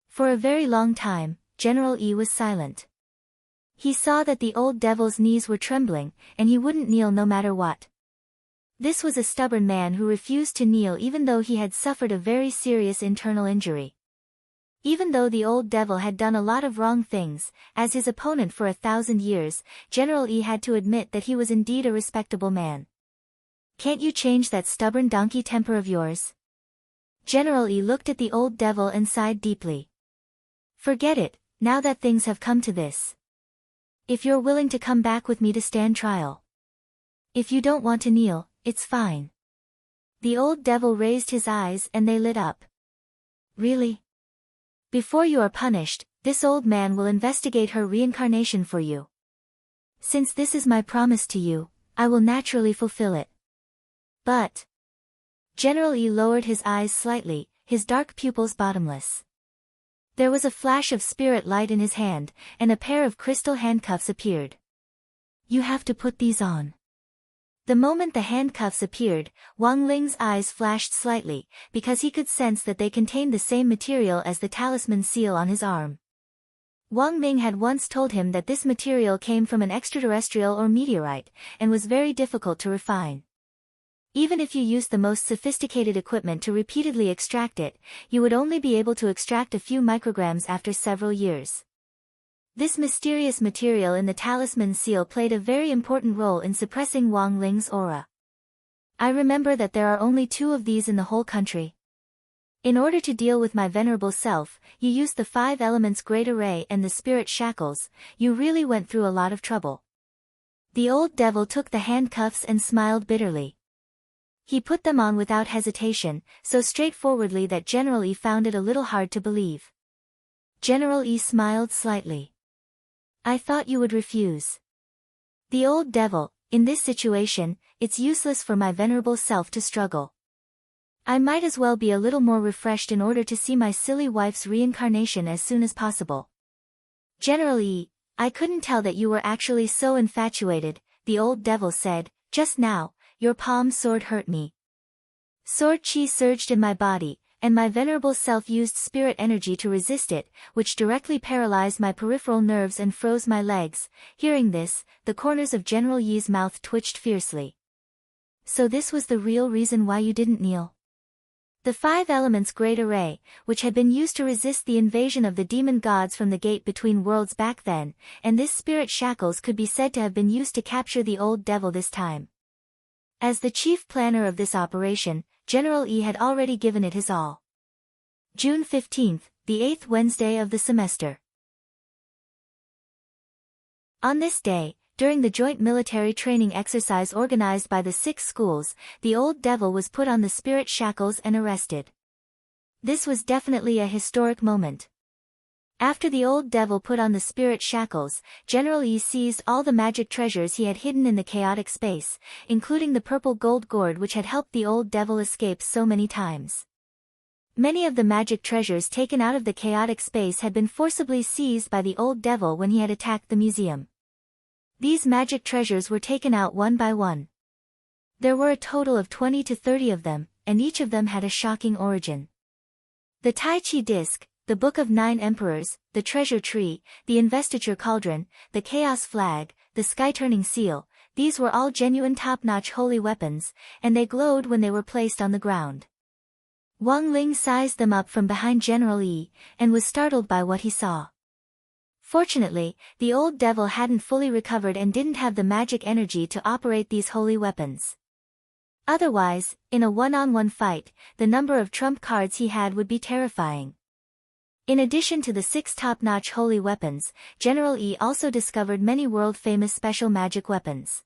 For a very long time, General Yi was silent. He saw that the old devil's knees were trembling, and he wouldn't kneel no matter what. This was a stubborn man who refused to kneel even though he had suffered a very serious internal injury. Even though the old devil had done a lot of wrong things, as his opponent for 1,000 years, General Yi had to admit that he was indeed a respectable man. "Can't you change that stubborn donkey temper of yours?" General Yi looked at the old devil and sighed deeply. "Forget it, now that things have come to this. If you're willing to come back with me to stand trial. If you don't want to kneel, it's fine." The old devil raised his eyes and they lit up. "Really? Before you are punished, this old man will investigate her reincarnation for you. Since this is my promise to you, I will naturally fulfill it. But..." General Yi lowered his eyes slightly, his dark pupils bottomless. There was a flash of spirit light in his hand, and a pair of crystal handcuffs appeared. "You have to put these on." The moment the handcuffs appeared, Wang Ling's eyes flashed slightly, because he could sense that they contained the same material as the talisman seal on his arm. Wang Ming had once told him that this material came from an extraterrestrial or meteorite, and was very difficult to refine. Even if you used the most sophisticated equipment to repeatedly extract it, you would only be able to extract a few micrograms after several years. This mysterious material in the talisman seal played a very important role in suppressing Wang Ling's aura. "I remember that there are only 2 of these in the whole country. In order to deal with my venerable self, you used the 5 elements great array and the spirit shackles. You really went through a lot of trouble." The old devil took the handcuffs and smiled bitterly. He put them on without hesitation, so straightforwardly that General Yi found it a little hard to believe. General Yi smiled slightly. "I thought you would refuse." The old devil, "In this situation, it's useless for my venerable self to struggle. I might as well be a little more refreshed in order to see my silly wife's reincarnation as soon as possible." "General Yi, I couldn't tell that you were actually so infatuated," the old devil said. "Just now, your palm sword hurt me. Sword chi surged in my body, and my venerable self used spirit energy to resist it, which directly paralyzed my peripheral nerves and froze my legs." Hearing this, the corners of General Yi's mouth twitched fiercely. "So this was the real reason why you didn't kneel?" The 5 elements great array, which had been used to resist the invasion of the demon gods from the gate between worlds back then, and this spirit shackles could be said to have been used to capture the old devil this time. As the chief planner of this operation, General Yi had already given it his all. June 15th, the 8th Wednesday of the semester. On this day, during the joint military training exercise organized by the 6 schools, the old devil was put on the spirit shackles and arrested. This was definitely a historic moment. After the old devil put on the spirit shackles, General Yi seized all the magic treasures he had hidden in the chaotic space, including the purple gold gourd which had helped the old devil escape so many times. Many of the magic treasures taken out of the chaotic space had been forcibly seized by the old devil when he had attacked the museum. These magic treasures were taken out one by one. There were a total of 20 to 30 of them, and each of them had a shocking origin. The Tai Chi disc, the Book of 9 Emperors, the Treasure Tree, the Investiture Cauldron, the Chaos Flag, the Sky-Turning Seal, these were all genuine top-notch holy weapons, and they glowed when they were placed on the ground. Wang Ling sized them up from behind General Yi, and was startled by what he saw. Fortunately, the old devil hadn't fully recovered and didn't have the magic energy to operate these holy weapons. Otherwise, in a one-on-one fight, the number of trump cards he had would be terrifying. In addition to the 6 top-notch holy weapons, General Yi also discovered many world-famous special magic weapons.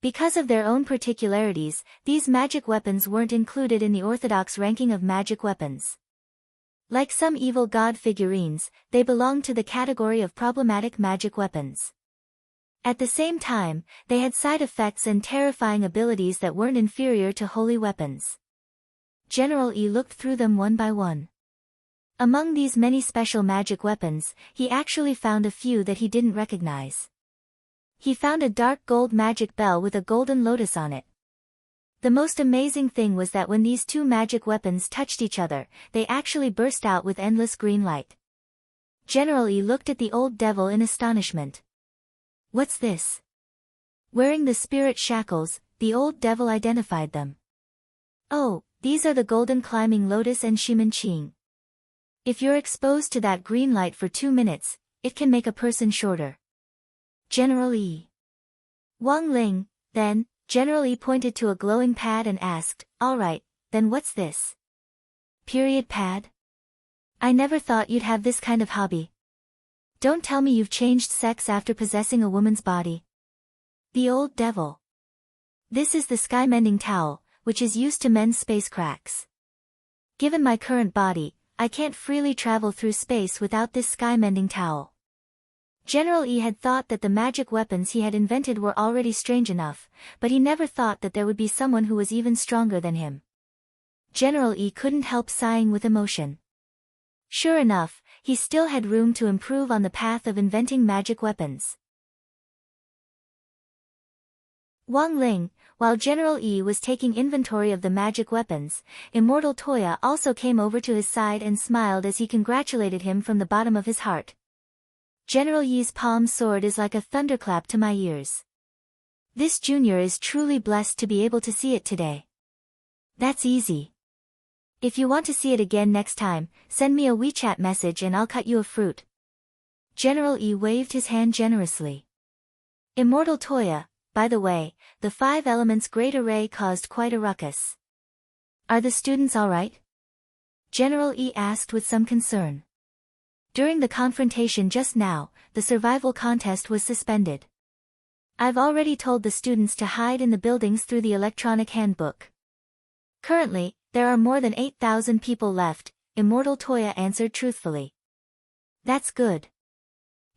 Because of their own particularities, these magic weapons weren't included in the orthodox ranking of magic weapons. Like some evil god figurines, they belonged to the category of problematic magic weapons. At the same time, they had side effects and terrifying abilities that weren't inferior to holy weapons. General Yi looked through them one by one. Among these many special magic weapons, he actually found a few that he didn't recognize. He found a dark gold magic bell with a golden lotus on it. The most amazing thing was that when these two magic weapons touched each other, they actually burst out with endless green light. General Yi looked at the old devil in astonishment. What's this? Wearing the spirit shackles, the old devil identified them. Oh, these are the golden climbing lotus and Shimen-Qing. If you're exposed to that green light for 2 minutes, it can make a person shorter. General Yi. Wang Ling, then, General Yi pointed to a glowing pad and asked, alright, then what's this? Period pad? I never thought you'd have this kind of hobby. Don't tell me you've changed sex after possessing a woman's body. The old devil. This is the sky-mending towel, which is used to mend space cracks. Given my current body, I can't freely travel through space without this sky-mending towel. General Yi had thought that the magic weapons he had invented were already strange enough, but he never thought that there would be someone who was even stronger than him. General Yi couldn't help sighing with emotion. Sure enough, he still had room to improve on the path of inventing magic weapons. Wang Ling, while General Yi was taking inventory of the magic weapons, Immortal Toya also came over to his side and smiled as he congratulated him from the bottom of his heart. General Yi's palm sword is like a thunderclap to my ears. This junior is truly blessed to be able to see it today. That's easy. If you want to see it again next time, send me a WeChat message and I'll cut you a fruit. General Yi waved his hand generously. Immortal Toya, by the way, the 5 Elements Great Array caused quite a ruckus. Are the students alright? General Yi asked with some concern. During the confrontation just now, the survival contest was suspended. I've already told the students to hide in the buildings through the electronic handbook. Currently, there are more than 8,000 people left, Immortal Toya answered truthfully. That's good.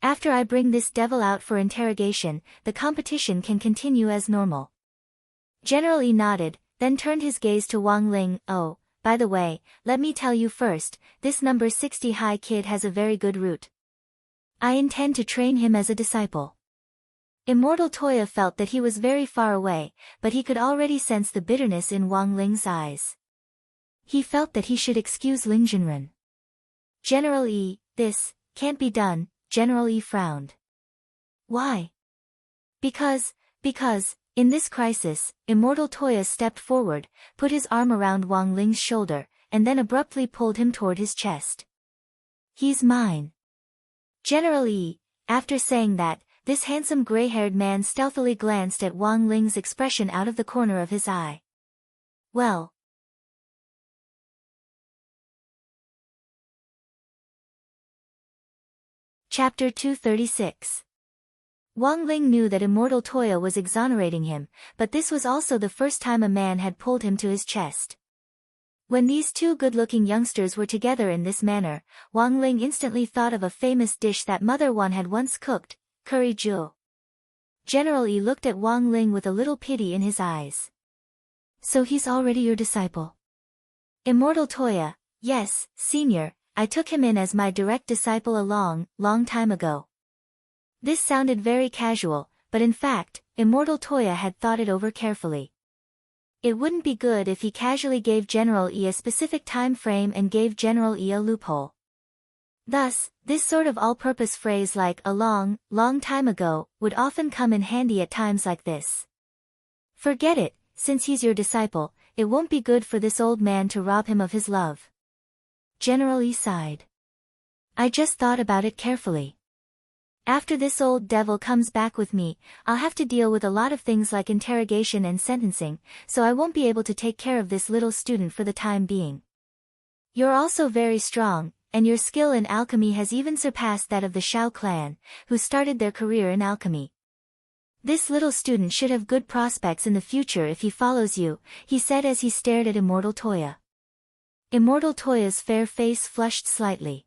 After I bring this devil out for interrogation, the competition can continue as normal. General Yi nodded, then turned his gaze to Wang Ling. Oh, by the way, let me tell you first, this number 60 high kid has a very good root. I intend to train him as a disciple. Immortal Toya felt that he was very far away, but he could already sense the bitterness in Wang Ling's eyes. He felt that he should excuse Ling Junren. General Yi, this can't be done, General Yi frowned. Why? Because, in this crisis, Immortal Toya stepped forward, put his arm around Wang Ling's shoulder, and then abruptly pulled him toward his chest. He's mine. General Yi, after saying that, this handsome gray-haired man stealthily glanced at Wang Ling's expression out of the corner of his eye. Well. Chapter 236. Wang Ling knew that Immortal Toya was exonerating him, but this was also the first time a man had pulled him to his chest. When these two good-looking youngsters were together in this manner, Wang Ling instantly thought of a famous dish that Mother Wan had once cooked, curry jiu. General Yi looked at Wang Ling with a little pity in his eyes. So he's already your disciple? Immortal Toya, yes, senior, I took him in as my direct disciple a long time ago. This sounded very casual, but in fact, Immortal Toya had thought it over carefully. It wouldn't be good if he casually gave General Yi a specific time frame and gave General Yi a loophole. Thus, this sort of all-purpose phrase like a long time ago would often come in handy at times like this. Forget it, since he's your disciple, it won't be good for this old man to rob him of his love. General Yi sighed. I just thought about it carefully. After this old devil comes back with me, I'll have to deal with a lot of things like interrogation and sentencing, so I won't be able to take care of this little student for the time being. You're also very strong, and your skill in alchemy has even surpassed that of the Shao clan, who started their career in alchemy. This little student should have good prospects in the future if he follows you, he said as he stared at Immortal Toya. Immortal Toya's fair face flushed slightly.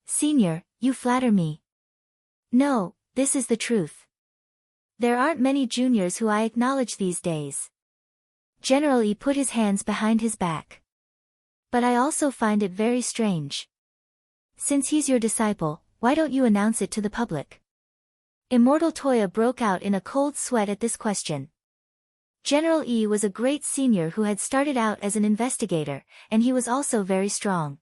Senior, you flatter me. No, this is the truth. There aren't many juniors who I acknowledge these days. General Yi put his hands behind his back. But I also find it very strange. Since he's your disciple, why don't you announce it to the public? Immortal Toya broke out in a cold sweat at this question. General Yi was a great senior who had started out as an investigator, and he was also very strong.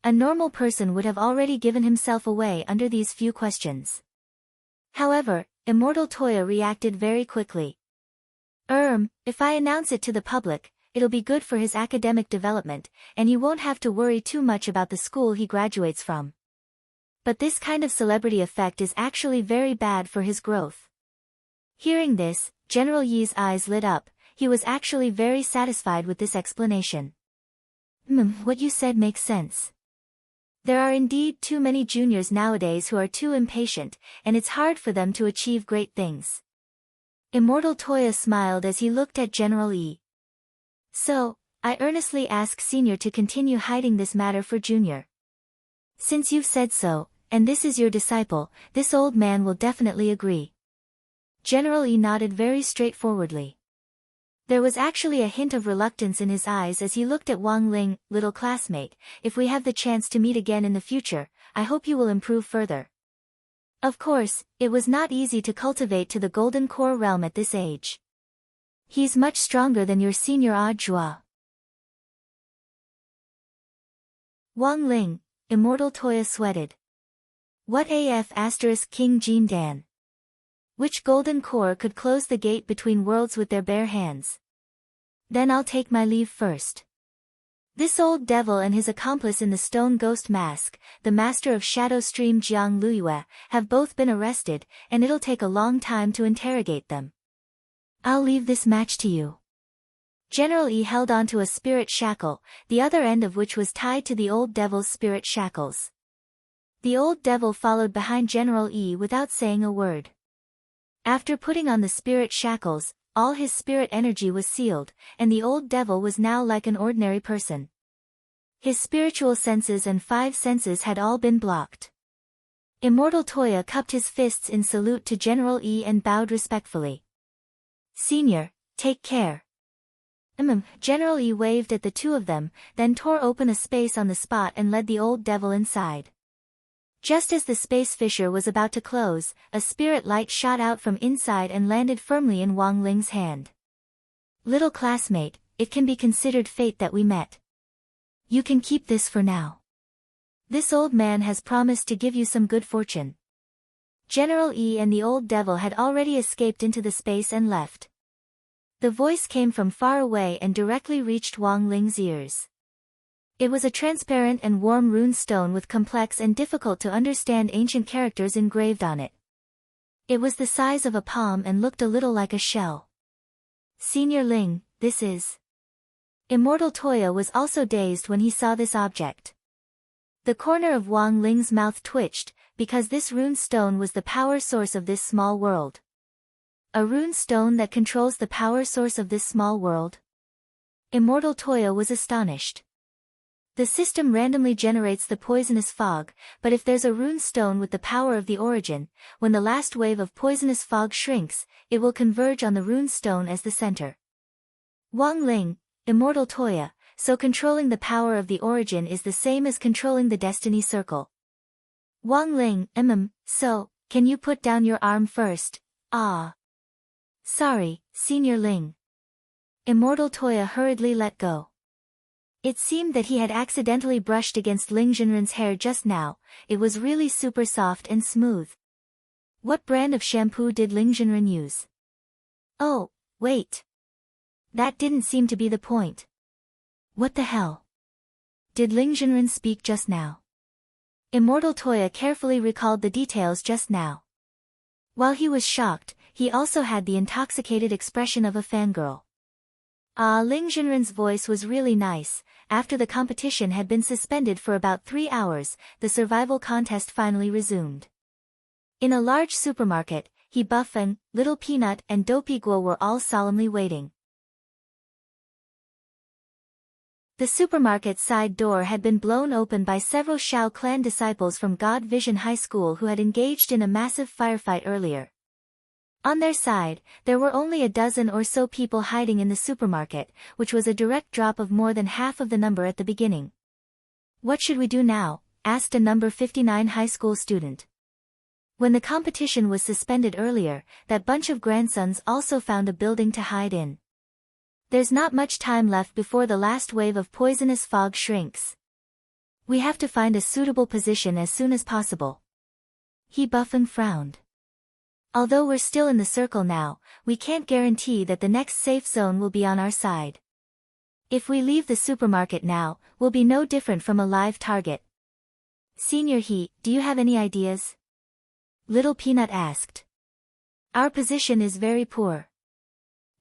A normal person would have already given himself away under these few questions. However, Immortal Toya reacted very quickly. If I announce it to the public, it'll be good for his academic development, and he won't have to worry too much about the school he graduates from. But this kind of celebrity effect is actually very bad for his growth. Hearing this, General Yi's eyes lit up. He was actually very satisfied with this explanation. What you said makes sense. There are indeed too many juniors nowadays who are too impatient, and it's hard for them to achieve great things. Immortal Toya smiled as he looked at General Yi. So, I earnestly ask Senior to continue hiding this matter for Junior. Since you've said so, and this is your disciple, this old man will definitely agree. General Yi nodded very straightforwardly. There was actually a hint of reluctance in his eyes as he looked at Wang Ling. Little classmate, if we have the chance to meet again in the future, I hope you will improve further. Of course, it was not easy to cultivate to the Golden Core realm at this age. He's much stronger than your senior Jua. Wang Ling, Immortal Toya sweated. What AF * King Jin Dan? Which golden core could close the gate between worlds with their bare hands? Then I'll take my leave first. This old devil and his accomplice in the stone ghost mask, the master of Shadow Stream Jiang Luyue, have both been arrested, and it'll take a long time to interrogate them. I'll leave this match to you. General Yi held onto a spirit shackle, the other end of which was tied to the old devil's spirit shackles. The old devil followed behind General Yi without saying a word. After putting on the spirit shackles, all his spirit energy was sealed, and the old devil was now like an ordinary person. His spiritual senses and 5 senses had all been blocked. Immortal Toya cupped his fists in salute to General Yi and bowed respectfully. Senior, take care. General Yi waved at the two of them, then tore open a space on the spot and led the old devil inside. Just as the space fissure was about to close, a spirit light shot out from inside and landed firmly in Wang Ling's hand. Little classmate, it can be considered fate that we met. You can keep this for now. This old man has promised to give you some good fortune. General Yi and the old devil had already escaped into the space and left. The voice came from far away and directly reached Wang Ling's ears. It was a transparent and warm rune stone with complex and difficult to understand ancient characters engraved on it. It was the size of a palm and looked a little like a shell. Senior Ling, this is... Immortal Toya was also dazed when he saw this object. The corner of Wang Ling's mouth twitched, because this rune stone was the power source of this small world. A rune stone that controls the power source of this small world? Immortal Toya was astonished. The system randomly generates the poisonous fog, but if there's a rune stone with the power of the origin, when the last wave of poisonous fog shrinks, it will converge on the rune stone as the center. Wang Ling, Immortal Toya, so controlling the power of the origin is the same as controlling the destiny circle. Wang Ling, so, can you put down your arm first? Sorry, Senior Ling. Immortal Toya hurriedly let go. It seemed that he had accidentally brushed against Ling Jinren's hair just now. It was really super soft and smooth. What brand of shampoo did Ling Jinren use? Oh, wait. That didn't seem to be the point. What the hell? Did Ling Jinren speak just now? Immortal Toya carefully recalled the details just now. While he was shocked, he also had the intoxicated expression of a fangirl. Ling Jinren's voice was really nice. after the competition had been suspended for about 3 hours, the survival contest finally resumed. In a large supermarket, He Buffon, Little Peanut and Dopey Guo were all solemnly waiting. The supermarket's side door had been blown open by several Shao Clan disciples from God Vision High School who had engaged in a massive firefight earlier. On their side, there were only a dozen or so people hiding in the supermarket, which was a direct drop of more than half of the number at the beginning. "What should we do now?" asked a number 59 high school student. When the competition was suspended earlier, that bunch of grandsons also found a building to hide in. "There's not much time left before the last wave of poisonous fog shrinks. We have to find a suitable position as soon as possible." He Buffon frowned. "Although we're still in the circle now, we can't guarantee that the next safe zone will be on our side. If we leave the supermarket now, we'll be no different from a live target." "Senior He, do you have any ideas?" Little Peanut asked. "Our position is very poor.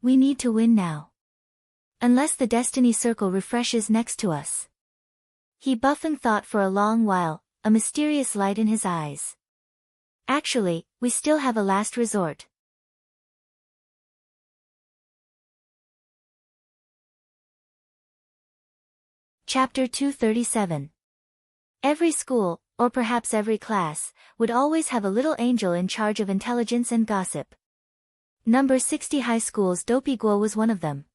We need to win now. Unless the destiny circle refreshes next to us." He Buffon thought for a long while, a mysterious light in his eyes. "Actually, we still have a last resort." Chapter 237. Every school, or perhaps every class, would always have a little angel in charge of intelligence and gossip. Number 60 High School's Dopey Guo was one of them.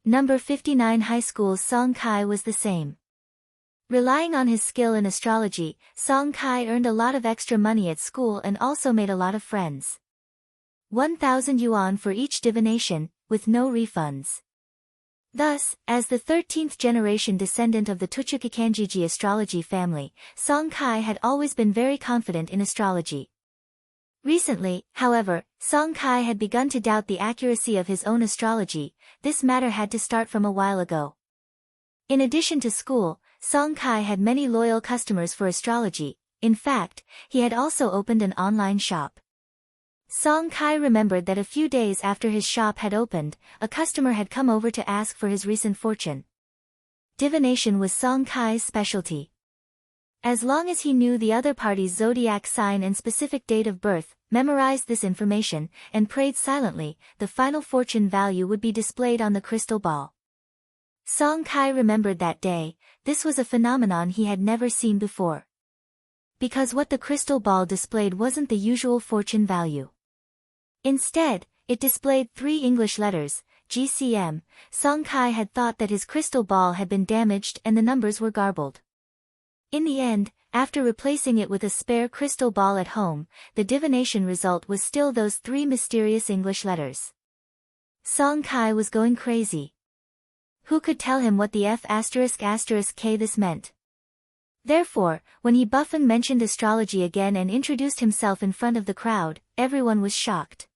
Number 59 High School's Song Kai was the same. Relying on his skill in astrology, Song Kai earned a lot of extra money at school and also made a lot of friends. 1,000 yuan for each divination, with no refunds. Thus, as the 13th generation descendant of the Tuchukikanjiji astrology family, Song Kai had always been very confident in astrology. Recently, however, Song Kai had begun to doubt the accuracy of his own astrology. This matter had to start from a while ago. In addition to school, Song Kai had many loyal customers for astrology. In fact, he had also opened an online shop. Song Kai remembered that a few days after his shop had opened, a customer had come over to ask for his recent fortune. Divination was Song Kai's specialty. As long as he knew the other party's zodiac sign and specific date of birth, memorized this information, and prayed silently, the final fortune value would be displayed on the crystal ball. Song Kai remembered that day. This was a phenomenon he had never seen before. Because what the crystal ball displayed wasn't the usual fortune value. Instead, it displayed 3 English letters, GCM. Song Kai had thought that his crystal ball had been damaged and the numbers were garbled. In the end, after replacing it with a spare crystal ball at home, the divination result was still those 3 mysterious English letters. Song Kai was going crazy. Who could tell him what the F***K this meant? Therefore, when He Buffon mentioned astrology again and introduced himself in front of the crowd, everyone was shocked.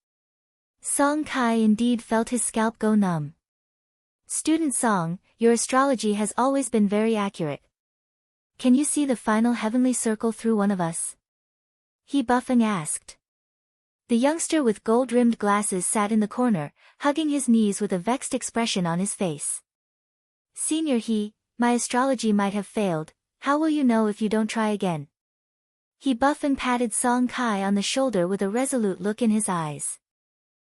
Song Kai indeed felt his scalp go numb. "Student Song, your astrology has always been very accurate. Can you see the final heavenly circle through one of us?" He Buffon asked. The youngster with gold-rimmed glasses sat in the corner, hugging his knees with a vexed expression on his face. "Senior He, my astrology might have failed. How will you know if you don't try again?" He Buffon patted Song Kai on the shoulder with a resolute look in his eyes.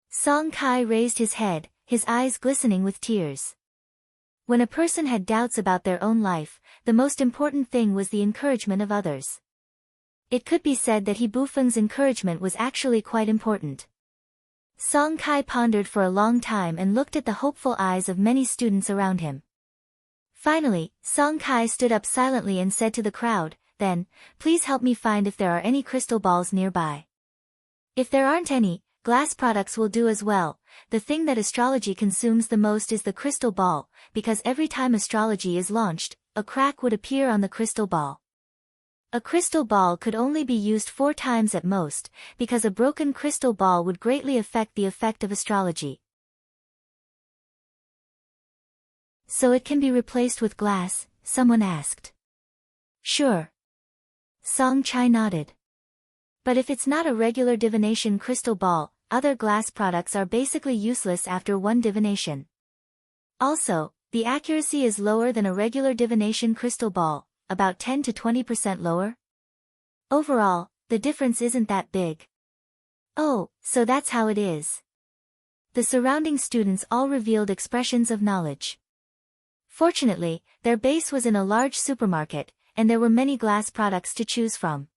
Song Kai raised his head, his eyes glistening with tears. When a person had doubts about their own life, the most important thing was the encouragement of others. It could be said that He Buffon's encouragement was actually quite important. Song Kai pondered for a long time and looked at the hopeful eyes of many students around him. Finally, Song Kai stood up silently and said to the crowd, "Then, please help me find if there are any crystal balls nearby. If there aren't any, glass products will do as well. The thing that astrology consumes the most is the crystal ball, because every time astrology is launched, a crack would appear on the crystal ball. A crystal ball could only be used 4 times at most, because a broken crystal ball would greatly affect the effect of astrology. So it can be replaced with glass?" someone asked. "Sure." Song Kai nodded. "But if it's not a regular divination crystal ball, other glass products are basically useless after one divination. Also, the accuracy is lower than a regular divination crystal ball, about 10 to 20% lower. Overall, the difference isn't that big. Oh, so that's how it is. The surrounding students all revealed expressions of knowledge. Fortunately, their base was in a large supermarket, and there were many glass products to choose from.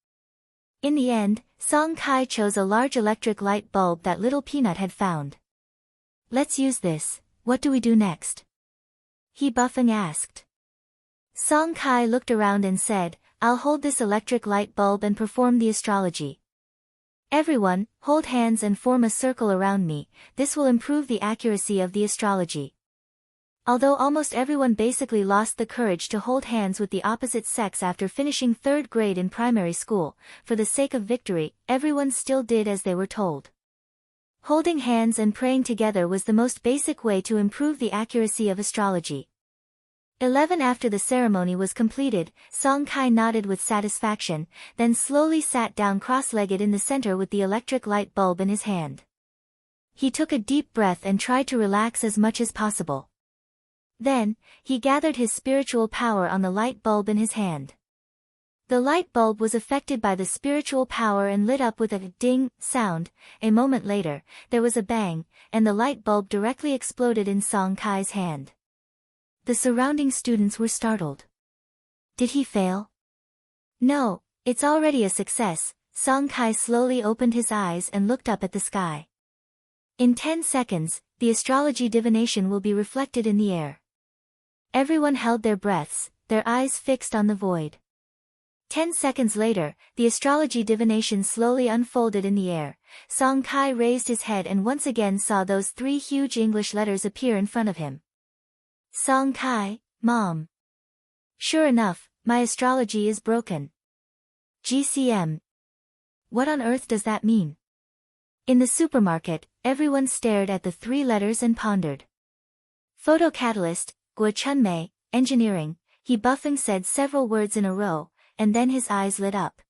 In the end, Song Kai chose a large electric light bulb that Little Peanut had found. Let's use this. What do we do next? He Buffing asked. Song Kai looked around and said, I'll hold this electric light bulb and perform the astrology. Everyone, hold hands and form a circle around me. This will improve the accuracy of the astrology. Although almost everyone basically lost the courage to hold hands with the opposite sex after finishing 3rd grade in primary school, for the sake of victory, everyone still did as they were told. Holding hands and praying together was the most basic way to improve the accuracy of astrology. 11 After the ceremony was completed, Song Kai nodded with satisfaction, then slowly sat down cross-legged in the center with the electric light bulb in his hand. He took a deep breath and tried to relax as much as possible. Then, he gathered his spiritual power on the light bulb in his hand. The light bulb was affected by the spiritual power and lit up with a ding sound. A moment later, there was a bang, and the light bulb directly exploded in Song Kai's hand. The surrounding students were startled. Did he fail? No, it's already a success. Song Kai slowly opened his eyes and looked up at the sky. In 10 seconds, the astrology divination will be reflected in the air. Everyone held their breaths, their eyes fixed on the void. 10 seconds later, the astrology divination slowly unfolded in the air. Song Kai raised his head and once again saw those 3 huge English letters appear in front of him. Song Kai, Mom. Sure enough, my astrology is broken. GCM. What on earth does that mean? In the supermarket, everyone stared at the 3 letters and pondered. Photocatalyst, Guo Chunmei, engineering, he Buffing said several words in a row, and then his eyes lit up.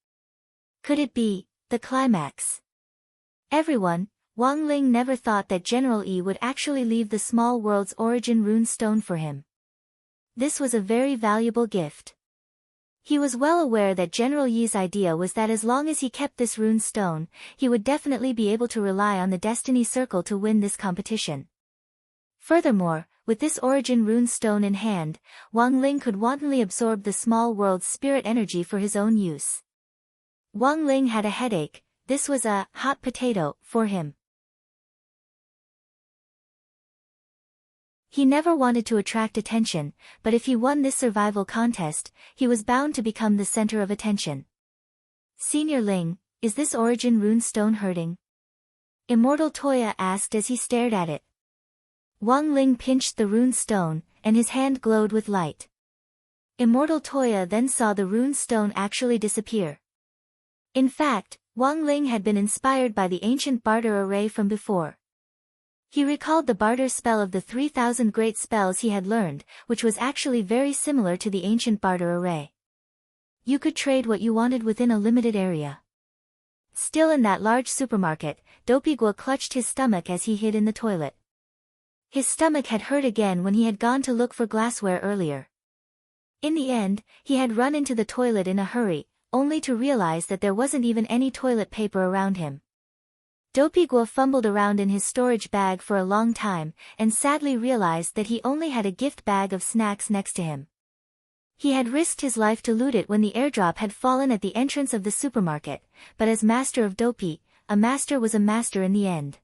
Could it be the climax? Everyone, Wang Ling never thought that General Yi would actually leave the small world's origin rune stone for him. This was a very valuable gift. He was well aware that General Yi's idea was that as long as he kept this rune stone, he would definitely be able to rely on the Destiny Circle to win this competition. Furthermore, with this origin rune stone in hand, Wang Ling could wantonly absorb the small world's spirit energy for his own use. Wang Ling had a headache. This was a hot potato for him. He never wanted to attract attention, but if he won this survival contest, he was bound to become the center of attention. Senior Ling, is this origin rune stone hurting? Immortal Toya asked as he stared at it. Wang Ling pinched the rune stone, and his hand glowed with light. Immortal Toya then saw the rune stone actually disappear. In fact, Wang Ling had been inspired by the ancient barter array from before. He recalled the barter spell of the 3,000 great spells he had learned, which was actually very similar to the ancient barter array. You could trade what you wanted within a limited area. Still in that large supermarket, Dopey Guo clutched his stomach as he hid in the toilet. His stomach had hurt again when he had gone to look for glassware earlier. In the end, he had run into the toilet in a hurry, only to realize that there wasn't even any toilet paper around him. Dopey Guo fumbled around in his storage bag for a long time, and sadly realized that he only had a gift bag of snacks next to him. He had risked his life to loot it when the airdrop had fallen at the entrance of the supermarket, but as master of Dopey, a master was a master in the end.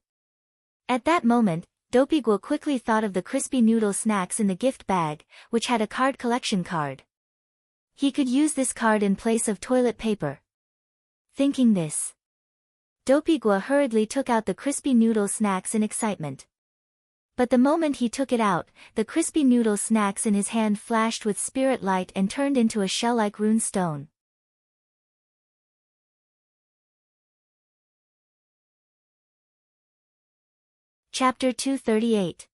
At that moment, Dopey Guo quickly thought of the crispy noodle snacks in the gift bag, which had a card collection card. He could use this card in place of toilet paper. Thinking this, Dopey Guo hurriedly took out the crispy noodle snacks in excitement. But the moment he took it out, the crispy noodle snacks in his hand flashed with spirit light and turned into a shell-like rune stone. Chapter 238.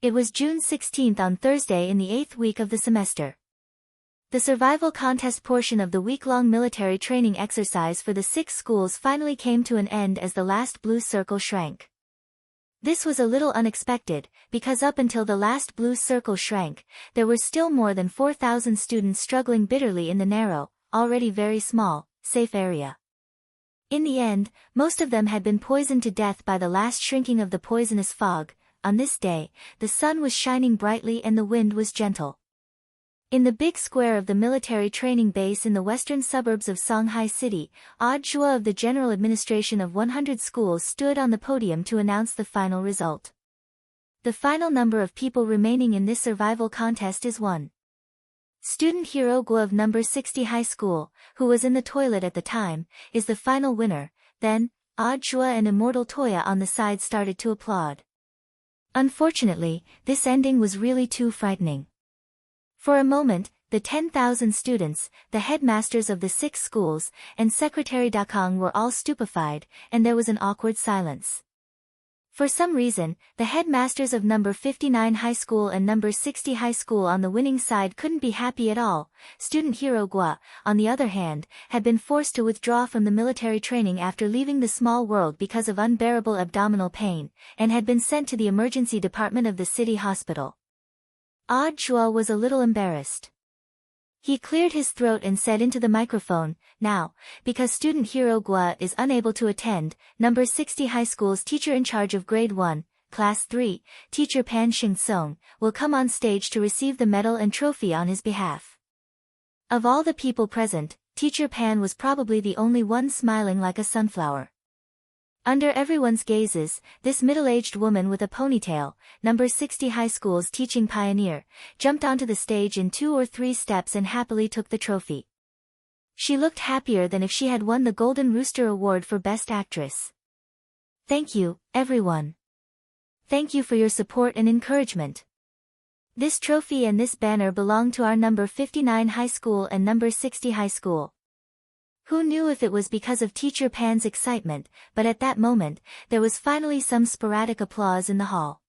It was June 16th on Thursday in the 8th week of the semester. The survival contest portion of the week-long military training exercise for the 6 schools finally came to an end as the last blue circle shrank. This was a little unexpected, because up until the last blue circle shrank, there were still more than 4,000 students struggling bitterly in the narrow, already very small, safe area. In the end, most of them had been poisoned to death by the last shrinking of the poisonous fog. On this day, the sun was shining brightly and the wind was gentle. In the big square of the military training base in the western suburbs of Shanghai City, Odd Zhuo of the General Administration of 100 schools stood on the podium to announce the final result. The final number of people remaining in this survival contest is 1. Student Hero Guo of number 60 high school, who was in the toilet at the time, is the final winner. Then, Odd Zhuo and Immortal Toya on the side started to applaud. Unfortunately, this ending was really too frightening. For a moment, the 10,000 students, the headmasters of the 6 schools, and Secretary Dakong were all stupefied, and there was an awkward silence. For some reason, the headmasters of number 59 high school and number 60 high school on the winning side couldn't be happy at all. Student Hero Guo, on the other hand, had been forced to withdraw from the military training after leaving the small world because of unbearable abdominal pain, and had been sent to the emergency department of the city hospital. Odd Zhuo was a little embarrassed. He cleared his throat and said into the microphone, "Now, because student Hero Guo is unable to attend, number 60 high school's teacher in charge of grade 1, class 3, teacher Pan Xing-song, will come on stage to receive the medal and trophy on his behalf." Of all the people present, teacher Pan was probably the only one smiling like a sunflower. Under everyone's gazes, this middle-aged woman with a ponytail, number 60 high school's teaching pioneer, jumped onto the stage in 2 or 3 steps and happily took the trophy. She looked happier than if she had won the Golden Rooster Award for Best Actress. "Thank you, everyone. Thank you for your support and encouragement. This trophy and this banner belong to our number 59 high school and number 60 high school." Who knew if it was because of Teacher Pan's excitement, but at that moment, there was finally some sporadic applause in the hall.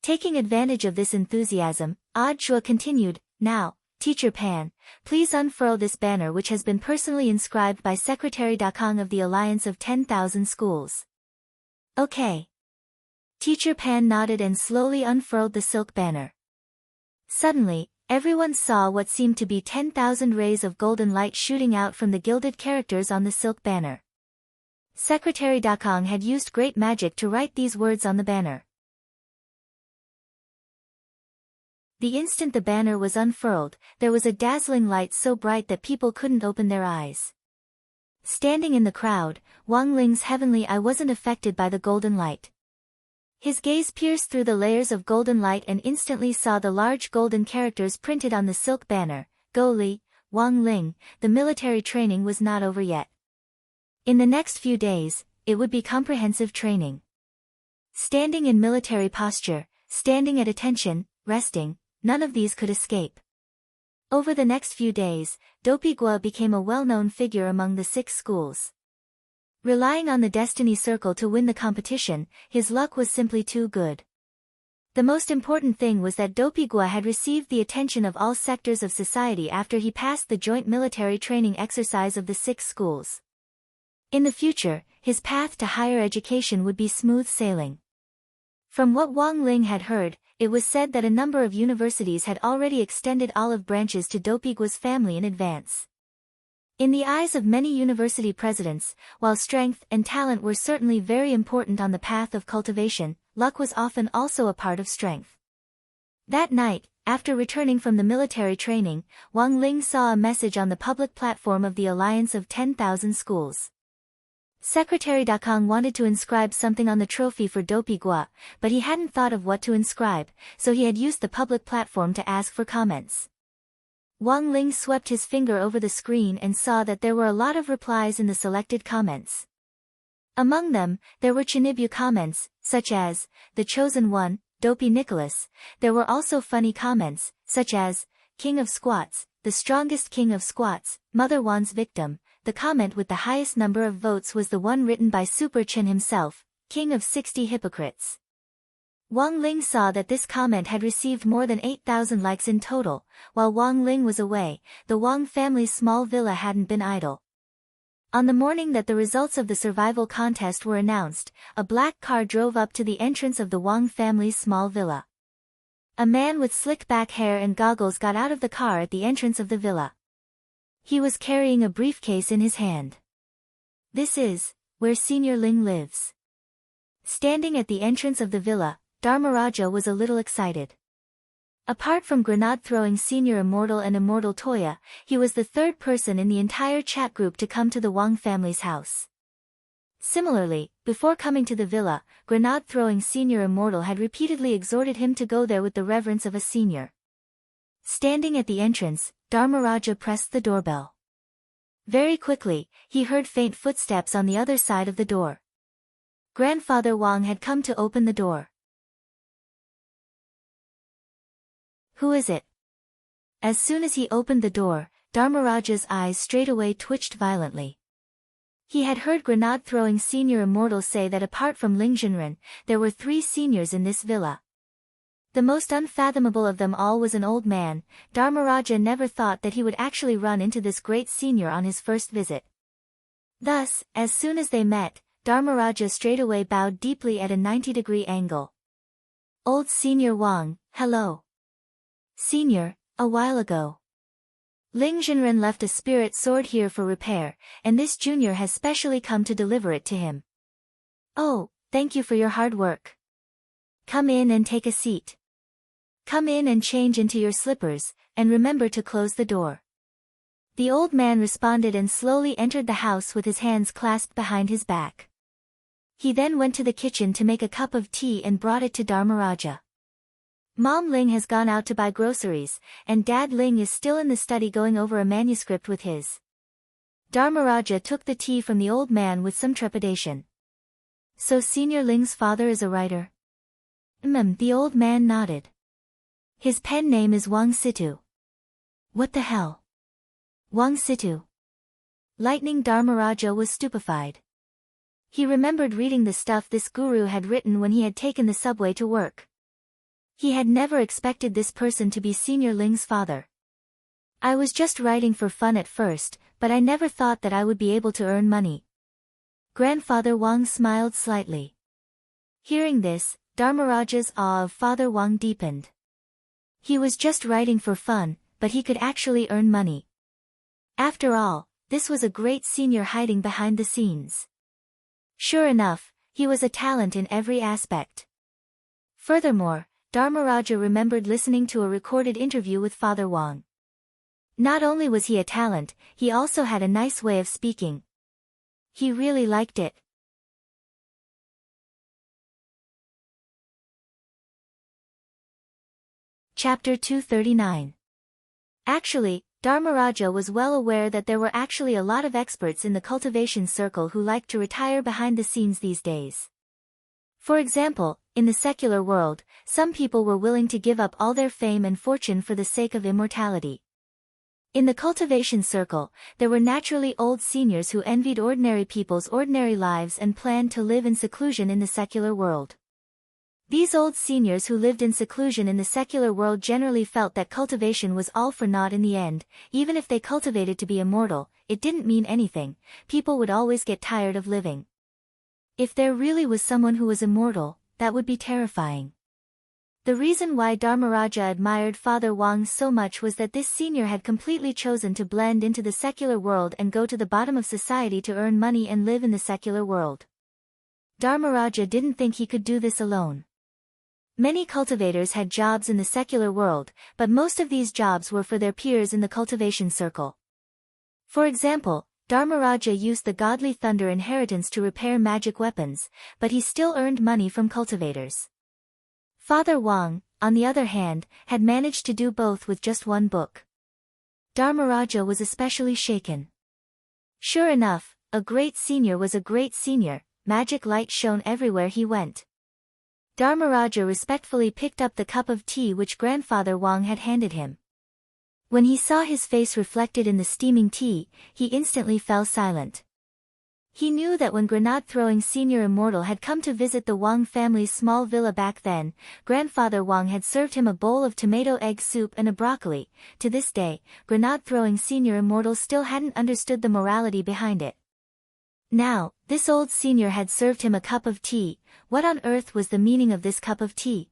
Taking advantage of this enthusiasm, Odd Zhuo continued, "Now, Teacher Pan, please unfurl this banner which has been personally inscribed by Secretary Dakong of the Alliance of 10,000 Schools." "Okay." Teacher Pan nodded and slowly unfurled the silk banner. Suddenly, everyone saw what seemed to be 10,000 rays of golden light shooting out from the gilded characters on the silk banner. Secretary Dakong had used great magic to write these words on the banner. The instant the banner was unfurled, there was a dazzling light so bright that people couldn't open their eyes. Standing in the crowd, Wang Ling's heavenly eye wasn't affected by the golden light. His gaze pierced through the layers of golden light and instantly saw the large golden characters printed on the silk banner, "Go Li, Wang Ling, the military training was not over yet." In the next few days, it would be comprehensive training. Standing in military posture, standing at attention, resting, none of these could escape. Over the next few days, Dopey Guo became a well-known figure among the 6 schools. Relying on the destiny circle to win the competition, his luck was simply too good. The most important thing was that Dopey Guo had received the attention of all sectors of society after he passed the joint military training exercise of the 6 schools. In the future, his path to higher education would be smooth sailing. From what Wang Ling had heard, it was said that a number of universities had already extended olive branches to Dopey Guo's family in advance. In the eyes of many university presidents, while strength and talent were certainly very important on the path of cultivation, luck was often also a part of strength. That night, after returning from the military training, Wang Ling saw a message on the public platform of the Alliance of 10,000 Schools. Secretary Dakong wanted to inscribe something on the trophy for Dopey Guo, but he hadn't thought of what to inscribe, so he had used the public platform to ask for comments. Wang Ling swept his finger over the screen and saw that there were a lot of replies in the selected comments. Among them, there were Chinibyu comments, such as, "The Chosen One, Dopey Nicholas." There were also funny comments, such as, "King of Squats, the strongest king of squats, Mother Wan's victim." The comment with the highest number of votes was the one written by Super Chin himself, "King of 60 Hypocrites." Wang Ling saw that this comment had received more than 8,000 likes in total. While Wang Ling was away, the Wang family's small villa hadn't been idle. On the morning that the results of the survival contest were announced, a black car drove up to the entrance of the Wang family's small villa. A man with slick back hair and goggles got out of the car at the entrance of the villa. He was carrying a briefcase in his hand. "This is where Senior Ling lives." Standing at the entrance of the villa, Dharmaraja was a little excited. Apart from grenade-throwing Senior Immortal and Immortal Toya, he was the third person in the entire chat group to come to the Wang family's house. Similarly, before coming to the villa, grenade-throwing Senior Immortal had repeatedly exhorted him to go there with the reverence of a senior. Standing at the entrance, Dharmaraja pressed the doorbell. Very quickly, he heard faint footsteps on the other side of the door. Grandfather Wang had come to open the door. "Who is it?" As soon as he opened the door, Dharmaraja's eyes straightaway twitched violently. He had heard grenade-throwing Senior Immortal say that apart from Ling Jinren, there were 3 seniors in this villa. The most unfathomable of them all was an old man. Dharmaraja never thought that he would actually run into this great senior on his first visit. Thus, as soon as they met, Dharmaraja straightaway bowed deeply at a 90-degree angle. "Old Senior Wang, hello." "Senior, a while ago. Ling Jinren left a spirit sword here for repair, and this junior has specially come to deliver it to him." "Oh, thank you for your hard work. Come in and take a seat. Come in and change into your slippers, and remember to close the door." The old man responded and slowly entered the house with his hands clasped behind his back. He then went to the kitchen to make a cup of tea and brought it to Dharmaraja. Mom Ling has gone out to buy groceries, and Dad Ling is still in the study going over a manuscript with his. Dharmaraja took the tea from the old man with some trepidation. "So Senior Ling's father is a writer?" The old man nodded. "His pen name is Wang Situ." "What the hell? Wang Situ?" Lightning Dharmaraja was stupefied. He remembered reading the stuff this guru had written when he had taken the subway to work. He had never expected this person to be Senior Ling's father. "I was just writing for fun at first, but I never thought that I would be able to earn money." Grandfather Wang smiled slightly. Hearing this, Dharmaraja's awe of Father Wang deepened. He was just writing for fun, but he could actually earn money. After all, this was a great senior hiding behind the scenes. Sure enough, he was a talent in every aspect. Furthermore, Dharmaraja remembered listening to a recorded interview with Father Wang. Not only was he a talent, he also had a nice way of speaking. He really liked it. Chapter 239. Actually, Dharmaraja was well aware that there were actually a lot of experts in the cultivation circle who liked to retire behind the scenes these days. For example, in the secular world, some people were willing to give up all their fame and fortune for the sake of immortality. In the cultivation circle, there were naturally old seniors who envied ordinary people's ordinary lives and planned to live in seclusion in the secular world. These old seniors who lived in seclusion in the secular world generally felt that cultivation was all for naught in the end. Even if they cultivated to be immortal, it didn't mean anything. People would always get tired of living. If there really was someone who was immortal, that would be terrifying. The reason why Dharmaraja admired Father Wang so much was that this senior had completely chosen to blend into the secular world and go to the bottom of society to earn money and live in the secular world. Dharmaraja didn't think he could do this alone. Many cultivators had jobs in the secular world, but most of these jobs were for their peers in the cultivation circle. For example, Dharmaraja used the godly thunder inheritance to repair magic weapons, but he still earned money from cultivators. Father Wang, on the other hand, had managed to do both with just one book. Dharmaraja was especially shaken. Sure enough, a great senior was a great senior. Magic light shone everywhere he went. Dharmaraja respectfully picked up the cup of tea which Grandfather Wang had handed him. When he saw his face reflected in the steaming tea, he instantly fell silent. He knew that when grenade-throwing Senior Immortal had come to visit the Wang family's small villa back then, Grandfather Wang had served him a bowl of tomato egg soup and a broccoli. To this day, grenade-throwing Senior Immortal still hadn't understood the morality behind it. Now, this old senior had served him a cup of tea. What on earth was the meaning of this cup of tea?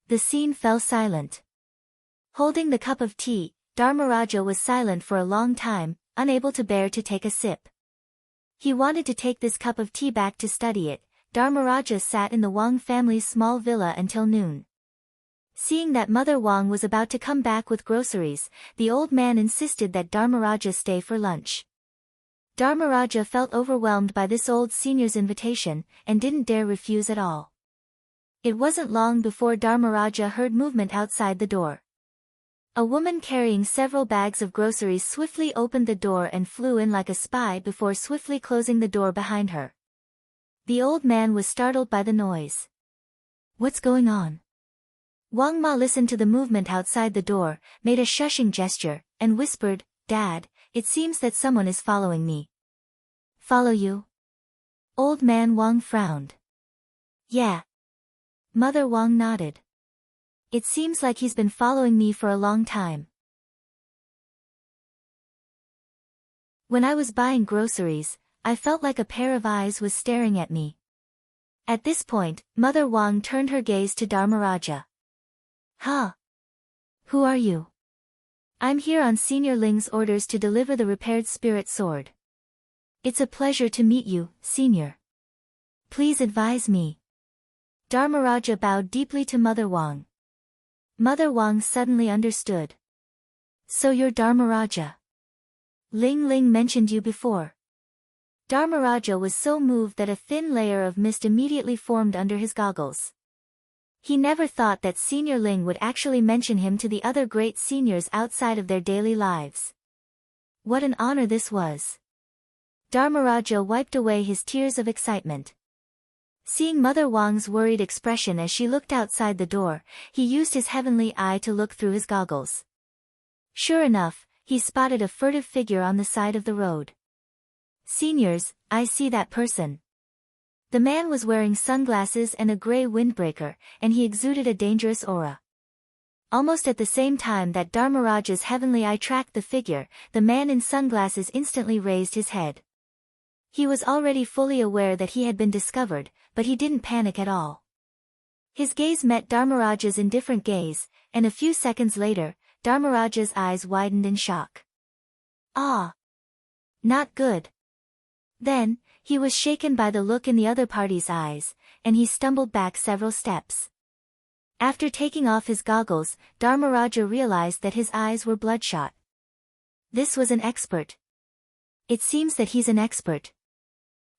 The scene fell silent. Holding the cup of tea, Dharmaraja was silent for a long time, unable to bear to take a sip. He wanted to take this cup of tea back to study it. Dharmaraja sat in the Wang family's small villa until noon. Seeing that Mother Wang was about to come back with groceries, the old man insisted that Dharmaraja stay for lunch. Dharmaraja felt overwhelmed by this old senior's invitation, and didn't dare refuse at all. It wasn't long before Dharmaraja heard movement outside the door. A woman carrying several bags of groceries swiftly opened the door and flew in like a spy before swiftly closing the door behind her. The old man was startled by the noise. What's going on? Wang Ma listened to the movement outside the door, made a shushing gesture, and whispered, "Dad, it seems that someone is following me." "Follow you?" Old man Wang frowned. "Yeah." Mother Wang nodded. "It seems like he's been following me for a long time. When I was buying groceries, I felt like a pair of eyes was staring at me." At this point, Mother Wang turned her gaze to Dharmaraja. "Huh? Who are you?" "I'm here on Senior Ling's orders to deliver the repaired spirit sword." "It's a pleasure to meet you, Senior. Please advise me." Dharmaraja bowed deeply to Mother Wang. Mother Wang suddenly understood. "So you're Dharmaraja. Ling Ling mentioned you before." Dharmaraja was so moved that a thin layer of mist immediately formed under his goggles. He never thought that Senior Ling would actually mention him to the other great seniors outside of their daily lives. What an honor this was. Dharmaraja wiped away his tears of excitement. Seeing Mother Wang's worried expression as she looked outside the door, he used his heavenly eye to look through his goggles. Sure enough, he spotted a furtive figure on the side of the road. "Seniors, I see that person." The man was wearing sunglasses and a gray windbreaker, and he exuded a dangerous aura. Almost at the same time that Dharmaraja's heavenly eye tracked the figure, the man in sunglasses instantly raised his head. He was already fully aware that he had been discovered, but he didn't panic at all. His gaze met Dharmaraja's indifferent gaze, and a few seconds later, Dharmaraja's eyes widened in shock. "Ah! Not good." Then, he was shaken by the look in the other party's eyes, and he stumbled back several steps. After taking off his goggles, Dharmaraja realized that his eyes were bloodshot. This was an expert. "It seems that he's an expert."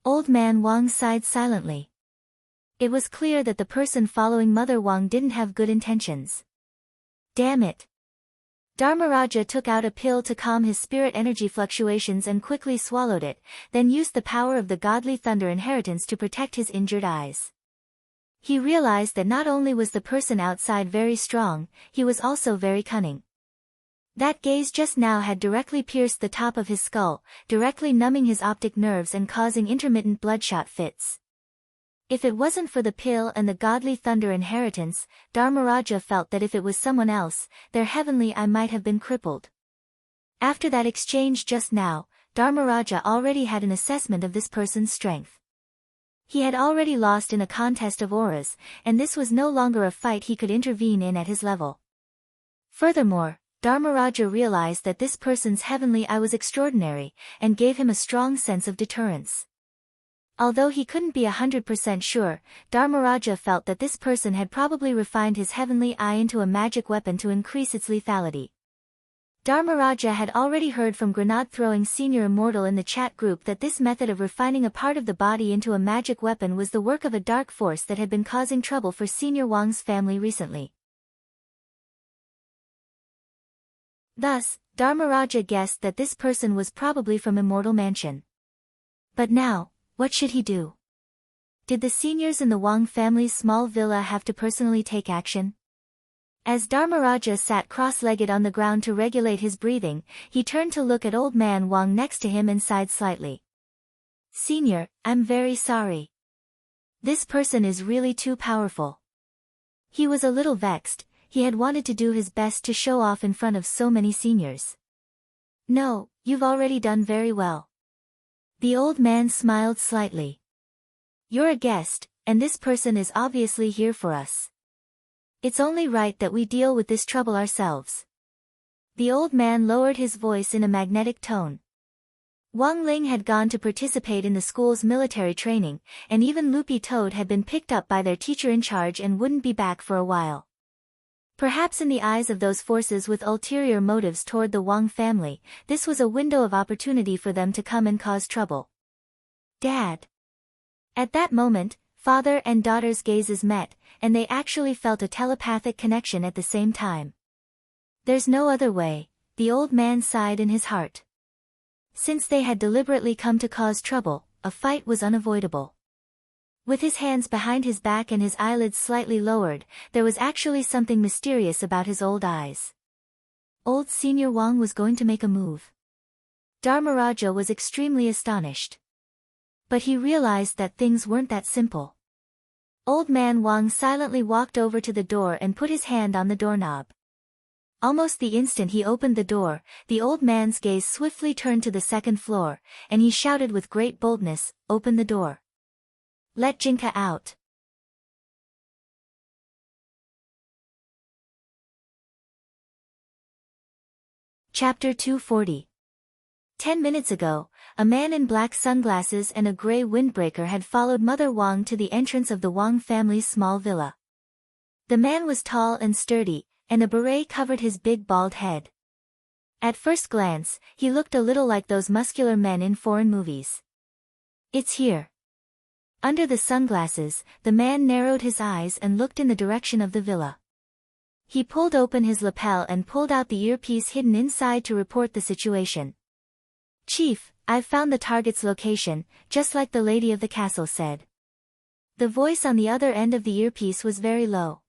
Old man Wang sighed silently. It was clear that the person following Mother Wang didn't have good intentions. Damn it. Dharmaraja took out a pill to calm his spirit energy fluctuations and quickly swallowed it, then used the power of the godly thunder inheritance to protect his injured eyes. He realized that not only was the person outside very strong, he was also very cunning. That gaze just now had directly pierced the top of his skull, directly numbing his optic nerves and causing intermittent bloodshot fits. If it wasn't for the pill and the godly thunder inheritance, Dharmaraja felt that if it was someone else, their heavenly eye might have been crippled. After that exchange just now, Dharmaraja already had an assessment of this person's strength. He had already lost in a contest of auras, and this was no longer a fight he could intervene in at his level. Furthermore, Dharmaraja realized that this person's heavenly eye was extraordinary, and gave him a strong sense of deterrence. Although he couldn't be 100% sure, Dharmaraja felt that this person had probably refined his heavenly eye into a magic weapon to increase its lethality. Dharmaraja had already heard from grenade-throwing senior immortal in the chat group that this method of refining a part of the body into a magic weapon was the work of a dark force that had been causing trouble for Senior Wang's family recently. Thus, Dharmaraja guessed that this person was probably from Immortal Mansion. But now, what should he do? Did the seniors in the Wang family's small villa have to personally take action? As Dharmaraja sat cross-legged on the ground to regulate his breathing, he turned to look at old man Wang next to him and sighed slightly. "Senior, I'm very sorry. This person is really too powerful." He was a little vexed. He had wanted to do his best to show off in front of so many seniors. "No, you've already done very well. The old man smiled slightly. You're a guest, and this person is obviously here for us. It's only right that we deal with this trouble ourselves. The old man lowered his voice in a magnetic tone. Wang Ling had gone to participate in the school's military training, and even Loopy Toad had been picked up by their teacher in charge and wouldn't be back for a while. Perhaps in the eyes of those forces with ulterior motives toward the Wang family, this was a window of opportunity for them to come and cause trouble. Dad. At that moment, father and daughter's gazes met, and they actually felt a telepathic connection at the same time. There's no other way, the old man sighed in his heart. Since they had deliberately come to cause trouble, a fight was unavoidable. With his hands behind his back and his eyelids slightly lowered, there was actually something mysterious about his old eyes. Old Senior Wang was going to make a move. Dharmaraja was extremely astonished. But he realized that things weren't that simple. Old man Wang silently walked over to the door and put his hand on the doorknob. Almost the instant he opened the door, the old man's gaze swiftly turned to the second floor, and he shouted with great boldness, "Open the door. Let Jinka out." Chapter 240. 10 minutes ago, a man in black sunglasses and a gray windbreaker had followed Mother Wang to the entrance of the Wang family's small villa. The man was tall and sturdy, and a beret covered his big bald head. At first glance, he looked a little like those muscular men in foreign movies. "It's here." Under the sunglasses, the man narrowed his eyes and looked in the direction of the villa. He pulled open his lapel and pulled out the earpiece hidden inside to report the situation. "Chief, I've found the target's location, just like the lady of the castle said." The voice on the other end of the earpiece was very low.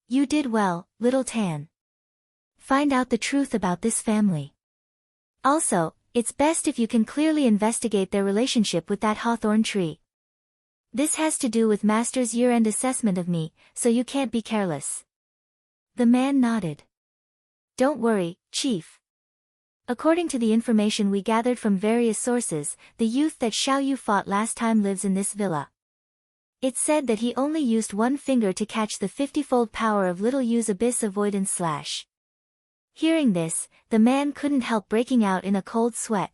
"You did well, little Tan. Find out the truth about this family. Also, it's best if you can clearly investigate their relationship with that hawthorn tree. This has to do with Master's year-end assessment of me, so you can't be careless." The man nodded. "Don't worry, Chief. According to the information we gathered from various sources, the youth that Xiao Yu fought last time lives in this villa. It's said that he only used one finger to catch the 50-fold power of Little Yu's abyss avoidance slash." Hearing this, the man couldn't help breaking out in a cold sweat.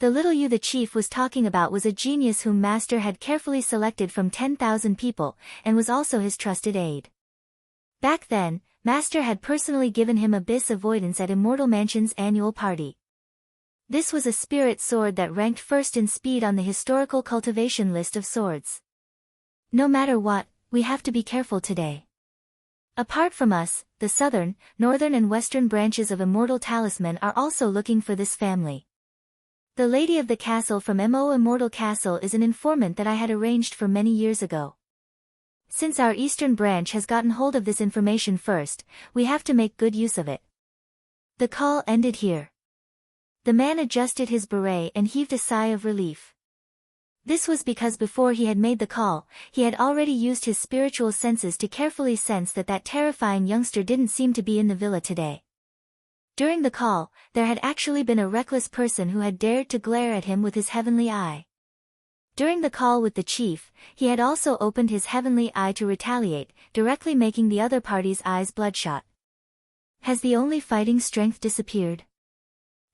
The Little Yu the chief was talking about was a genius whom Master had carefully selected from 10,000 people, and was also his trusted aide. Back then, Master had personally given him abyss avoidance at Immortal Mansion's annual party. This was a spirit sword that ranked first in speed on the historical cultivation list of swords. "No matter what, we have to be careful today. Apart from us, the southern, northern and western branches of Immortal Talisman are also looking for this family. The lady of the castle from Mo Immortal Castle is an informant that I had arranged for many years ago. Since our eastern branch has gotten hold of this information first, we have to make good use of it." The call ended here. The man adjusted his beret and heaved a sigh of relief. This was because before he had made the call, he had already used his spiritual senses to carefully sense that that terrifying youngster didn't seem to be in the villa today. During the call, there had actually been a reckless person who had dared to glare at him with his heavenly eye. During the call with the chief, he had also opened his heavenly eye to retaliate, directly making the other party's eyes bloodshot. Has the only fighting strength disappeared?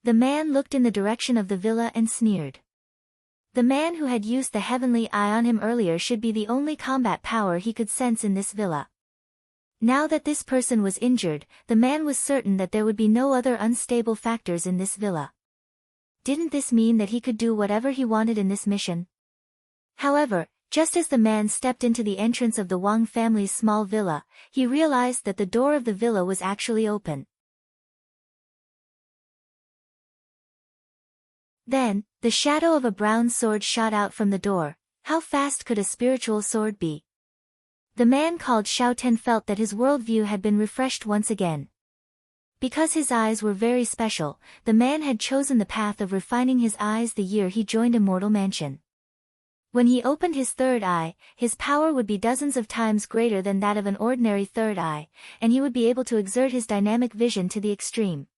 The man looked in the direction of the villa and sneered. The man who had used the heavenly eye on him earlier should be the only combat power he could sense in this villa. Now that this person was injured, the man was certain that there would be no other unstable factors in this villa. Didn't this mean that he could do whatever he wanted in this mission? However, just as the man stepped into the entrance of the Wang family's small villa, he realized that the door of the villa was actually open. Then, the shadow of a brown sword shot out from the door. How fast could a spiritual sword be? The man called Xiaoten felt that his worldview had been refreshed once again. Because his eyes were very special, the man had chosen the path of refining his eyes the year he joined Immortal Mansion. When he opened his third eye, his power would be dozens of times greater than that of an ordinary third eye, and he would be able to exert his dynamic vision to the extreme.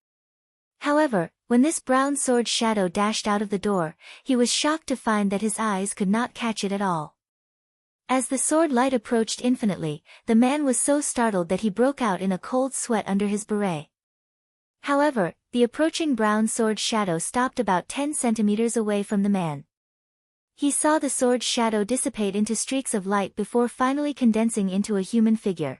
However, when this brown sword shadow dashed out of the door, he was shocked to find that his eyes could not catch it at all. As the sword light approached infinitely, the man was so startled that he broke out in a cold sweat under his beret. However, the approaching brown sword shadow stopped about 10 centimeters away from the man. He saw the sword shadow dissipate into streaks of light before finally condensing into a human figure.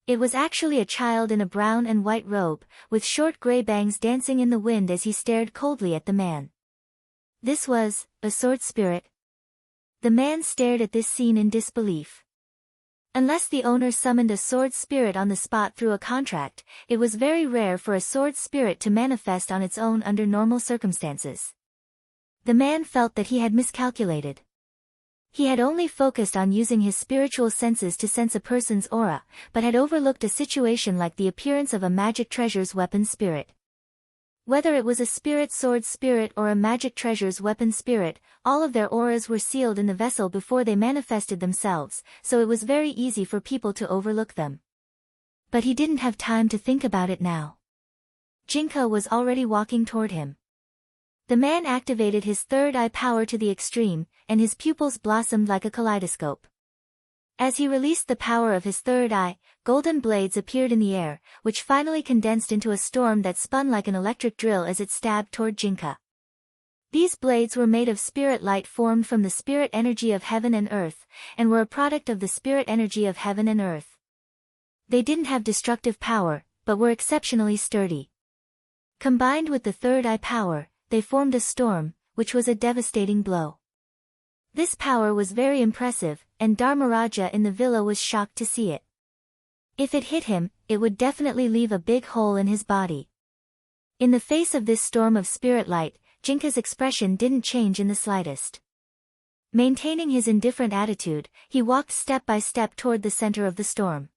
It was actually a child in a brown and white robe, with short gray bangs dancing in the wind as he stared coldly at the man. This was a sword spirit. The man stared at this scene in disbelief. Unless the owner summoned a sword spirit on the spot through a contract, it was very rare for a sword spirit to manifest on its own under normal circumstances. The man felt that he had miscalculated. He had only focused on using his spiritual senses to sense a person's aura, but had overlooked a situation like the appearance of a magic treasure's weapon spirit. Whether it was a spirit sword spirit or a magic treasure's weapon spirit, all of their auras were sealed in the vessel before they manifested themselves, so it was very easy for people to overlook them. But he didn't have time to think about it now. Jinka was already walking toward him. The man activated his third eye power to the extreme, and his pupils blossomed like a kaleidoscope. As he released the power of his third eye, golden blades appeared in the air, which finally condensed into a storm that spun like an electric drill as it stabbed toward Jinka. These blades were made of spirit light formed from the spirit energy of heaven and earth, and were a product of the spirit energy of heaven and earth. They didn't have destructive power, but were exceptionally sturdy. Combined with the third eye power, they formed a storm, which was a devastating blow. This power was very impressive, and Dharmaraja in the villa was shocked to see it. If it hit him, it would definitely leave a big hole in his body. In the face of this storm of spirit light, Jinka's expression didn't change in the slightest. Maintaining his indifferent attitude, he walked step by step toward the center of the storm.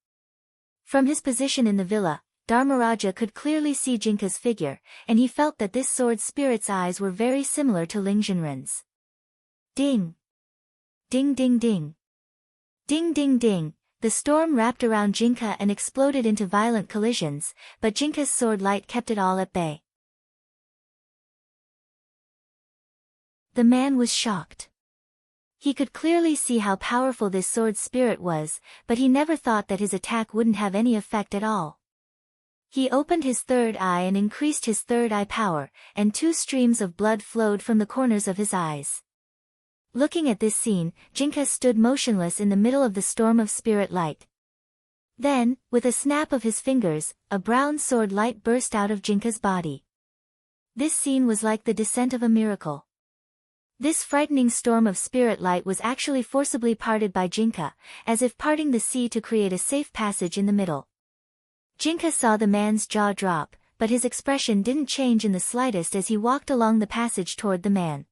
From his position in the villa, Dharmaraja could clearly see Jinka's figure, and he felt that this sword spirit's eyes were very similar to Ling Jinren's. Ding! Ding ding ding. Ding ding ding, the storm wrapped around Jinka and exploded into violent collisions, but Jinka's sword light kept it all at bay. The man was shocked. He could clearly see how powerful this sword spirit was, but he never thought that his attack wouldn't have any effect at all. He opened his third eye and increased his third eye power, and 2 streams of blood flowed from the corners of his eyes. Looking at this scene, Jinka stood motionless in the middle of the storm of spirit light. Then, with a snap of his fingers, a brown sword light burst out of Jinka's body. This scene was like the descent of a miracle. This frightening storm of spirit light was actually forcibly parted by Jinka, as if parting the sea to create a safe passage in the middle. Jinka saw the man's jaw drop, but his expression didn't change in the slightest as he walked along the passage toward the man.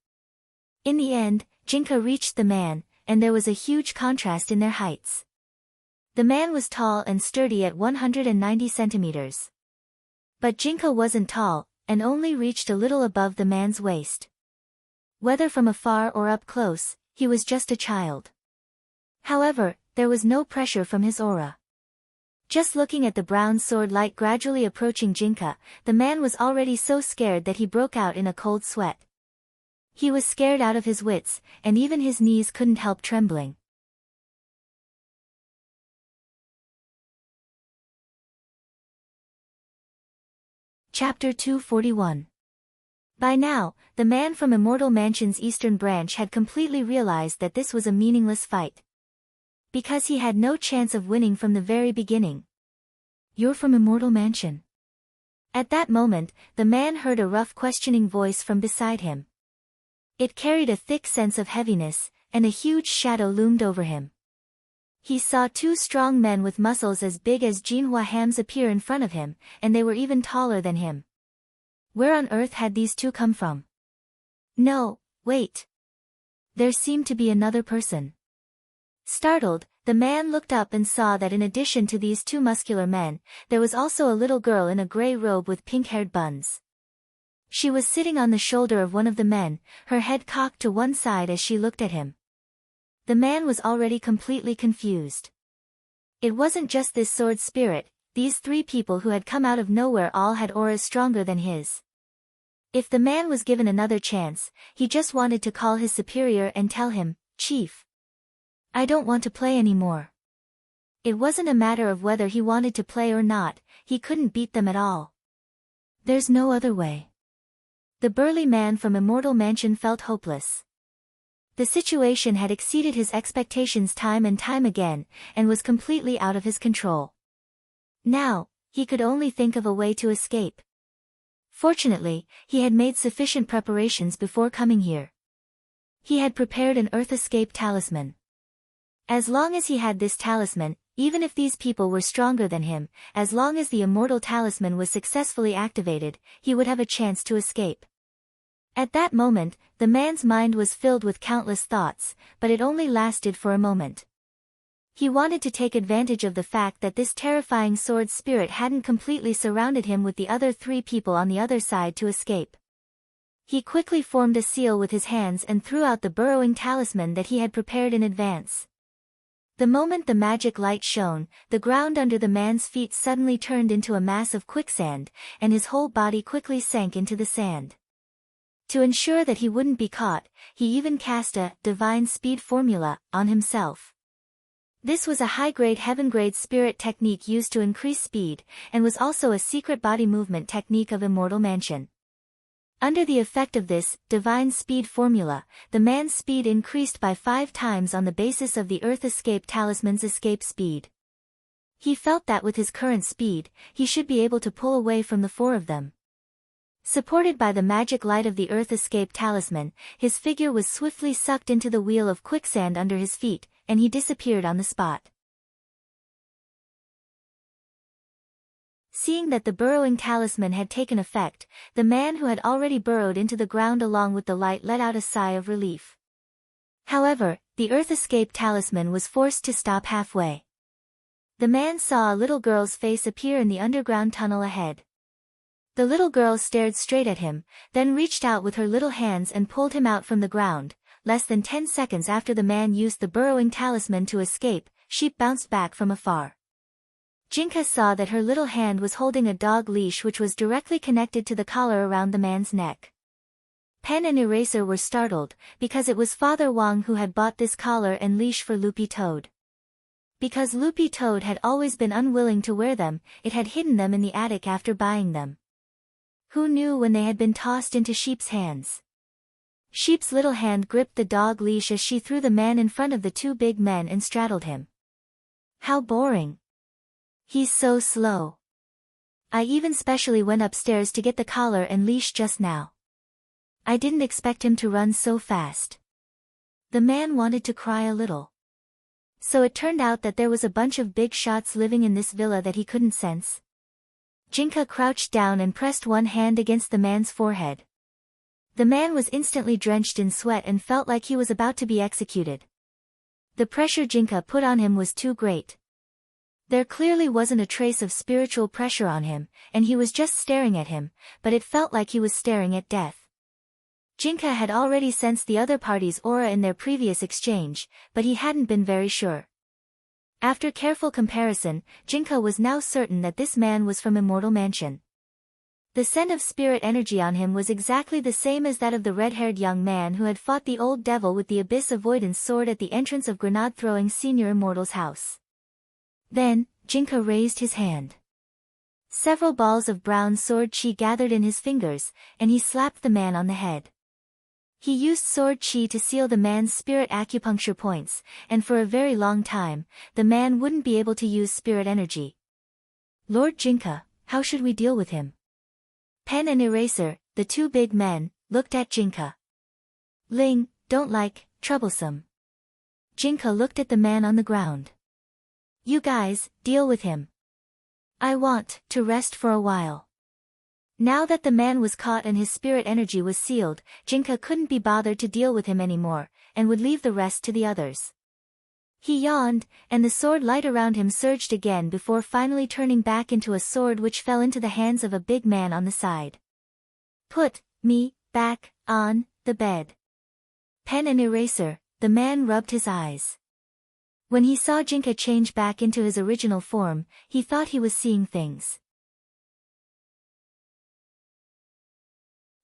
In the end, Jinka reached the man, and there was a huge contrast in their heights. The man was tall and sturdy at 190 centimeters. But Jinka wasn't tall, and only reached a little above the man's waist. Whether from afar or up close, he was just a child. However, there was no pressure from his aura. Just looking at the brown sword light gradually approaching Jinka, the man was already so scared that he broke out in a cold sweat. He was scared out of his wits, and even his knees couldn't help trembling. Chapter 241. By now, the man from Immortal Mansion's eastern branch had completely realized that this was a meaningless fight. Because he had no chance of winning from the very beginning. "You're from Immortal Mansion?" At that moment, the man heard a rough questioning voice from beside him. It carried a thick sense of heaviness, and a huge shadow loomed over him. He saw 2 strong men with muscles as big as Jinhua hams appear in front of him, and they were even taller than him. Where on earth had these 2 come from? No, wait. There seemed to be another person. Startled, the man looked up and saw that in addition to these 2 muscular men, there was also a little girl in a gray robe with pink-haired buns. She was sitting on the shoulder of one of the men, her head cocked to one side as she looked at him. The man was already completely confused. It wasn't just this sword spirit, these three people who had come out of nowhere all had auras stronger than his. If the man was given another chance, he just wanted to call his superior and tell him, "Chief, I don't want to play anymore." It wasn't a matter of whether he wanted to play or not, he couldn't beat them at all. There's no other way. The burly man from Immortal Mansion felt hopeless. The situation had exceeded his expectations time and time again, and was completely out of his control. Now, he could only think of a way to escape. Fortunately, he had made sufficient preparations before coming here. He had prepared an Earth Escape talisman. As long as he had this talisman, even if these people were stronger than him, as long as the immortal talisman was successfully activated, he would have a chance to escape. At that moment, the man's mind was filled with countless thoughts, but it only lasted for a moment. He wanted to take advantage of the fact that this terrifying sword spirit hadn't completely surrounded him with the other three people on the other side to escape. He quickly formed a seal with his hands and threw out the burrowing talisman that he had prepared in advance. The moment the magic light shone, the ground under the man's feet suddenly turned into a mass of quicksand, and his whole body quickly sank into the sand. To ensure that he wouldn't be caught, he even cast a divine speed formula on himself. This was a high-grade heaven-grade spirit technique used to increase speed, and was also a secret body movement technique of Immortal Mansion. Under the effect of this divine speed formula, the man's speed increased by 5 times on the basis of the Earth Escape talisman's escape speed. He felt that with his current speed, he should be able to pull away from the 4 of them. Supported by the magic light of the Earth Escape talisman, his figure was swiftly sucked into the wheel of quicksand under his feet, and he disappeared on the spot. Seeing that the burrowing talisman had taken effect, the man who had already burrowed into the ground along with the light let out a sigh of relief. However, the Earth Escape talisman was forced to stop halfway. The man saw a little girl's face appear in the underground tunnel ahead. The little girl stared straight at him, then reached out with her little hands and pulled him out from the ground. Less than 10 seconds after the man used the burrowing talisman to escape, she bounced back from afar. Jinka saw that her little hand was holding a dog leash which was directly connected to the collar around the man's neck. Pen and Eraser were startled, because it was Father Wang who had bought this collar and leash for Loopy Toad. Because Loopy Toad had always been unwilling to wear them, it had hidden them in the attic after buying them. Who knew when they had been tossed into Sheep's hands? Sheep's little hand gripped the dog leash as she threw the man in front of the 2 big men and straddled him. How boring. He's so slow. I even specially went upstairs to get the collar and leash just now. I didn't expect him to run so fast. The man wanted to cry a little. So it turned out that there was a bunch of big shots living in this villa that he couldn't sense. Jinka crouched down and pressed one hand against the man's forehead. The man was instantly drenched in sweat and felt like he was about to be executed. The pressure Jinka put on him was too great. There clearly wasn't a trace of spiritual pressure on him, and he was just staring at him, but it felt like he was staring at death. Jinka had already sensed the other party's aura in their previous exchange, but he hadn't been very sure. After careful comparison, Jinka was now certain that this man was from Immortal Mansion. The scent of spirit energy on him was exactly the same as that of the red-haired young man who had fought the old devil with the Abyss Avoidance sword at the entrance of Grenade-throwing Senior Immortal's house. Then, Jinka raised his hand. Several balls of brown sword chi gathered in his fingers, and he slapped the man on the head. He used sword chi to seal the man's spirit acupuncture points, and for a very long time, the man wouldn't be able to use spirit energy. Lord Jinka, how should we deal with him? Pen and Eraser, the 2 big men, looked at Jinka. Ling, don't like, troublesome. Jinka looked at the man on the ground. You guys, deal with him. I want to rest for a while. Now that the man was caught and his spirit energy was sealed, Jinka couldn't be bothered to deal with him anymore, and would leave the rest to the others. He yawned, and the sword light around him surged again before finally turning back into a sword which fell into the hands of a big man on the side. Put me back on the bed. Pen and Eraser, the man rubbed his eyes. When he saw Jinka change back into his original form, he thought he was seeing things.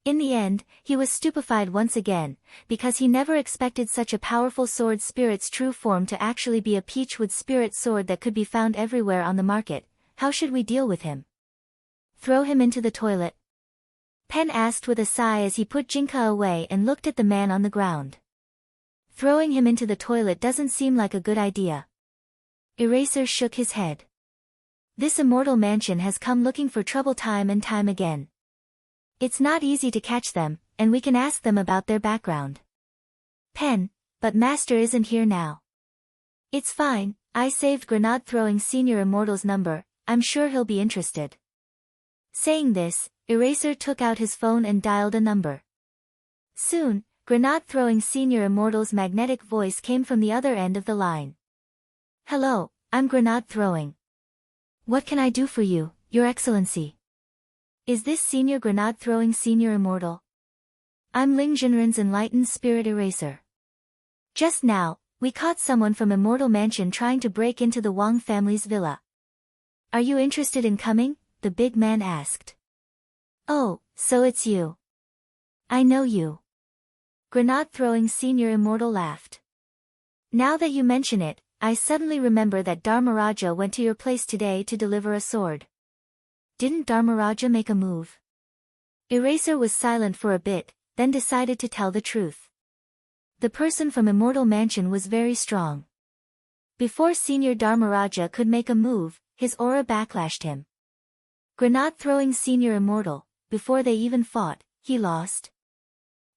In the end, he was stupefied once again, because he never expected such a powerful sword spirit's true form to actually be a peachwood spirit sword that could be found everywhere on the market. How should we deal with him? Throw him into the toilet? Pen asked with a sigh as he put Jinka away and looked at the man on the ground. Throwing him into the toilet doesn't seem like a good idea. Eraser shook his head. This immortal mansion has come looking for trouble time and time again. It's not easy to catch them, and we can ask them about their background. Pen, but Master isn't here now. It's fine, I saved Grenade-throwing Senior Immortal's number, I'm sure he'll be interested. Saying this, Eraser took out his phone and dialed a number. Soon, Grenade-throwing Senior Immortal's magnetic voice came from the other end of the line. Hello, I'm Grenade-throwing. What can I do for you, Your Excellency? Is this Senior Grenade-throwing Senior Immortal? I'm Ling Jinren's enlightened spirit Eraser. Just now, we caught someone from Immortal Mansion trying to break into the Wang family's villa. Are you interested in coming? The big man asked. Oh, so it's you. I know you. Grenade-throwing Senior Immortal laughed. Now that you mention it, I suddenly remember that Dharmaraja went to your place today to deliver a sword. Didn't Dharmaraja make a move? Eraser was silent for a bit, then decided to tell the truth. The person from Immortal Mansion was very strong. Before Senior Dharmaraja could make a move, his aura backlashed him. Grenade-throwing Senior Immortal, before they even fought, he lost.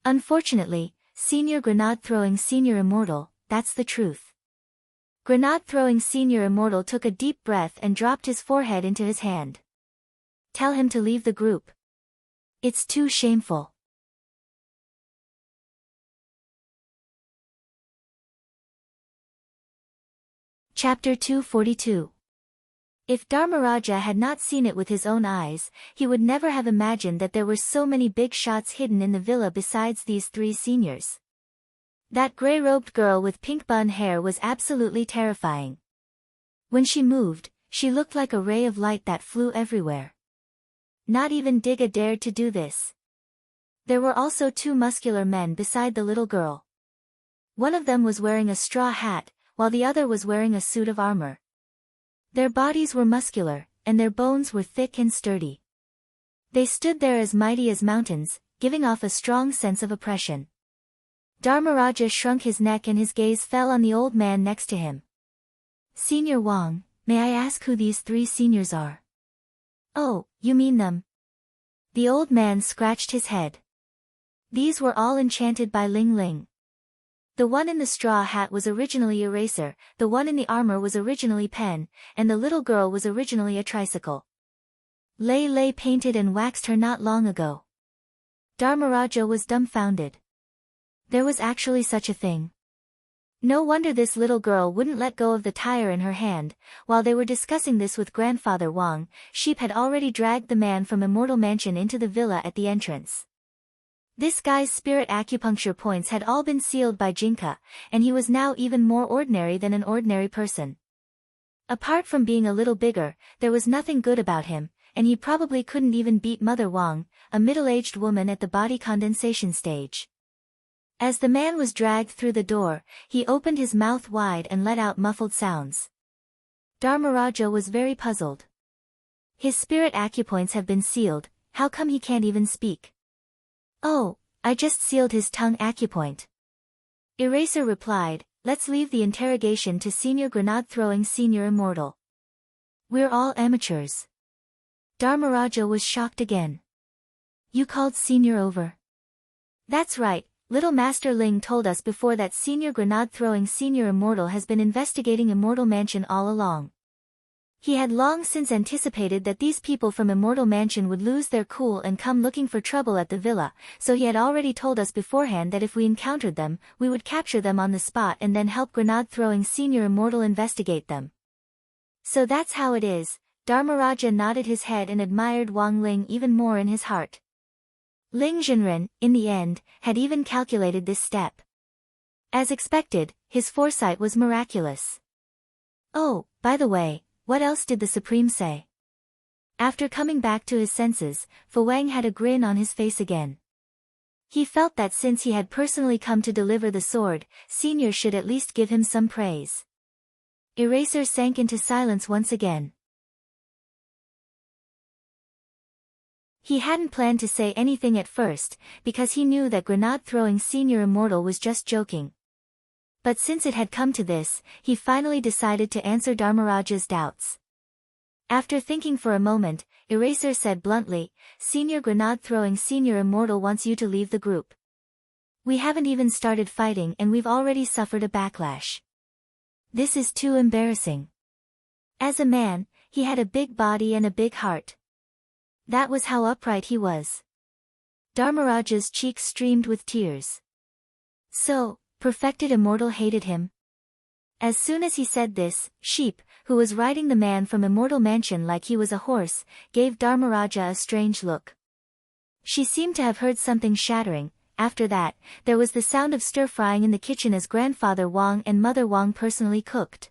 Unfortunately, Senior Grenade-throwing Senior Immortal, that's the truth. Grenade-throwing Senior Immortal took a deep breath and dropped his forehead into his hand. Tell him to leave the group. It's too shameful. Chapter 242. If Dharmaraja had not seen it with his own eyes, he would never have imagined that there were so many big shots hidden in the villa besides these three seniors. That grey-robed girl with pink bun hair was absolutely terrifying. When she moved, she looked like a ray of light that flew everywhere. Not even Digga dared to do this. There were also two muscular men beside the little girl. One of them was wearing a straw hat, while the other was wearing a suit of armor. Their bodies were muscular, and their bones were thick and sturdy. They stood there as mighty as mountains, giving off a strong sense of oppression. Dharmaraja shrunk his neck and his gaze fell on the old man next to him. Senior Wang, may I ask who these three seniors are? Oh, you mean them? The old man scratched his head. These were all enchanted by Ling Ling. The one in the straw hat was originally Eraser, the one in the armor was originally Pen, and the little girl was originally a tricycle. Lei Lei painted and waxed her not long ago. Dharmaraja was dumbfounded. There was actually such a thing. No wonder this little girl wouldn't let go of the tire in her hand. While they were discussing this with Grandfather Wang, Sheep had already dragged the man from Immortal Mansion into the villa at the entrance. This guy's spirit acupuncture points had all been sealed by Jinka, and he was now even more ordinary than an ordinary person. Apart from being a little bigger, there was nothing good about him, and he probably couldn't even beat Mother Wang, a middle-aged woman at the body condensation stage. As the man was dragged through the door, he opened his mouth wide and let out muffled sounds. Dharmaraja was very puzzled. His spirit acupoints have been sealed, how come he can't even speak? Oh, I just sealed his tongue acupoint. Eraser replied, let's leave the interrogation to Senior Grenade-throwing Senior Immortal. We're all amateurs. Dharmaraja was shocked again. You called Senior over? That's right, Little Master Ling told us before that Senior Grenade-throwing Senior Immortal has been investigating Immortal Mansion all along. He had long since anticipated that these people from Immortal Mansion would lose their cool and come looking for trouble at the villa, so he had already told us beforehand that if we encountered them, we would capture them on the spot and then help Grenade-throwing Senior Immortal investigate them. So that's how it is. Dharmaraja nodded his head and admired Wang Ling even more in his heart. Ling Jinren, in the end, had even calculated this step. As expected, his foresight was miraculous. Oh, by the way, what else did the Supreme say? After coming back to his senses, Fu Wang had a grin on his face again. He felt that since he had personally come to deliver the sword, Senior should at least give him some praise. Eraser sank into silence once again. He hadn't planned to say anything at first, because he knew that grenade-throwing Senior Immortal was just joking. But since it had come to this, he finally decided to answer Dharmaraja's doubts. After thinking for a moment, Eraser said bluntly, Senior Grenade-throwing Senior Immortal wants you to leave the group. We haven't even started fighting and we've already suffered a backlash. This is too embarrassing. As a man, he had a big body and a big heart. That was how upright he was. Dharmaraja's cheeks streamed with tears. So, Perfected Immortal hated him? As soon as he said this, Sheep, who was riding the man from Immortal Mansion like he was a horse, gave Dharmaraja a strange look. She seemed to have heard something shattering. After that, there was the sound of stir-frying in the kitchen as Grandfather Wang and Mother Wang personally cooked.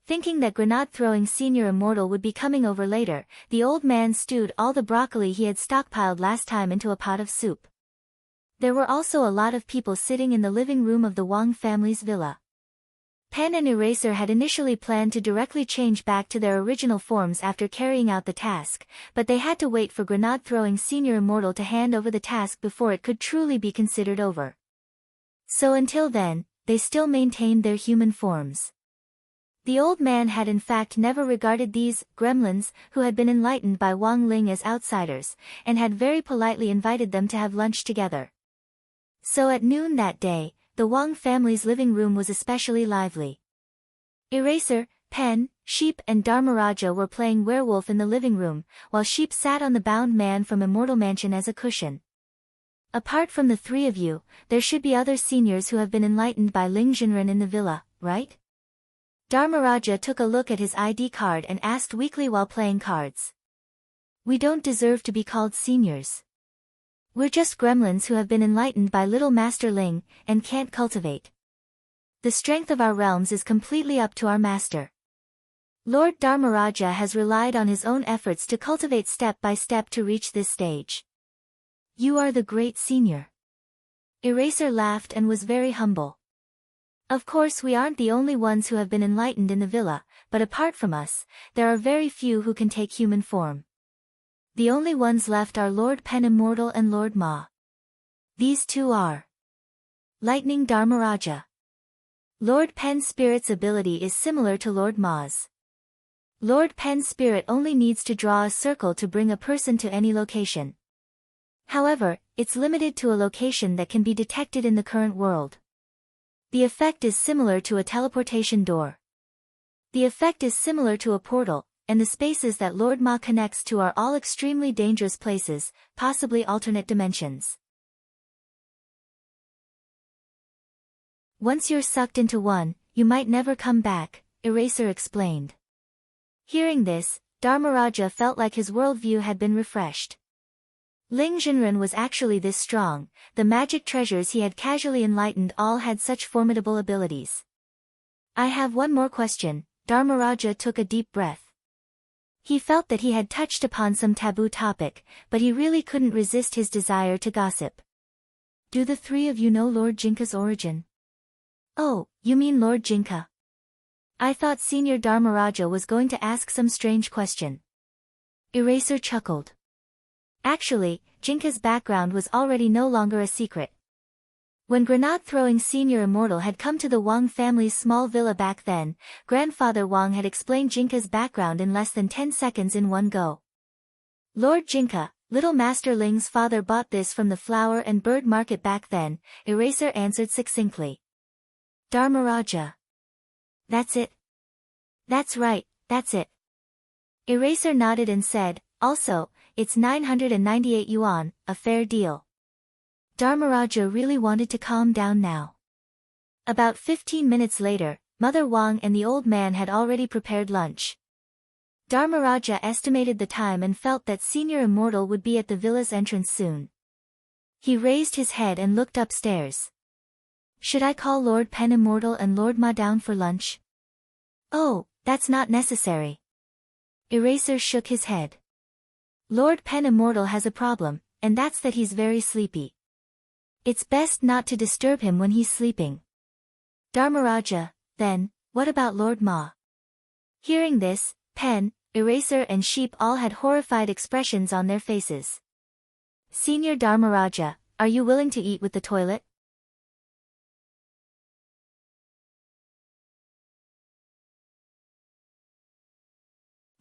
Thinking that grenade-throwing Senior Immortal would be coming over later, the old man stewed all the broccoli he had stockpiled last time into a pot of soup. There were also a lot of people sitting in the living room of the Wang family's villa. Pen and Eraser had initially planned to directly change back to their original forms after carrying out the task, but they had to wait for grenade-throwing Senior Immortal to hand over the task before it could truly be considered over. So until then, they still maintained their human forms. The old man had in fact never regarded these gremlins, who had been enlightened by Wang Ling, as outsiders, and had very politely invited them to have lunch together. So at noon that day, the Wang family's living room was especially lively. Eraser, Pen, Sheep and Dharmaraja were playing werewolf in the living room, while Sheep sat on the bound man from Immortal Mansion as a cushion. Apart from the three of you, there should be other seniors who have been enlightened by Ling Jinren in the villa, right? Dharmaraja took a look at his ID card and asked weakly while playing cards. We don't deserve to be called seniors. We're just gremlins who have been enlightened by Little Master Ling, and can't cultivate. The strength of our realms is completely up to our master. Lord Dharmaraja has relied on his own efforts to cultivate step by step to reach this stage. You are the great senior. Eraser laughed and was very humble. Of course we aren't the only ones who have been enlightened in the villa, but apart from us, there are very few who can take human form. The only ones left are Lord Pen Immortal and Lord Ma. These two are Lightning Dharmaraja. Lord Pen's spirit's ability is similar to Lord Ma's. Lord Pen's spirit only needs to draw a circle to bring a person to any location. However, it's limited to a location that can be detected in the current world. The effect is similar to a teleportation door. The effect is similar to a portal, and the spaces that Lord Ma connects to are all extremely dangerous places, possibly alternate dimensions. Once you're sucked into one, you might never come back, Eraser explained. Hearing this, Dharmaraja felt like his worldview had been refreshed. Ling Jinren was actually this strong, the magic treasures he had casually enlightened all had such formidable abilities. I have one more question. Dharmaraja took a deep breath. He felt that he had touched upon some taboo topic, but he really couldn't resist his desire to gossip. Do the three of you know Lord Jinka's origin? Oh, you mean Lord Jinka? I thought Senior Dharmaraja was going to ask some strange question. Eraser chuckled. Actually, Jinka's background was already no longer a secret. When grenade-throwing Senior Immortal had come to the Wang family's small villa back then, Grandfather Wang had explained Jinka's background in less than 10 seconds in one go. Lord Jinka, Little Master Ling's father, bought this from the flower and bird market back then, Eraser answered succinctly. Dharmaraja. That's it? That's right, that's it. Eraser nodded and said, also, it's 998 yuan, a fair deal. Dharmaraja really wanted to calm down now. About 15 minutes later, Mother Wang and the old man had already prepared lunch. Dharmaraja estimated the time and felt that Senior Immortal would be at the villa's entrance soon. He raised his head and looked upstairs. Should I call Lord Pen Immortal and Lord Ma down for lunch? Oh, that's not necessary. Eraser shook his head. Lord Pen Immortal has a problem, and that's that he's very sleepy. It's best not to disturb him when he's sleeping. Dharmaraja, then, what about Lord Ma? Hearing this, Pen, Eraser and Sheep all had horrified expressions on their faces. Senior Dharmaraja, are you willing to eat with the toilet?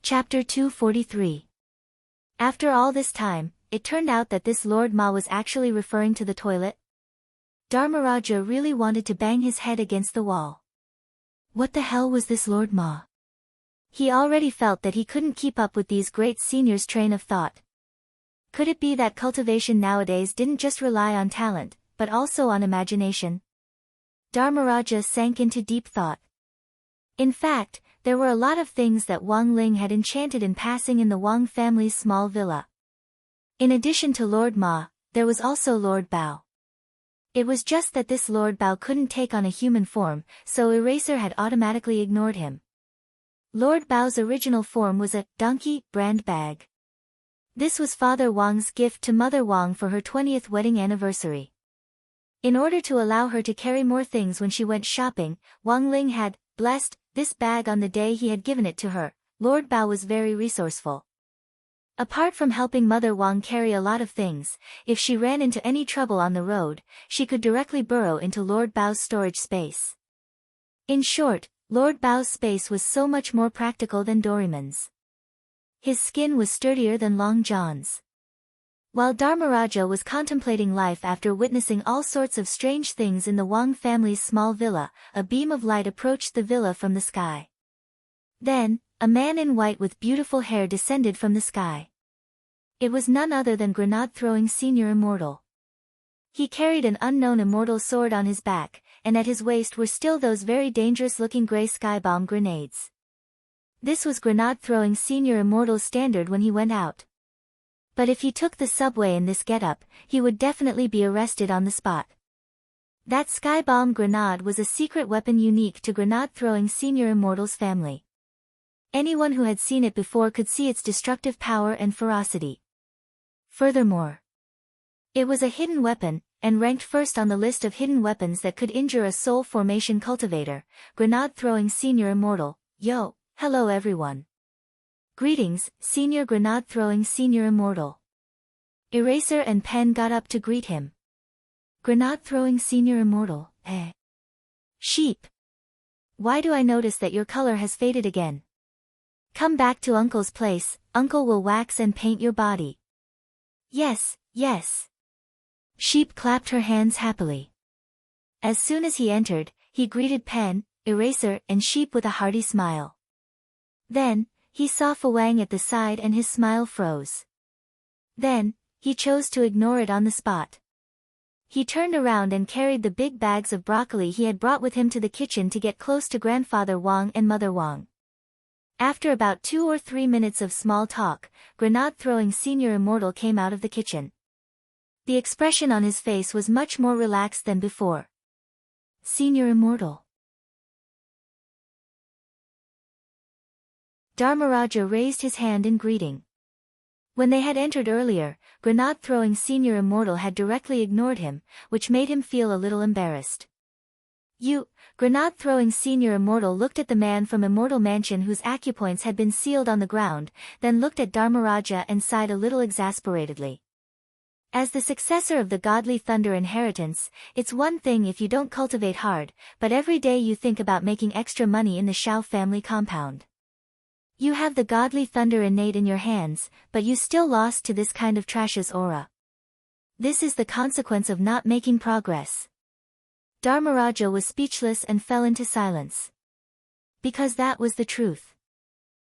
Chapter 243. After all this time, it turned out that this Lord Ma was actually referring to the toilet. Dharmaraja really wanted to bang his head against the wall. What the hell was this Lord Ma? He already felt that he couldn't keep up with these great seniors' train of thought. Could it be that cultivation nowadays didn't just rely on talent, but also on imagination? Dharmaraja sank into deep thought. In fact, there were a lot of things that Wang Ling had enchanted in passing in the Wang family's small villa. In addition to Lord Ma, there was also Lord Bao. It was just that this Lord Bao couldn't take on a human form, so Eraser had automatically ignored him. Lord Bao's original form was a donkey brand bag. This was Father Wang's gift to Mother Wang for her 20th wedding anniversary. In order to allow her to carry more things when she went shopping, Wang Ling had blessed this bag on the day he had given it to her. Lord Bao was very resourceful. Apart from helping Mother Wang carry a lot of things, if she ran into any trouble on the road, she could directly burrow into Lord Bao's storage space. In short, Lord Bao's space was so much more practical than Doraemon's. His skin was sturdier than Long John's. While Dharmaraja was contemplating life after witnessing all sorts of strange things in the Wang family's small villa, a beam of light approached the villa from the sky. Then, a man in white with beautiful hair descended from the sky. It was none other than Grenade-throwing Senior Immortal. He carried an unknown immortal sword on his back, and at his waist were still those very dangerous-looking gray sky bomb grenades. This was Grenade-throwing Senior Immortal's standard when he went out. But if he took the subway in this getup, he would definitely be arrested on the spot. That sky bomb grenade was a secret weapon unique to Grenade-throwing Senior Immortal's family. Anyone who had seen it before could see its destructive power and ferocity. Furthermore, it was a hidden weapon, and ranked first on the list of hidden weapons that could injure a soul formation cultivator. Grenade-throwing Senior Immortal. Yo, hello everyone. Greetings, Senior Grenade-throwing Senior Immortal. Eraser and Pen got up to greet him. Grenade-throwing Senior Immortal, eh? Sheep. Why do I notice that your color has faded again? Come back to Uncle's place, Uncle will wax and paint your body. Yes, yes. Sheep clapped her hands happily. As soon as he entered, he greeted Pen, Eraser and Sheep with a hearty smile. Then, he saw Fawang at the side and his smile froze. Then, he chose to ignore it on the spot. He turned around and carried the big bags of broccoli he had brought with him to the kitchen to get close to Grandfather Wang and Mother Wang. After about 2 or 3 minutes of small talk, Grenade-throwing Senior Immortal came out of the kitchen. The expression on his face was much more relaxed than before. Senior Immortal. Dharmaraja raised his hand in greeting. When they had entered earlier, Grenade-throwing Senior Immortal had directly ignored him, which made him feel a little embarrassed. Grenade-throwing Senior Immortal looked at the man from Immortal Mansion whose acupoints had been sealed on the ground, then looked at Dharmaraja and sighed a little exasperatedly. As the successor of the godly thunder inheritance, it's one thing if you don't cultivate hard, but every day you think about making extra money in the Shao family compound. You have the godly thunder innate in your hands, but you still lost to this kind of trash's aura. This is the consequence of not making progress. Dharmaraja was speechless and fell into silence. Because that was the truth.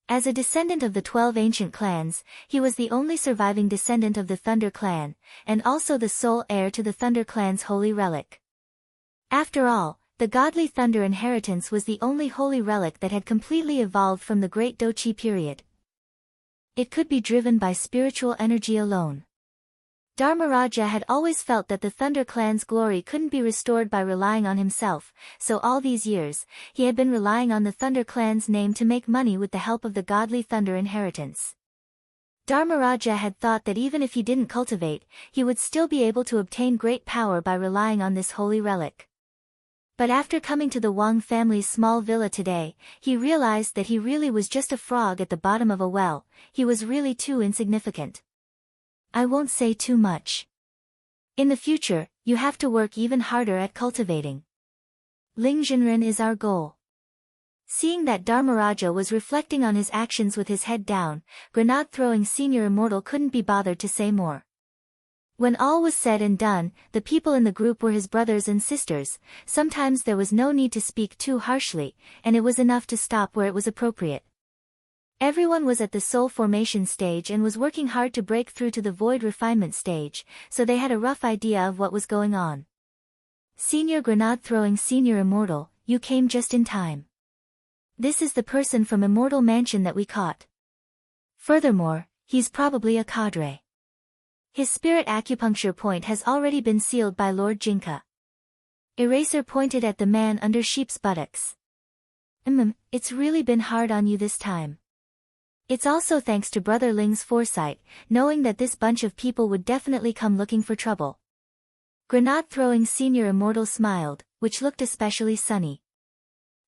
As a descendant of the 12 ancient clans, he was the only surviving descendant of the Thunder clan, and also the sole heir to the Thunder clan's holy relic. After all, the godly thunder inheritance was the only holy relic that had completely evolved from the Great Dochi period. It could be driven by spiritual energy alone. Dharmaraja had always felt that the Thunder clan's glory couldn't be restored by relying on himself, so all these years, he had been relying on the Thunder clan's name to make money with the help of the godly Thunder inheritance. Dharmaraja had thought that even if he didn't cultivate, he would still be able to obtain great power by relying on this holy relic. But after coming to the Wang family's small villa today, he realized that he really was just a frog at the bottom of a well. He was really too insignificant. I won't say too much. In the future, you have to work even harder at cultivating. Ling Jinren is our goal. Seeing that Dharmaraja was reflecting on his actions with his head down, grenade-throwing senior immortal couldn't be bothered to say more. When all was said and done, the people in the group were his brothers and sisters. Sometimes there was no need to speak too harshly, and it was enough to stop where it was appropriate. Everyone was at the soul formation stage and was working hard to break through to the void refinement stage, so they had a rough idea of what was going on. Senior grenade-throwing senior immortal, you came just in time. This is the person from Immortal Mansion that we caught. Furthermore, he's probably a cadre. His spirit acupuncture point has already been sealed by Lord Jinka. Eraser pointed at the man under Sheep's buttocks. It's really been hard on you this time. It's also thanks to Brother Ling's foresight, knowing that this bunch of people would definitely come looking for trouble. Grenade-throwing senior immortal smiled, which looked especially sunny.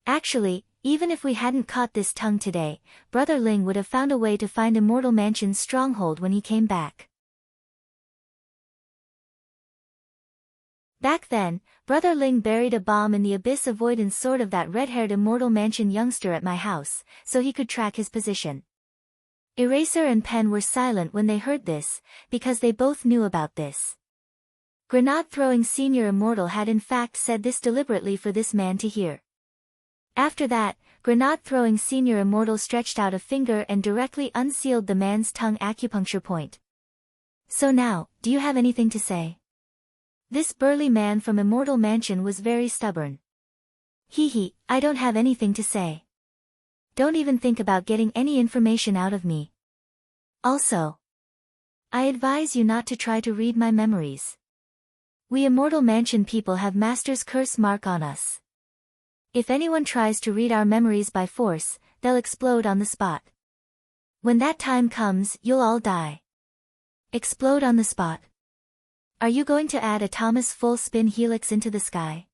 Actually, even if we hadn't caught this tongue today, Brother Ling would have found a way to find Immortal Mansion's stronghold when he came back. Back then, Brother Ling buried a bomb in the abyss avoidance sword of that red-haired Immortal Mansion youngster at my house, so he could track his position. Eraser and Pen were silent when they heard this, because they both knew about this. Grenade-throwing senior immortal had in fact said this deliberately for this man to hear. After that, grenade-throwing senior immortal stretched out a finger and directly unsealed the man's tongue acupuncture point. So now, do you have anything to say? This burly man from Immortal Mansion was very stubborn. I don't have anything to say. Don't even think about getting any information out of me. Also, I advise you not to try to read my memories. We Immortal Mansion people have Master's curse mark on us. If anyone tries to read our memories by force, they'll explode on the spot. When that time comes, you'll all die. Explode on the spot. Are you going to add a Thomas full spin helix into the sky?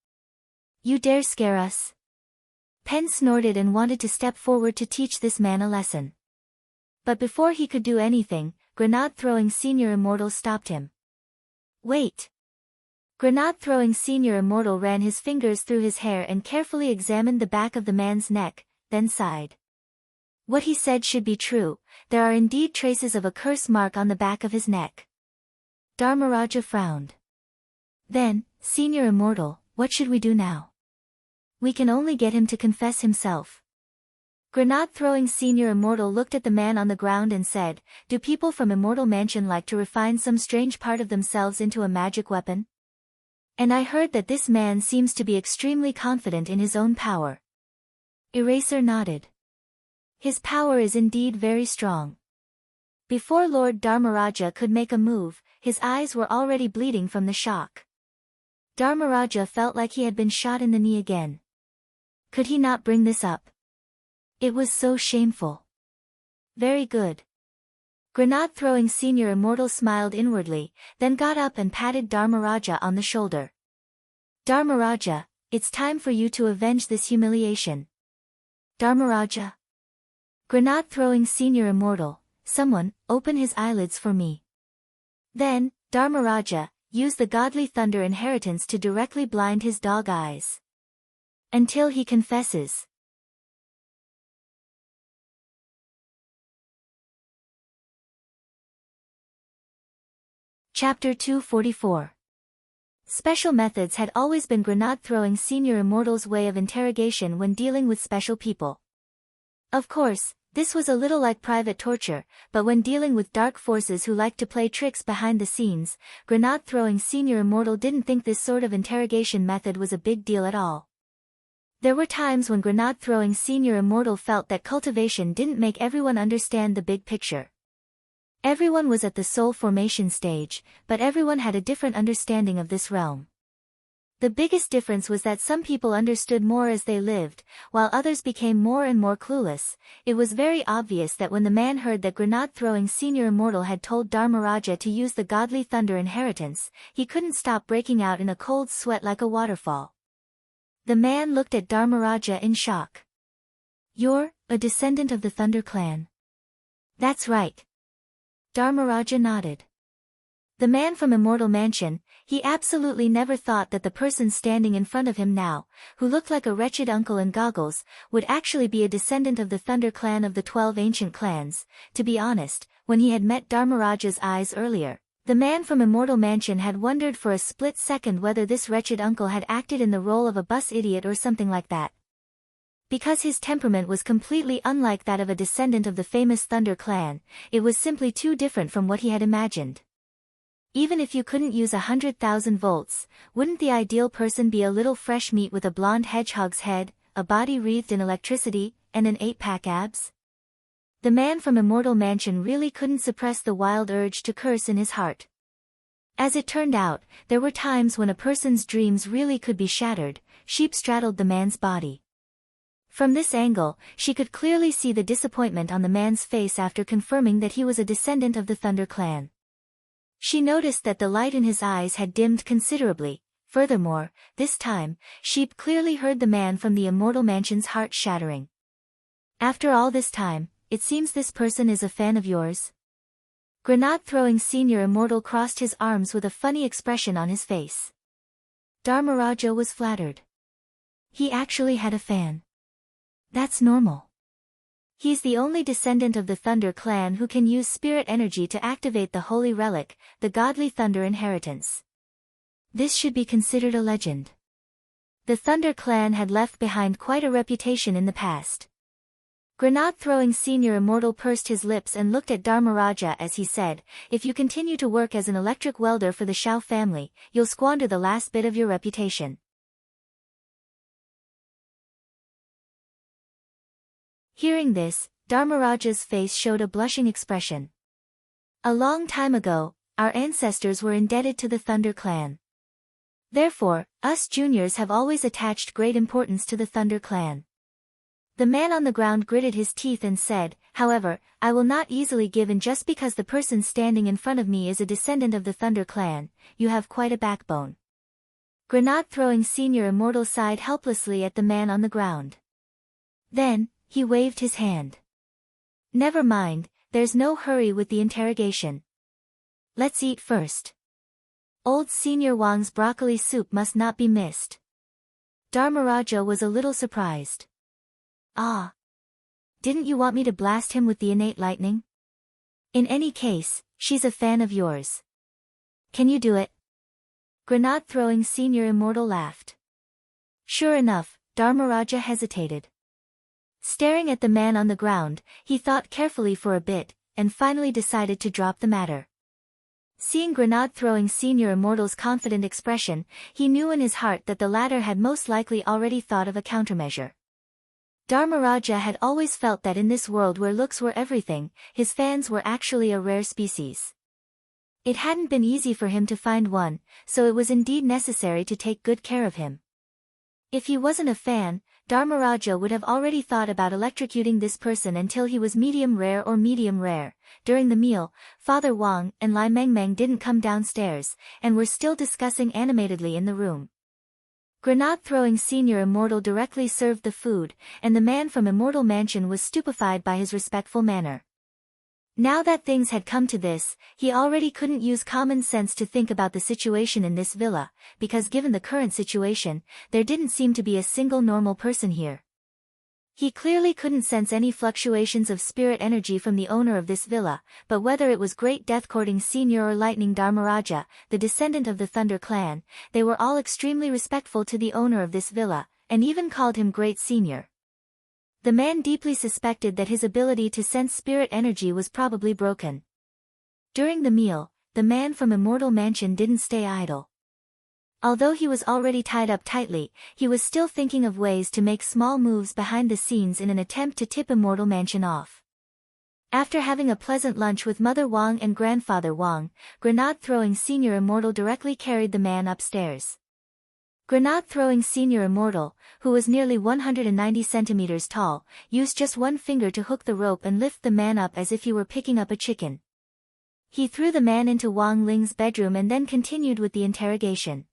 You dare scare us? Pen snorted and wanted to step forward to teach this man a lesson. But before he could do anything, grenade-throwing senior immortal stopped him. Wait. Grenade-throwing senior immortal ran his fingers through his hair and carefully examined the back of the man's neck, then sighed. What he said should be true, there are indeed traces of a curse mark on the back of his neck. Dharmaraja frowned. Then, senior immortal, what should we do now? We can only get him to confess himself. Grenade-throwing senior immortal looked at the man on the ground and said, do people from Immortal Mansion like to refine some strange part of themselves into a magic weapon? And I heard that this man seems to be extremely confident in his own power. Eraser nodded. His power is indeed very strong. Before Lord Dharmaraja could make a move, his eyes were already bleeding from the shock. Dharmaraja felt like he had been shot in the knee again. Could he not bring this up? It was so shameful. Very good. Grenade-throwing senior immortal smiled inwardly, then got up and patted Dharmaraja on the shoulder. Dharmaraja, it's time for you to avenge this humiliation. Dharmaraja. Grenade-throwing senior immortal, someone, open his eyelids for me. Then, Dharmaraja, use the godly thunder inheritance to directly blind his dog eyes. Until he confesses. Chapter 244. Special methods had always been grenade-throwing senior immortal's way of interrogation when dealing with special people. Of course, this was a little like private torture, but when dealing with dark forces who liked to play tricks behind the scenes, grenade-throwing senior immortal didn't think this sort of interrogation method was a big deal at all. There were times when grenade-throwing senior immortal felt that cultivation didn't make everyone understand the big picture. Everyone was at the soul formation stage, but everyone had a different understanding of this realm. The biggest difference was that some people understood more as they lived, while others became more and more clueless. It was very obvious that when the man heard that grenade-throwing senior immortal had told Dharmaraja to use the godly thunder inheritance, he couldn't stop breaking out in a cold sweat like a waterfall. The man looked at Dharmaraja in shock. "You're a descendant of the Thunder clan?" "That's right." Dharmaraja nodded. The man from Immortal Mansion, he absolutely never thought that the person standing in front of him now, who looked like a wretched uncle in goggles, would actually be a descendant of the Thunder clan of the 12 ancient clans. To be honest, when he had met Dharmaraja's eyes earlier, the man from Immortal Mansion had wondered for a split second whether this wretched uncle had acted in the role of a bus idiot or something like that. Because his temperament was completely unlike that of a descendant of the famous Thunder clan, it was simply too different from what he had imagined. Even if you couldn't use 100,000 volts, wouldn't the ideal person be a little fresh meat with a blonde hedgehog's head, a body wreathed in electricity, and an 8-pack abs? The man from Immortal Mansion really couldn't suppress the wild urge to curse in his heart. As it turned out, there were times when a person's dreams really could be shattered. Sheep straddled the man's body. From this angle, she could clearly see the disappointment on the man's face after confirming that he was a descendant of the Thunder clan. She noticed that the light in his eyes had dimmed considerably. Furthermore, this time, Sheep clearly heard the man from the Immortal Mansion's heart shattering. "After all this time, it seems this person is a fan of yours?" Grenade-throwing senior immortal crossed his arms with a funny expression on his face. Dharmaraja was flattered. He actually had a fan. That's normal. He's the only descendant of the Thunder clan who can use spirit energy to activate the holy relic, the godly Thunder inheritance. This should be considered a legend. The Thunder clan had left behind quite a reputation in the past. Grenade-throwing senior immortal pursed his lips and looked at Dharmaraja as he said, "If you continue to work as an electric welder for the Shao family, you'll squander the last bit of your reputation." Hearing this, Dharmaraja's face showed a blushing expression. A long time ago, our ancestors were indebted to the Thunder clan. Therefore, us juniors have always attached great importance to the Thunder clan. The man on the ground gritted his teeth and said, "However, I will not easily give in just because the person standing in front of me is a descendant of the Thunder clan. You have quite a backbone." Grenade-throwing senior immortal sighed helplessly at the man on the ground. Then, he waved his hand. "Never mind, there's no hurry with the interrogation. Let's eat first. Old Senior Wang's broccoli soup must not be missed." Dharmaraja was a little surprised. "Ah. Didn't you want me to blast him with the innate lightning? In any case, she's a fan of yours. Can you do it?" Grenade-throwing senior immortal laughed. Sure enough, Dharmaraja hesitated. Staring at the man on the ground, he thought carefully for a bit, and finally decided to drop the matter. Seeing Grenade-throwing senior immortal's confident expression, he knew in his heart that the latter had most likely already thought of a countermeasure. Dharmaraja had always felt that in this world where looks were everything, his fans were actually a rare species. It hadn't been easy for him to find one, so it was indeed necessary to take good care of him. If he wasn't a fan, Dharmaraja would have already thought about electrocuting this person until he was medium rare or medium rare. During the meal, Father Wang and Lai Mengmeng didn't come downstairs, and were still discussing animatedly in the room. Grenade-throwing senior immortal directly served the food, and the man from Immortal Mansion was stupefied by his respectful manner. Now that things had come to this, he already couldn't use common sense to think about the situation in this villa, because given the current situation, there didn't seem to be a single normal person here. He clearly couldn't sense any fluctuations of spirit energy from the owner of this villa, but whether it was Great Death-courting Senior or Lightning Dharmaraja, the descendant of the Thunder clan, they were all extremely respectful to the owner of this villa, and even called him Great Senior. The man deeply suspected that his ability to sense spirit energy was probably broken. During the meal, the man from Immortal Mansion didn't stay idle. Although he was already tied up tightly, he was still thinking of ways to make small moves behind the scenes in an attempt to tip Immortal Mansion off. After having a pleasant lunch with Mother Wang and Grandfather Wang, grenade-throwing Senior Immortal directly carried the man upstairs. Grenade-throwing Senior Immortal, who was nearly 190 centimeters tall, used just one finger to hook the rope and lift the man up as if he were picking up a chicken. He threw the man into Wang Ling's bedroom and then continued with the interrogation.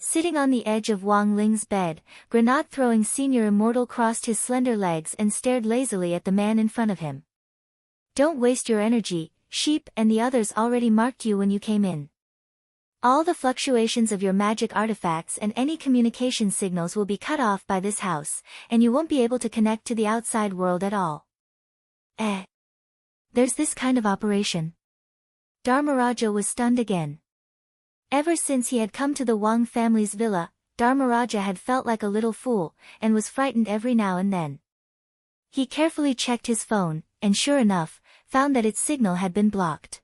Sitting on the edge of Wang Ling's bed, grenade-throwing Senior Immortal crossed his slender legs and stared lazily at the man in front of him. "Don't waste your energy, sheep, and the others already marked you when you came in. All the fluctuations of your magic artifacts and any communication signals will be cut off by this house, and you won't be able to connect to the outside world at all." There's this kind of operation? Dharmaraja was stunned again. Ever since he had come to the Wang family's villa, Dharmaraja had felt like a little fool, and was frightened every now and then. He carefully checked his phone, and sure enough, found that its signal had been blocked.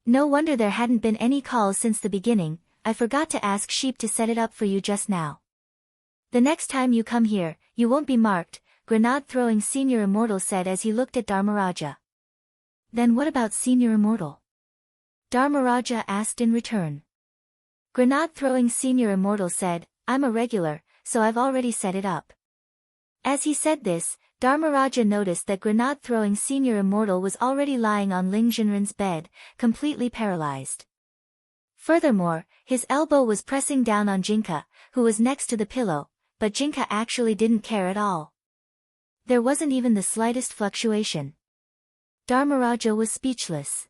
No wonder there hadn't been any calls since the beginning. "I forgot to ask Sheep to set it up for you just now. The next time you come here, you won't be marked," grenade-throwing Senior Immortal said as he looked at Dharmaraja. "Then what about Senior Immortal?" Dharmaraja asked in return. Grenade-throwing Senior Immortal said, "I'm a regular, so I've already set it up." As he said this, Dharmaraja noticed that grenade-throwing Senior Immortal was already lying on Ling Jinren's bed, completely paralyzed. Furthermore, his elbow was pressing down on Jinka, who was next to the pillow, but Jinka actually didn't care at all. There wasn't even the slightest fluctuation. Dharmaraja was speechless.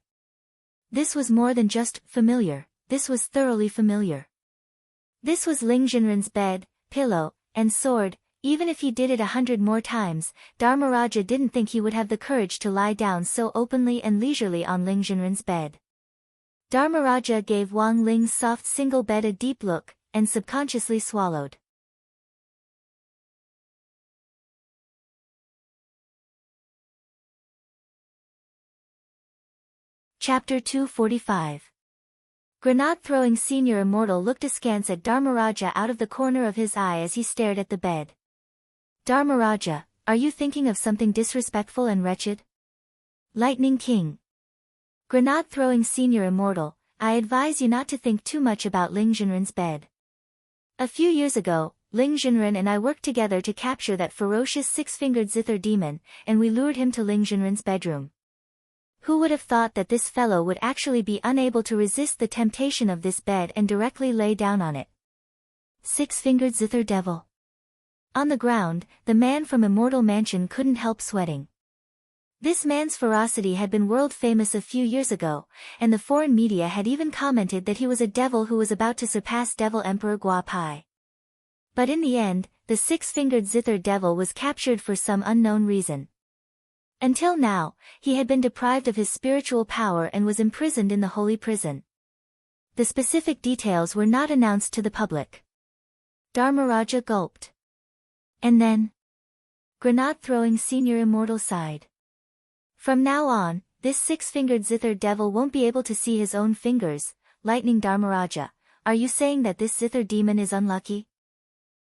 This was more than just familiar. This was thoroughly familiar. This was Ling Jinren's bed, pillow, and sword. Even if he did it 100 more times, Dharmaraja didn't think he would have the courage to lie down so openly and leisurely on Ling Jinren's bed. Dharmaraja gave Wang Ling's soft single bed a deep look, and subconsciously swallowed. Chapter 245. Grenade-throwing Senior Immortal looked askance at Dharmaraja out of the corner of his eye as he stared at the bed. "Dharmaraja, are you thinking of something disrespectful and wretched?" Lightning King. Grenade-throwing Senior Immortal, I advise you not to think too much about Ling Jinren's bed. A few years ago, Ling Jinren and I worked together to capture that ferocious six-fingered zither demon, and we lured him to Ling Jinren's bedroom. Who would have thought that this fellow would actually be unable to resist the temptation of this bed and directly lay down on it? Six-fingered zither devil. On the ground, the man from Immortal Mansion couldn't help sweating. This man's ferocity had been world famous a few years ago, and the foreign media had even commented that he was a devil who was about to surpass Devil Emperor Gua Pai. But in the end, the six-fingered zither devil was captured for some unknown reason. Until now, he had been deprived of his spiritual power and was imprisoned in the holy prison. The specific details were not announced to the public. Dharmaraja gulped. And then? Grenade-throwing Senior Immortal sighed. "From now on, this six-fingered zither devil won't be able to see his own fingers." Lightning Dharmaraja, are you saying that this zither demon is unlucky?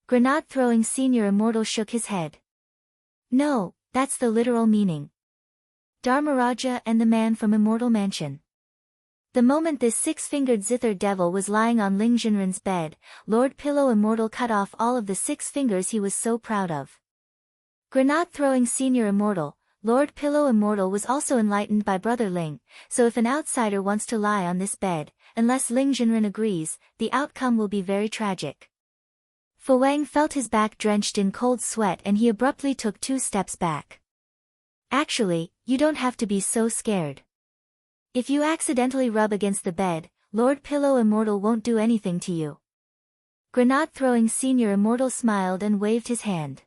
Grenade-throwing Senior Immortal shook his head. "No, that's the literal meaning." Dharmaraja and the man from Immortal Mansion. The moment this six-fingered zither devil was lying on Ling Jinren's bed, Lord Pillow Immortal cut off all of the 6 fingers he was so proud of. Grenade-throwing Senior Immortal, Lord Pillow Immortal was also enlightened by Brother Ling, so if an outsider wants to lie on this bed, unless Ling Jinren agrees, the outcome will be very tragic. Fu Wang felt his back drenched in cold sweat and he abruptly took 2 steps back. "Actually, you don't have to be so scared. If you accidentally rub against the bed, Lord Pillow Immortal won't do anything to you." Grenade-throwing Senior Immortal smiled and waved his hand.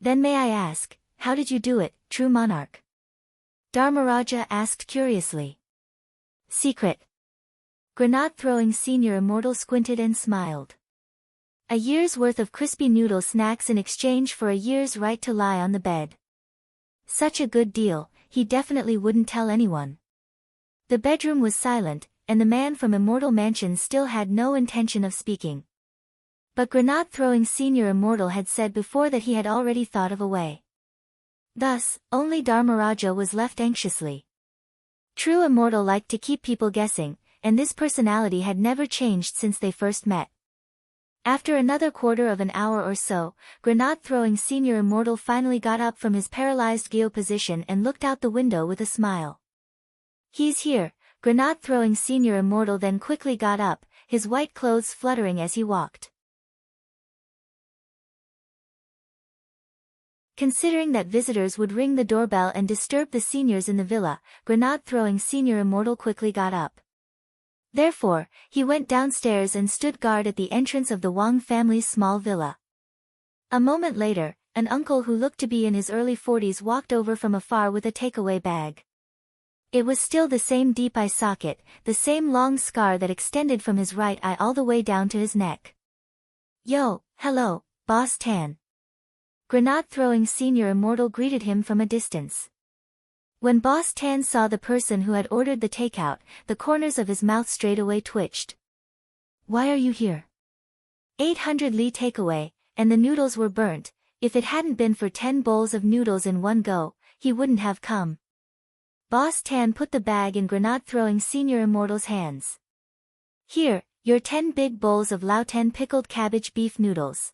"Then may I ask, how did you do it, true monarch?" Dharmaraja asked curiously. "Secret." Grenade-throwing Senior Immortal squinted and smiled. "A year's worth of crispy noodle snacks in exchange for a year's right to lie on the bed. Such a good deal, he definitely wouldn't tell anyone." The bedroom was silent, and the man from Immortal Mansion still had no intention of speaking. But grenade-throwing Senior Immortal had said before that he had already thought of a way. Thus, only Dharmaraja was left anxiously. True Immortal liked to keep people guessing, and this personality had never changed since they first met. After another quarter of an hour or so, grenade-throwing Senior Immortal finally got up from his paralyzed Gyo position and looked out the window with a smile. "He's here," grenade-throwing Senior Immortal then quickly got up, his white clothes fluttering as he walked. Considering that visitors would ring the doorbell and disturb the seniors in the villa, grenade-throwing Senior Immortal quickly got up. Therefore, he went downstairs and stood guard at the entrance of the Wang family's small villa. A moment later, an uncle who looked to be in his early 40s walked over from afar with a takeaway bag. It was still the same deep eye socket, the same long scar that extended from his right eye all the way down to his neck. "Yo, hello, Boss Tan." Grenade-throwing Senior Immortal greeted him from a distance. When Boss Tan saw the person who had ordered the takeout, the corners of his mouth straightaway twitched. "Why are you here?" 800 li takeaway, and the noodles were burnt. If it hadn't been for 10 bowls of noodles in one go, he wouldn't have come. Boss Tan put the bag in grenade-throwing Senior Immortal's hands. "Here, your 10 big bowls of Lao-ten pickled cabbage beef noodles."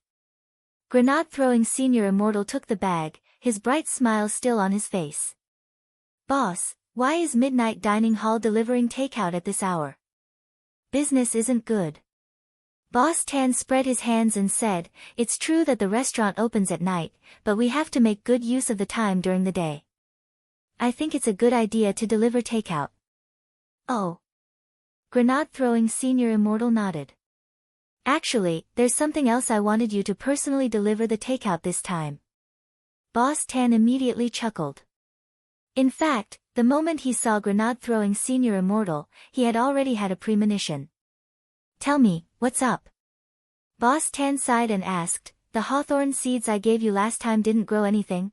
Grenade-throwing Senior Immortal took the bag, his bright smile still on his face. "Boss, why is Midnight Dining Hall delivering takeout at this hour? Business isn't good." Boss Tan spread his hands and said, "It's true that the restaurant opens at night, but we have to make good use of the time during the day. I think it's a good idea to deliver takeout." "Oh." Grenade-throwing Senior Immortal nodded. "Actually, there's something else I wanted you to personally deliver the takeout this time." Boss Tan immediately chuckled. In fact, the moment he saw grenade-throwing Senior Immortal, he had already had a premonition. "Tell me, what's up?" Boss Tan sighed and asked, "The hawthorn seeds I gave you last time didn't grow anything?"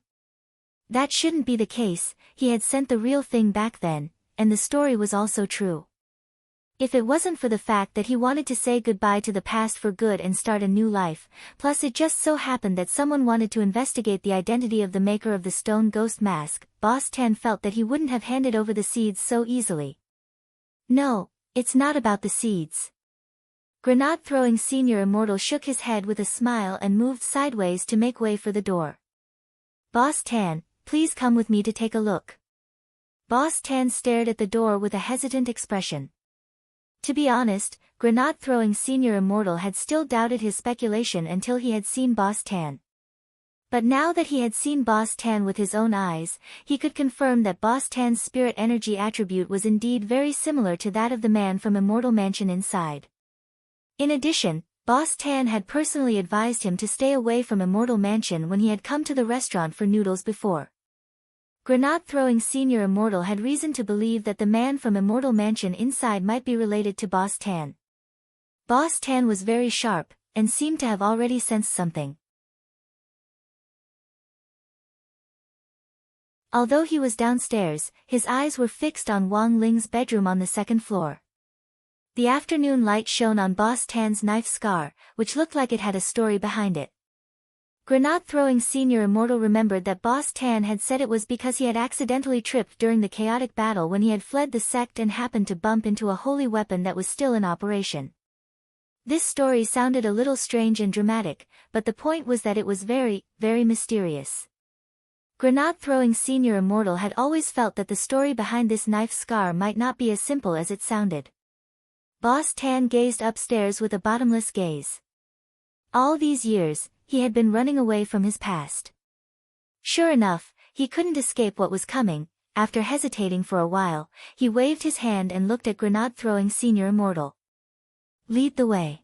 That shouldn't be the case, he had sent the real thing back then, and the story was also true. If it wasn't for the fact that he wanted to say goodbye to the past for good and start a new life, plus it just so happened that someone wanted to investigate the identity of the maker of the stone ghost mask, Boss Tan felt that he wouldn't have handed over the seeds so easily. "No, it's not about the seeds." Grenade-throwing Senior Immortal shook his head with a smile and moved sideways to make way for the door. "Boss Tan, please come with me to take a look." Boss Tan stared at the door with a hesitant expression. To be honest, grenade-throwing Senior Immortal had still doubted his speculation until he had seen Boss Tan. But now that he had seen Boss Tan with his own eyes, he could confirm that Boss Tan's spirit energy attribute was indeed very similar to that of the man from Immortal Mansion inside. In addition, Boss Tan had personally advised him to stay away from Immortal Mansion when he had come to the restaurant for noodles before. Grenade-throwing Senior Immortal had reason to believe that the man from Immortal Mansion inside might be related to Boss Tan. Boss Tan was very sharp, and seemed to have already sensed something. Although he was downstairs, his eyes were fixed on Wang Ling's bedroom on the second floor. The afternoon light shone on Boss Tan's knife scar, which looked like it had a story behind it. Grenade-throwing Senior Immortal remembered that Boss Tan had said it was because he had accidentally tripped during the chaotic battle when he had fled the sect and happened to bump into a holy weapon that was still in operation. This story sounded a little strange and dramatic, but the point was that it was very, very mysterious. Grenade-throwing Senior Immortal had always felt that the story behind this knife scar might not be as simple as it sounded. Boss Tan gazed upstairs with a bottomless gaze. All these years, he had been running away from his past. Sure enough, he couldn't escape what was coming. After hesitating for a while, he waved his hand and looked at grenade-throwing Senior Immortal. "Lead the way."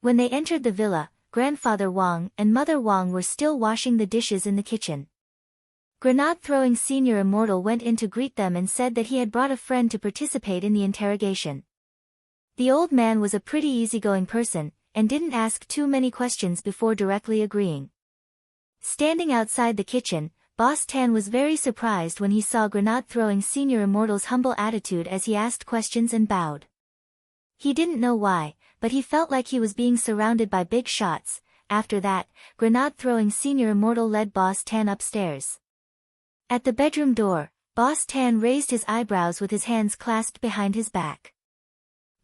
When they entered the villa, Grandfather Wang and Mother Wang were still washing the dishes in the kitchen. Grenade-throwing Senior Immortal went in to greet them and said that he had brought a friend to participate in the interrogation. The old man was a pretty easygoing person, and didn't ask too many questions before directly agreeing. Standing outside the kitchen, Boss Tan was very surprised when he saw grenade-throwing Senior Immortal's humble attitude as he asked questions and bowed. He didn't know why, but he felt like he was being surrounded by big shots. After that, grenade-throwing Senior Immortal led Boss Tan upstairs. At the bedroom door, Boss Tan raised his eyebrows with his hands clasped behind his back.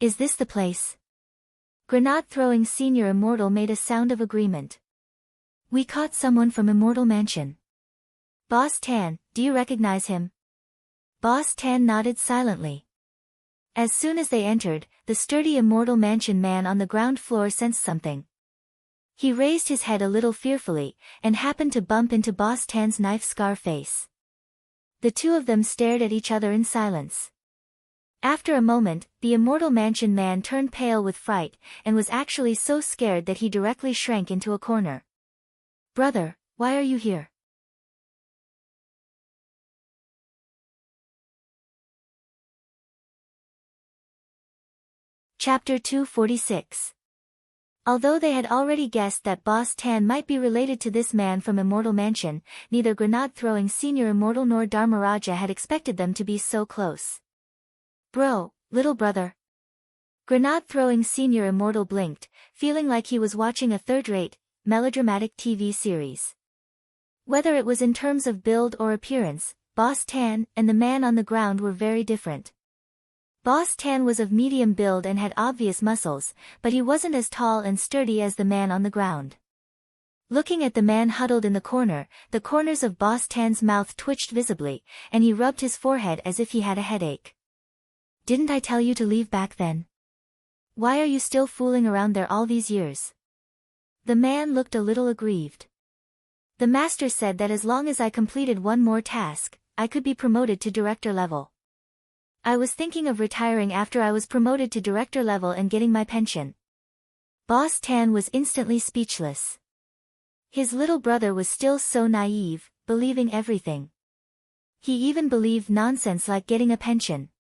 Is this the place? Grenade-throwing Senior Immortal made a sound of agreement. We caught someone from Immortal Mansion. Boss Tan, do you recognize him? Boss Tan nodded silently. As soon as they entered, the sturdy Immortal Mansion man on the ground floor sensed something. He raised his head a little fearfully, and happened to bump into Boss Tan's knife-scar face. The two of them stared at each other in silence. After a moment, the Immortal Mansion man turned pale with fright, and was actually so scared that he directly shrank into a corner. Brother, why are you here? Chapter 246. Although they had already guessed that Boss Tan might be related to this man from Immortal Mansion, neither grenade-throwing Senior Immortal nor Dharmaraja had expected them to be so close. Bro, little brother. Grenade-throwing Senior Immortal blinked, feeling like he was watching a third-rate, melodramatic TV series. Whether it was in terms of build or appearance, Boss Tan and the man on the ground were very different. Boss Tan was of medium build and had obvious muscles, but he wasn't as tall and sturdy as the man on the ground. Looking at the man huddled in the corner, the corners of Boss Tan's mouth twitched visibly, and he rubbed his forehead as if he had a headache. Didn't I tell you to leave back then? Why are you still fooling around there all these years? The man looked a little aggrieved. The master said that as long as I completed one more task, I could be promoted to director level. I was thinking of retiring after I was promoted to director level and getting my pension. Boss Tan was instantly speechless. His little brother was still so naive, believing everything. He even believed nonsense like getting a pension.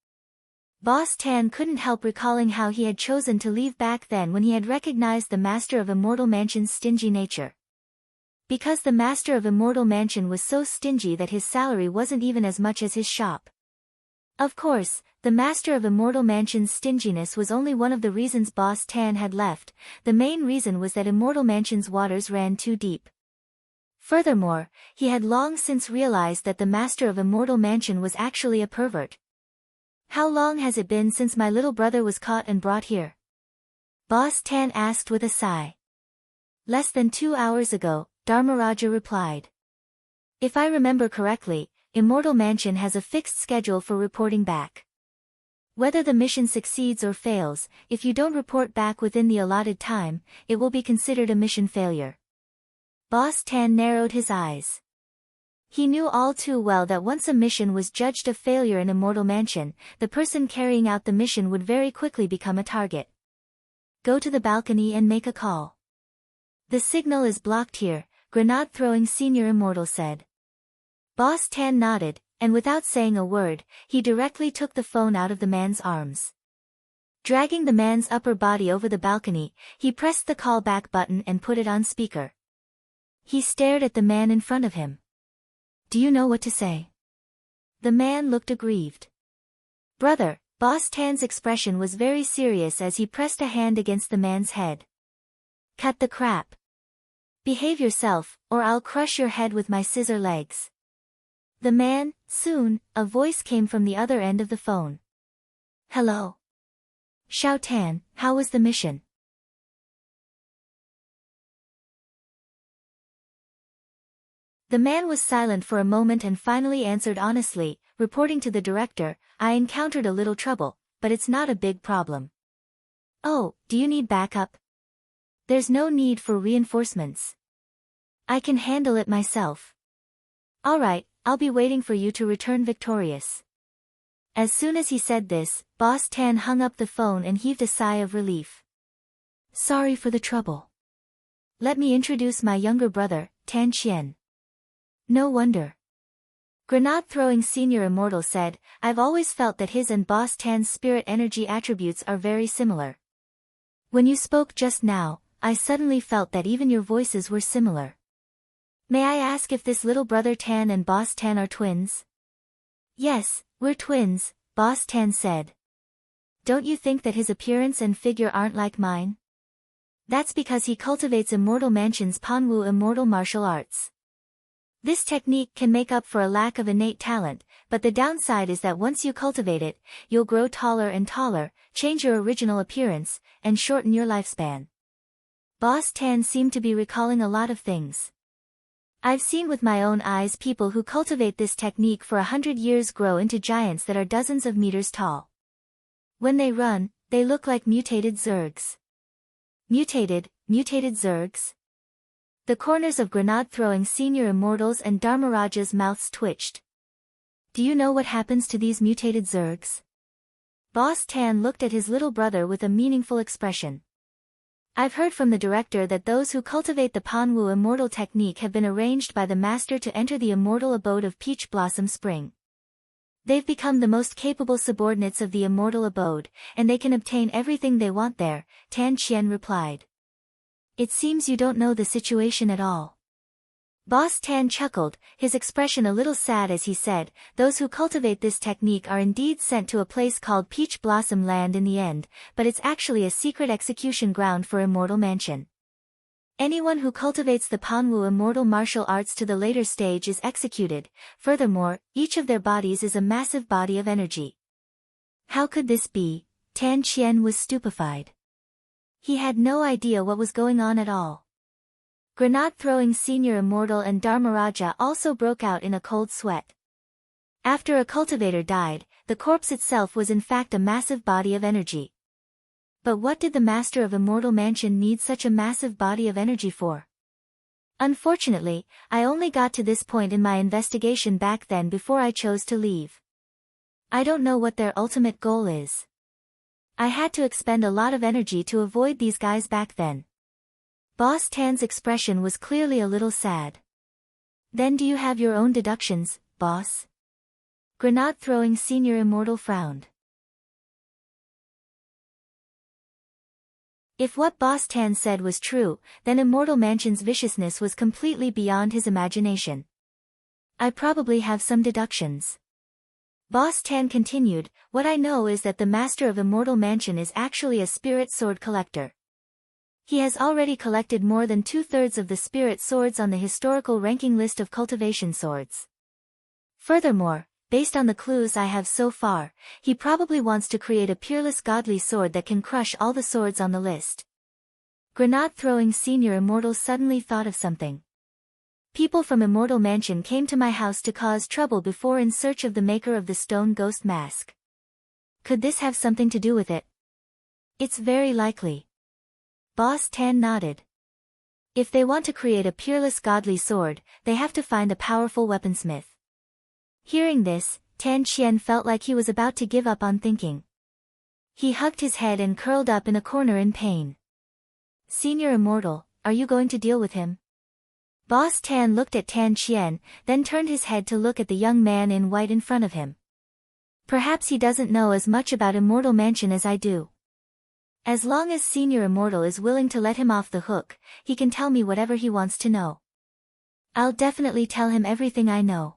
Boss Tan couldn't help recalling how he had chosen to leave back then when he had recognized the Master of Immortal Mansion's stingy nature. Because the Master of Immortal Mansion was so stingy that his salary wasn't even as much as his shop. Of course, the Master of Immortal Mansion's stinginess was only one of the reasons Boss Tan had left. The main reason was that Immortal Mansion's waters ran too deep. Furthermore, he had long since realized that the Master of Immortal Mansion was actually a pervert. How long has it been since my little brother was caught and brought here? Boss Tan asked with a sigh. Less than 2 hours ago, Dharmaraja replied. If I remember correctly, Immortal Mansion has a fixed schedule for reporting back. Whether the mission succeeds or fails, if you don't report back within the allotted time, it will be considered a mission failure. Boss Tan narrowed his eyes. He knew all too well that once a mission was judged a failure in Immortal Mansion, the person carrying out the mission would very quickly become a target. Go to the balcony and make a call. The signal is blocked here, grenade-throwing Senior Immortal said. Boss Tan nodded, and without saying a word, he directly took the phone out of the man's arms. Dragging the man's upper body over the balcony, he pressed the callback button and put it on speaker. He stared at the man in front of him. Do you know what to say? The man looked aggrieved. Brother, Boss Tan's expression was very serious as he pressed a hand against the man's head. Cut the crap. Behave yourself, or I'll crush your head with my scissor legs. The man, soon, a voice came from the other end of the phone. Hello. Shao Tan, how was the mission? The man was silent for a moment and finally answered honestly, reporting to the director, I encountered a little trouble, but it's not a big problem. Oh, do you need backup? There's no need for reinforcements. I can handle it myself. Alright, I'll be waiting for you to return victorious. As soon as he said this, Boss Tan hung up the phone and heaved a sigh of relief. Sorry for the trouble. Let me introduce my younger brother, Tan Qian. No wonder. Grenade-throwing Senior Immortal said, I've always felt that his and Boss Tan's spirit energy attributes are very similar. When you spoke just now, I suddenly felt that even your voices were similar. May I ask if this little brother Tan and Boss Tan are twins? Yes, we're twins, Boss Tan said. don't you think that his appearance and figure aren't like mine? That's because he cultivates Immortal Mansion's Panwu immortal martial arts. This technique can make up for a lack of innate talent, but the downside is that once you cultivate it, you'll grow taller and taller, change your original appearance, and shorten your lifespan. Boss Tan seemed to be recalling a lot of things. I've seen with my own eyes people who cultivate this technique for 100 years grow into giants that are dozens of meters tall. When they run, they look like mutated zergs. Mutated zergs? The corners of grenade-throwing senior immortals and Dharmaraja's mouths twitched. Do you know what happens to these mutated zergs? Boss Tan looked at his little brother with a meaningful expression. I've heard from the director that those who cultivate the Panwu immortal technique have been arranged by the master to enter the immortal abode of Peach Blossom Spring. They've become the most capable subordinates of the immortal abode, and they can obtain everything they want there, Tan Qian replied. It seems you don't know the situation at all. Boss Tan chuckled, his expression a little sad as he said, those who cultivate this technique are indeed sent to a place called Peach Blossom Land in the end, but it's actually a secret execution ground for Immortal Mansion. Anyone who cultivates the Panwu immortal martial arts to the later stage is executed. Furthermore, each of their bodies is a massive body of energy. How could this be? Tan Qian was stupefied. He had no idea what was going on at all. Grenade-throwing senior immortal and Dharmaraja also broke out in a cold sweat. After a cultivator died, the corpse itself was in fact a massive body of energy. But what did the master of Immortal Mansion need such a massive body of energy for? Unfortunately, I only got to this point in my investigation back then before I chose to leave. I don't know what their ultimate goal is. I had to expend a lot of energy to avoid these guys back then. Boss Tan's expression was clearly a little sad. Then do you have your own deductions, boss? Grenade-throwing senior immortal frowned. If what Boss Tan said was true, then Immortal Mansion's viciousness was completely beyond his imagination. I probably have some deductions. Boss Tan continued, what I know is that the master of Immortal Mansion is actually a spirit sword collector. He has already collected more than 2/3 of the spirit swords on the historical ranking list of cultivation swords. Furthermore, based on the clues I have so far, he probably wants to create a peerless godly sword that can crush all the swords on the list. Grenade-throwing senior immortal suddenly thought of something. People from Immortal Mansion came to my house to cause trouble before in search of the maker of the stone ghost mask. Could this have something to do with it? It's very likely. Boss Tan nodded. If they want to create a peerless godly sword, they have to find a powerful weaponsmith. Hearing this, Tan Qian felt like he was about to give up on thinking. He hugged his head and curled up in a corner in pain. Senior Immortal, are you going to deal with him? Boss Tan looked at Tan Qian, then turned his head to look at the young man in white in front of him. Perhaps he doesn't know as much about Immortal Mansion as I do. As long as Senior Immortal is willing to let him off the hook, he can tell me whatever he wants to know. I'll definitely tell him everything I know.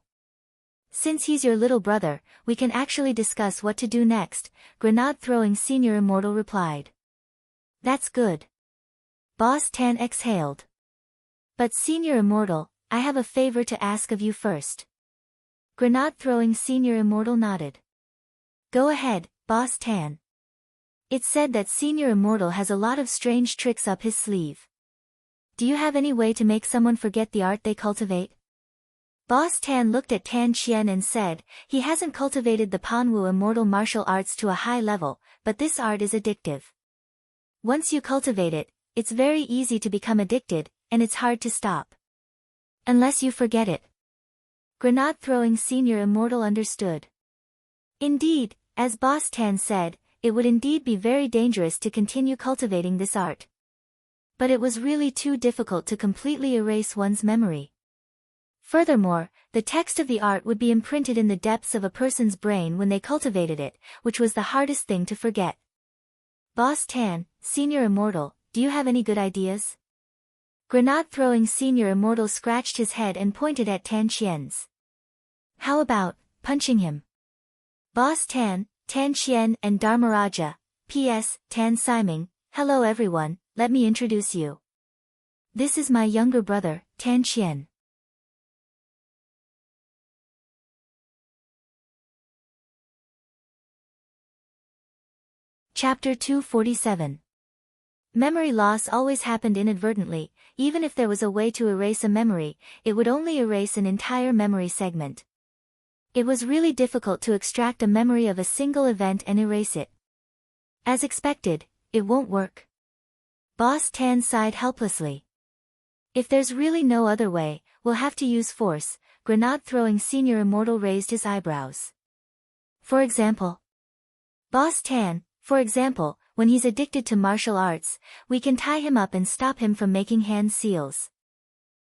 Since he's your little brother, we can actually discuss what to do next, Grenade-throwing Senior Immortal replied. That's good. Boss Tan exhaled. But Senior Immortal, I have a favor to ask of you first. Grenade-throwing Senior Immortal nodded. Go ahead, Boss Tan. It's said that Senior Immortal has a lot of strange tricks up his sleeve. Do you have any way to make someone forget the art they cultivate? Boss Tan looked at Tan Qian and said, he hasn't cultivated the Panwu immortal martial arts to a high level, but this art is addictive. Once you cultivate it, it's very easy to become addicted, and it's hard to stop. Unless you forget it. Grenade-throwing Senior Immortal understood. Indeed, as Boss Tan said, it would indeed be very dangerous to continue cultivating this art. But it was really too difficult to completely erase one's memory. Furthermore, the text of the art would be imprinted in the depths of a person's brain when they cultivated it, which was the hardest thing to forget. Boss Tan, Senior Immortal, do you have any good ideas? Grenade-throwing Senior Immortal scratched his head and pointed at Tan Qian's. How about punching him? Boss Tan, Tan Qian and Dharmaraja, P.S. Tan Siming, hello everyone, let me introduce you. This is my younger brother, Tan Qian. Chapter 247. Memory loss always happened inadvertently. Even if there was a way to erase a memory, it would only erase an entire memory segment. It was really difficult to extract a memory of a single event and erase it. As expected, it won't work. Boss Tan sighed helplessly. If there's really no other way, we'll have to use force. Grenade-throwing senior immortal raised his eyebrows. For example, Boss Tan, for example, when he's addicted to martial arts, we can tie him up and stop him from making hand seals.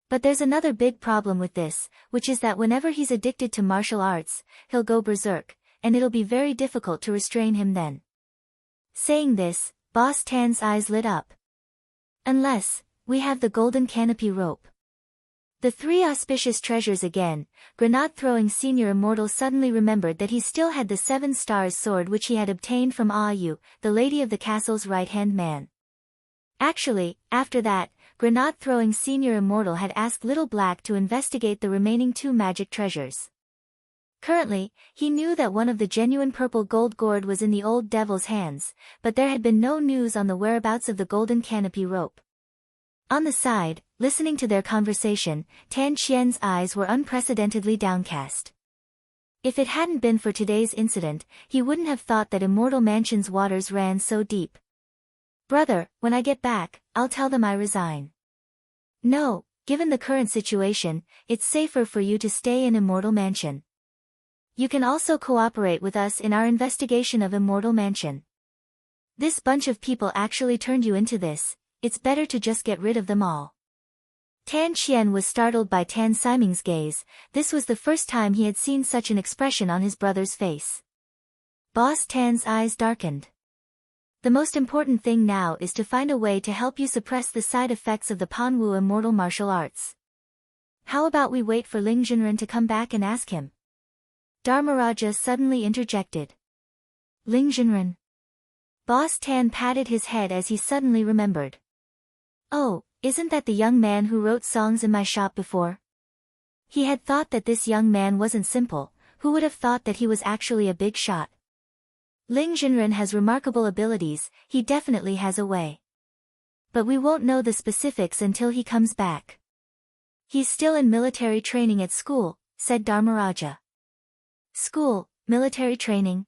But there's another big problem with this, which is that whenever he's addicted to martial arts, he'll go berserk, and it'll be very difficult to restrain him then. Saying this, Boss Tan's eyes lit up. Unless, we have the golden canopy rope. The three auspicious treasures again. Grenade-throwing senior immortal suddenly remembered that he still had the 7 stars sword which he had obtained from Yu, the lady of the castle's right-hand man. Actually, after that, Grenade-throwing senior immortal had asked Little Black to investigate the remaining 2 magic treasures. Currently, he knew that one of the genuine purple gold gourd was in the old devil's hands, but there had been no news on the whereabouts of the golden canopy rope. On the side, listening to their conversation, Tan Qian's eyes were unprecedentedly downcast. If it hadn't been for today's incident, he wouldn't have thought that Immortal Mansion's waters ran so deep. Brother, when I get back, I'll tell them I resign. No, given the current situation, it's safer for you to stay in Immortal Mansion. You can also cooperate with us in our investigation of Immortal Mansion. This bunch of people actually turned you into this, it's better to just get rid of them all. Tan Qian was startled by Tan Siming's gaze. This was the first time he had seen such an expression on his brother's face. Boss Tan's eyes darkened. The most important thing now is to find a way to help you suppress the side effects of the Panwu immortal martial arts. How about we wait for Ling Jinren to come back and ask him? Dharmaraja suddenly interjected. Ling Jinren. Boss Tan patted his head as he suddenly remembered. Oh, isn't that the young man who wrote songs in my shop before? He had thought that this young man wasn't simple. Who would have thought that he was actually a big shot? Ling Jinren has remarkable abilities, he definitely has a way. But we won't know the specifics until he comes back. He's still in military training at school, said Dharmaraja. School, military training?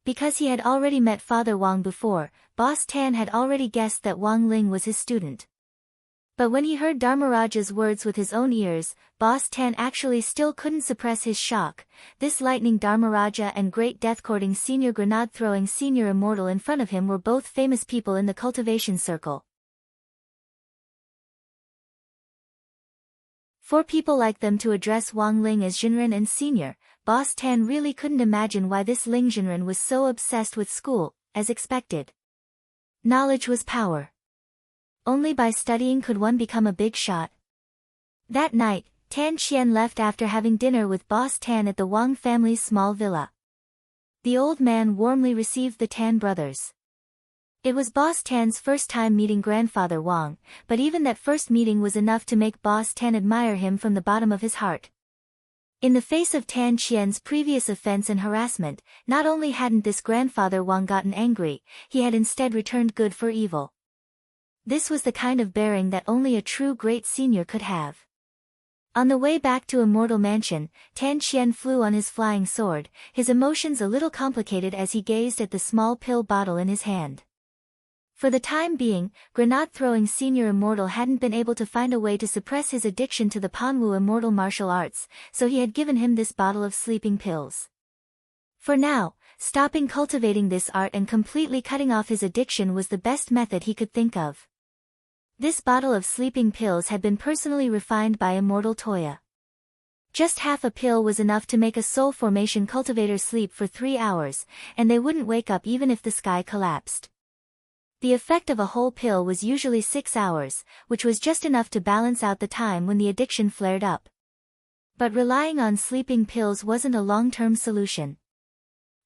Because he had already met Father Wang before, Boss Tan had already guessed that Wang Ling was his student. But when he heard Dharmaraja's words with his own ears, Boss Tan actually still couldn't suppress his shock. This lightning Dharmaraja and great death-courting senior grenade-throwing senior immortal in front of him were both famous people in the cultivation circle. For people like them to address Wang Ling as Jinren and senior, Boss Tan really couldn't imagine why this Ling Jinren was so obsessed with school, as expected. Knowledge was power. Only by studying could one become a big shot. That night, Tan Qian left after having dinner with Boss Tan at the Wang family's small villa. The old man warmly received the Tan brothers. It was Boss Tan's first time meeting Grandfather Wang, but even that first meeting was enough to make Boss Tan admire him from the bottom of his heart. In the face of Tan Qian's previous offense and harassment, not only hadn't this Grandfather Wang gotten angry, he had instead returned good for evil. This was the kind of bearing that only a true great senior could have. On the way back to Immortal Mansion, Tan Qian flew on his flying sword, his emotions a little complicated as he gazed at the small pill bottle in his hand. For the time being, grenade-throwing senior immortal hadn't been able to find a way to suppress his addiction to the Panwu immortal martial arts, so he had given him this bottle of sleeping pills. For now, stopping cultivating this art and completely cutting off his addiction was the best method he could think of. This bottle of sleeping pills had been personally refined by Immortal Toya. Just half a pill was enough to make a soul formation cultivator sleep for 3 hours, and they wouldn't wake up even if the sky collapsed. The effect of a whole pill was usually 6 hours, which was just enough to balance out the time when the addiction flared up. But relying on sleeping pills wasn't a long-term solution.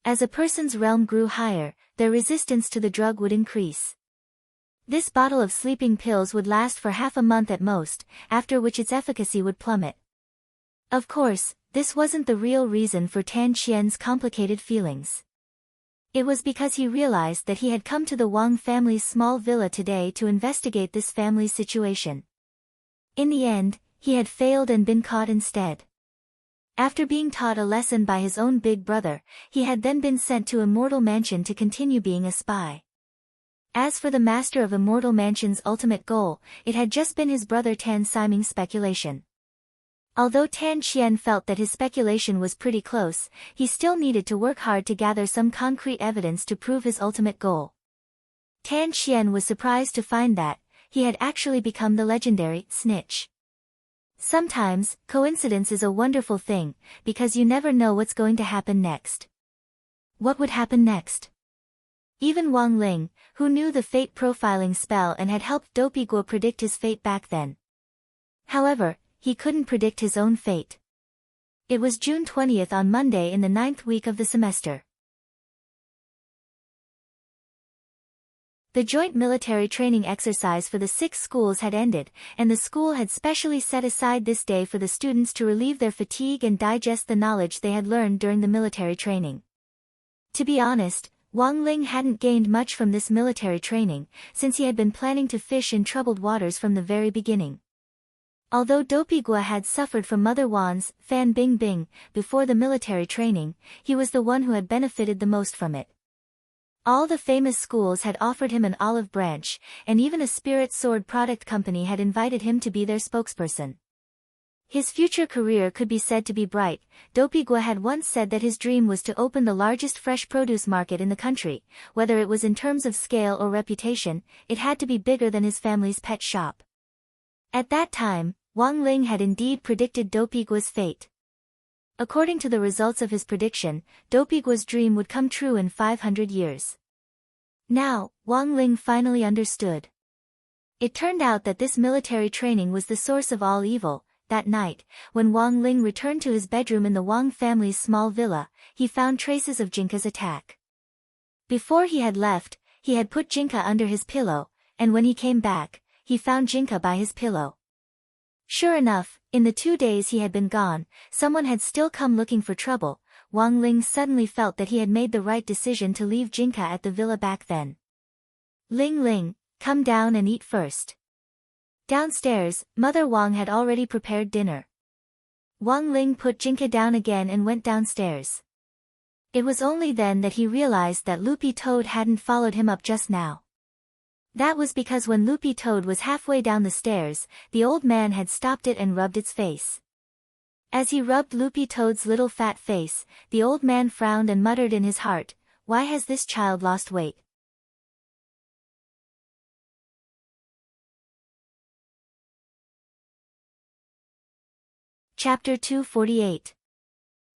As a person's realm grew higher, their resistance to the drug would increase. This bottle of sleeping pills would last for half a month at most, after which its efficacy would plummet. Of course, this wasn't the real reason for Tan Qian's complicated feelings. It was because he realized that he had come to the Wang family's small villa today to investigate this family's situation. In the end, he had failed and been caught instead. After being taught a lesson by his own big brother, he had then been sent to Immortal Mansion to continue being a spy. As for the master of Immortal Mansion's ultimate goal, it had just been his brother Tan Siming's speculation. Although Tan Qian felt that his speculation was pretty close, he still needed to work hard to gather some concrete evidence to prove his ultimate goal. Tan Qian was surprised to find that he had actually become the legendary snitch. Sometimes, coincidence is a wonderful thing, because you never know what's going to happen next. What would happen next? Even Wang Ling, who knew the fate profiling spell and had helped Dopey Guo predict his fate back then. However, he couldn't predict his own fate. It was June 20th on Monday in the 9th week of the semester. The joint military training exercise for the 6 schools had ended, and the school had specially set aside this day for the students to relieve their fatigue and digest the knowledge they had learned during the military training. To be honest, Wang Ling hadn't gained much from this military training, since he had been planning to fish in troubled waters from the very beginning. Although Dopey Guo had suffered from Mother Wan's Fan Bing Bing before the military training, he was the one who had benefited the most from it. All the famous schools had offered him an olive branch, and even a spirit sword product company had invited him to be their spokesperson. His future career could be said to be bright. Dopey Guo had once said that his dream was to open the largest fresh produce market in the country. Whether it was in terms of scale or reputation, it had to be bigger than his family's pet shop. At that time, Wang Ling had indeed predicted Dopey Guo's fate. According to the results of his prediction, Dopey Guo's dream would come true in 500 years. Now, Wang Ling finally understood. It turned out that this military training was the source of all evil. That night, when Wang Ling returned to his bedroom in the Wang family's small villa, he found traces of Jinka's attack. Before he had left, he had put Jinka under his pillow, and when he came back, he found Jinka by his pillow. Sure enough, in the 2 days he had been gone, someone had still come looking for trouble. Wang Ling suddenly felt that he had made the right decision to leave Jinka at the villa back then. Ling Ling, come down and eat first. Downstairs, Mother Wang had already prepared dinner. Wang Ling put Jinka down again and went downstairs. It was only then that he realized that Loopy Toad hadn't followed him up just now. That was because when Loopy Toad was halfway down the stairs, the old man had stopped it and rubbed its face. As he rubbed Loopy Toad's little fat face, the old man frowned and muttered in his heart, "Why has this child lost weight?" Chapter 248.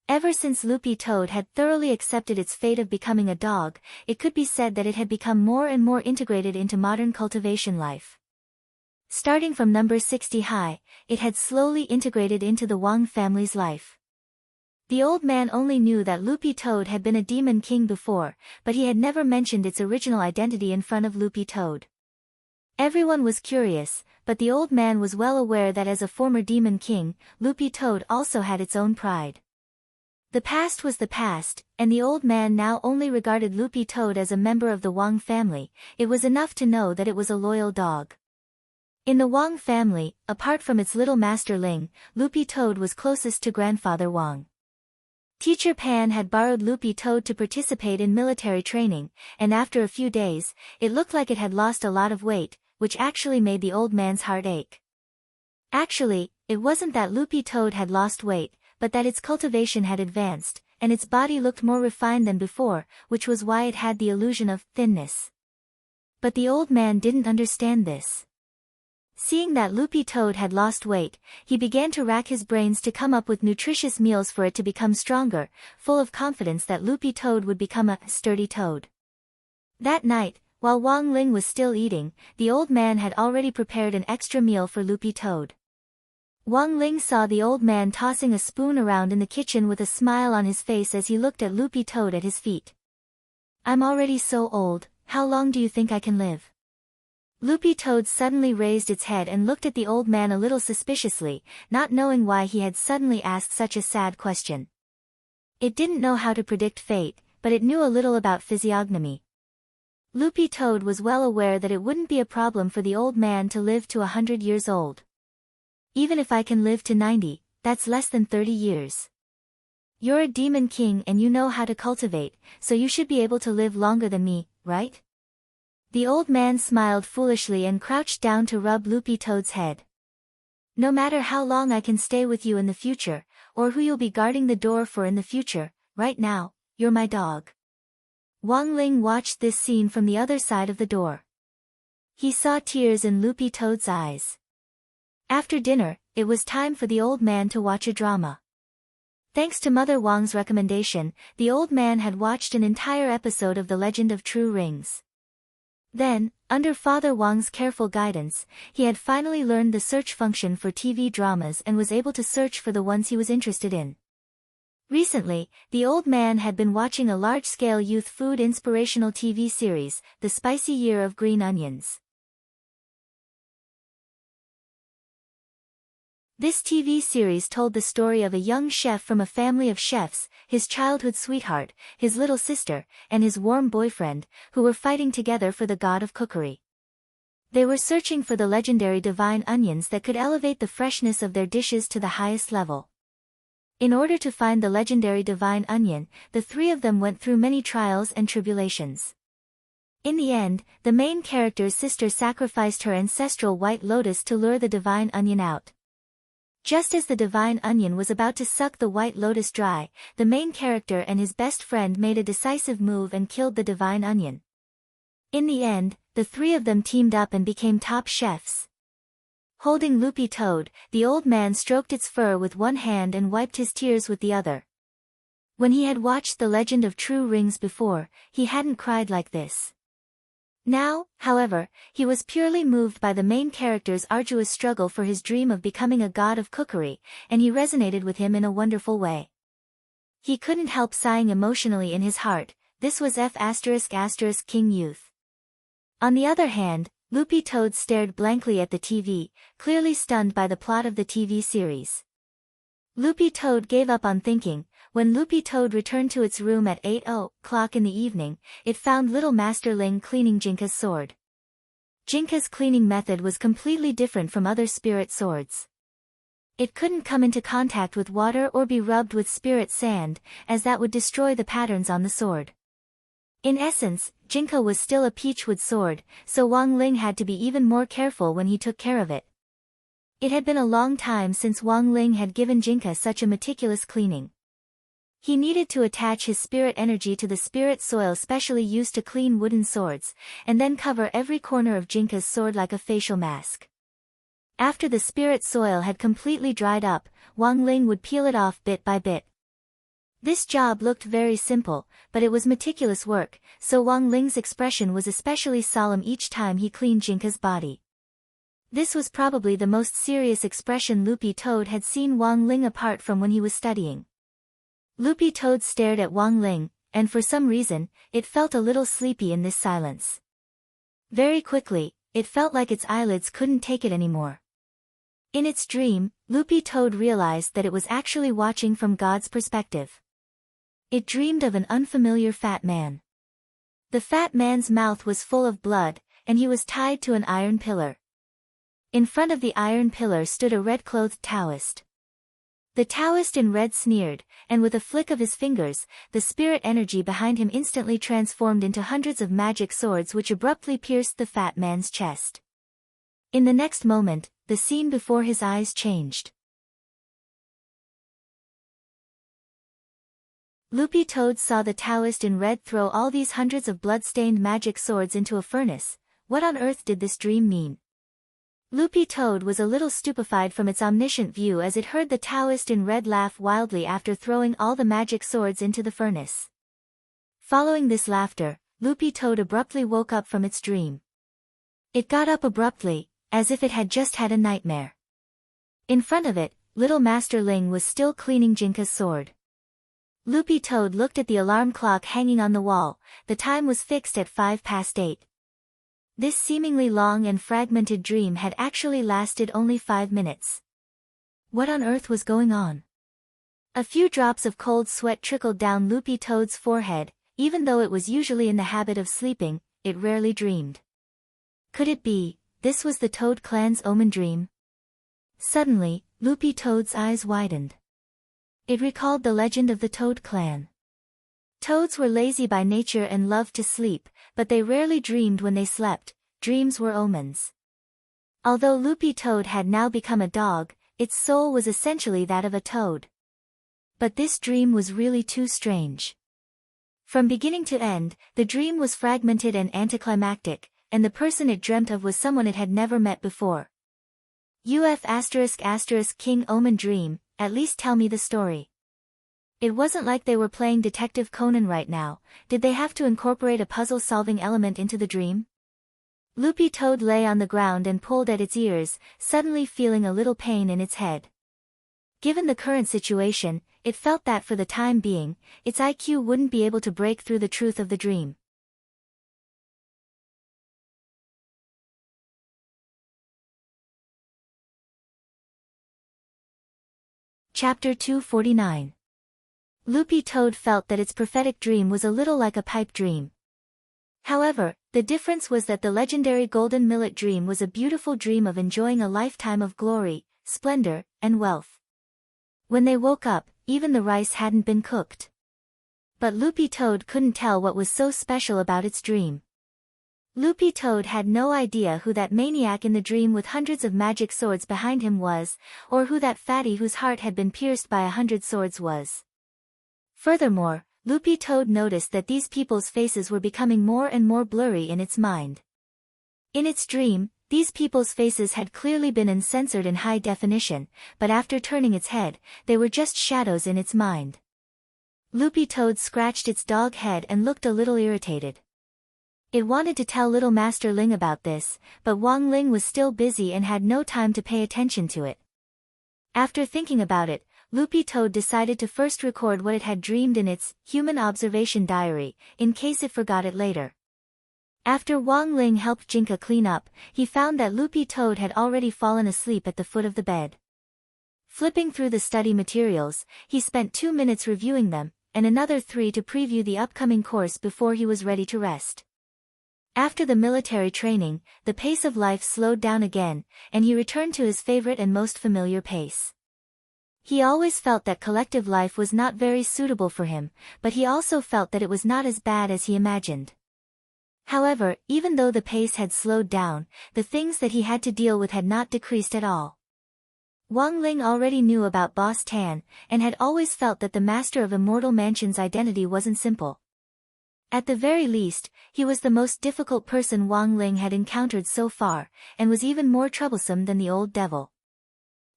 Ever since Loopy Toad had thoroughly accepted its fate of becoming a dog, it could be said that it had become more and more integrated into modern cultivation life. Starting from number 60 high, it had slowly integrated into the Wang family's life. The old man only knew that Loopy Toad had been a demon king before, but he had never mentioned its original identity in front of Loopy Toad. Everyone was curious, but the old man was well aware that as a former demon king, Loopy Toad also had its own pride. The past was the past, and the old man now only regarded Loopy Toad as a member of the Wang family. It was enough to know that it was a loyal dog. In the Wang family, apart from its little master Ling, Loopy Toad was closest to grandfather Wang. Teacher Pan had borrowed Loopy Toad to participate in military training, and after a few days, it looked like it had lost a lot of weight, which actually made the old man's heart ache. Actually, it wasn't that Loopy Toad had lost weight, but that its cultivation had advanced, and its body looked more refined than before, which was why it had the illusion of thinness. But the old man didn't understand this. Seeing that Loopy Toad had lost weight, he began to rack his brains to come up with nutritious meals for it to become stronger, full of confidence that Loopy Toad would become a sturdy toad. That night, while Wang Ling was still eating, the old man had already prepared an extra meal for Loopy Toad. Wang Ling saw the old man tossing a spoon around in the kitchen with a smile on his face as he looked at Loopy Toad at his feet. I'm already so old, how long do you think I can live? Loopy Toad suddenly raised its head and looked at the old man a little suspiciously, not knowing why he had suddenly asked such a sad question. It didn't know how to predict fate, but it knew a little about physiognomy. Loopy Toad was well aware that it wouldn't be a problem for the old man to live to 100 years old. Even if I can live to 90, that's less than 30 years. You're a demon king and you know how to cultivate, so you should be able to live longer than me, right? The old man smiled foolishly and crouched down to rub Loopy Toad's head. No matter how long I can stay with you in the future, or who you'll be guarding the door for in the future, right now, you're my dog. Wang Ling watched this scene from the other side of the door. He saw tears in Loopy Toad's eyes. After dinner, it was time for the old man to watch a drama. Thanks to Mother Wang's recommendation, the old man had watched an entire episode of The Legend of True Rings. Then, under Father Wang's careful guidance, he had finally learned the search function for TV dramas and was able to search for the ones he was interested in. Recently, the old man had been watching a large-scale youth food inspirational TV series, The Spicy Year of Green Onions. This TV series told the story of a young chef from a family of chefs, his childhood sweetheart, his little sister, and his warm boyfriend, who were fighting together for the god of cookery. They were searching for the legendary divine onions that could elevate the freshness of their dishes to the highest level. In order to find the legendary divine onion, the three of them went through many trials and tribulations. In the end, the main character's sister sacrificed her ancestral white lotus to lure the divine onion out. Just as the divine onion was about to suck the white lotus dry, the main character and his best friend made a decisive move and killed the divine onion. In the end, the three of them teamed up and became top chefs. Holding Loopy Toad, the old man stroked its fur with one hand and wiped his tears with the other. When he had watched The Legend of True Rings before, he hadn't cried like this. Now, however, he was purely moved by the main character's arduous struggle for his dream of becoming a god of cookery, and he resonated with him in a wonderful way. He couldn't help sighing emotionally in his heart. This was King Youth. On the other hand, Loopy Toad stared blankly at the TV, clearly stunned by the plot of the TV series. Loopy Toad gave up on thinking. When Loopy Toad returned to its room at 8:00 in the evening, it found little Master Ling cleaning Jinka's sword. Jinka's cleaning method was completely different from other spirit swords. It couldn't come into contact with water or be rubbed with spirit sand, as that would destroy the patterns on the sword. In essence, Jinka was still a peachwood sword, so Wang Ling had to be even more careful when he took care of it. It had been a long time since Wang Ling had given Jinka such a meticulous cleaning. He needed to attach his spirit energy to the spirit soil specially used to clean wooden swords, and then cover every corner of Jinka's sword like a facial mask. After the spirit soil had completely dried up, Wang Ling would peel it off bit by bit. This job looked very simple, but it was meticulous work, so Wang Ling's expression was especially solemn each time he cleaned Jinka's body. This was probably the most serious expression Loopy Toad had seen Wang Ling apart from when he was studying. Loopy Toad stared at Wang Ling, and for some reason, it felt a little sleepy in this silence. Very quickly, it felt like its eyelids couldn't take it anymore. In its dream, Loopy Toad realized that it was actually watching from God's perspective. It dreamed of an unfamiliar fat man. The fat man's mouth was full of blood, and he was tied to an iron pillar. In front of the iron pillar stood a red-clothed Taoist. The Taoist in red sneered, and with a flick of his fingers, the spirit energy behind him instantly transformed into hundreds of magic swords which abruptly pierced the fat man's chest. In the next moment, the scene before his eyes changed. Loopy Toad saw the Taoist in red throw all these hundreds of blood-stained magic swords into a furnace. What on earth did this dream mean? Loopy Toad was a little stupefied from its omniscient view as it heard the Taoist in red laugh wildly after throwing all the magic swords into the furnace. Following this laughter, Loopy Toad abruptly woke up from its dream. It got up abruptly, as if it had just had a nightmare. In front of it, little Master Ling was still cleaning Jinka's sword. Loopy Toad looked at the alarm clock hanging on the wall. The time was fixed at 8:05. This seemingly long and fragmented dream had actually lasted only 5 minutes. What on earth was going on? A few drops of cold sweat trickled down Loopy Toad's forehead. Even though it was usually in the habit of sleeping, it rarely dreamed. Could it be, this was the Toad Clan's omen dream? Suddenly, Loopy Toad's eyes widened. It recalled the legend of the Toad Clan. Toads were lazy by nature and loved to sleep, but they rarely dreamed when they slept. Dreams were omens. Although Loopy Toad had now become a dog, its soul was essentially that of a toad. But this dream was really too strange. From beginning to end, the dream was fragmented and anticlimactic, and the person it dreamt of was someone it had never met before. King Omen Dream, at least tell me the story. It wasn't like they were playing Detective Conan right now. Did they have to incorporate a puzzle-solving element into the dream? Loopy Toad lay on the ground and pulled at its ears, suddenly feeling a little pain in its head. Given the current situation, it felt that for the time being, its IQ wouldn't be able to break through the truth of the dream. Chapter 249. Loopy Toad felt that its prophetic dream was a little like a pipe dream. However, the difference was that the legendary Golden Millet dream was a beautiful dream of enjoying a lifetime of glory, splendor, and wealth. When they woke up, even the rice hadn't been cooked. But Loopy Toad couldn't tell what was so special about its dream. Loopy Toad had no idea who that maniac in the dream with hundreds of magic swords behind him was, or who that fatty whose heart had been pierced by 100 swords was. Furthermore, Loopy Toad noticed that these people's faces were becoming more and more blurry in its mind. In its dream, these people's faces had clearly been uncensored in high definition, but after turning its head, they were just shadows in its mind. Loopy Toad scratched its dog head and looked a little irritated. It wanted to tell little Master Ling about this, but Wang Ling was still busy and had no time to pay attention to it. After thinking about it, Loopy Toad decided to first record what it had dreamed in its human observation diary, in case it forgot it later. After Wang Ling helped Jinka clean up, he found that Loopy Toad had already fallen asleep at the foot of the bed. Flipping through the study materials, he spent 2 minutes reviewing them, and another 3 to preview the upcoming course before he was ready to rest. After the military training, the pace of life slowed down again, and he returned to his favorite and most familiar pace. He always felt that collective life was not very suitable for him, but he also felt that it was not as bad as he imagined. However, even though the pace had slowed down, the things that he had to deal with had not decreased at all. Wang Ling already knew about Boss Tan, and had always felt that the master of Immortal Mansion's identity wasn't simple. At the very least, he was the most difficult person Wang Ling had encountered so far, and was even more troublesome than the old devil.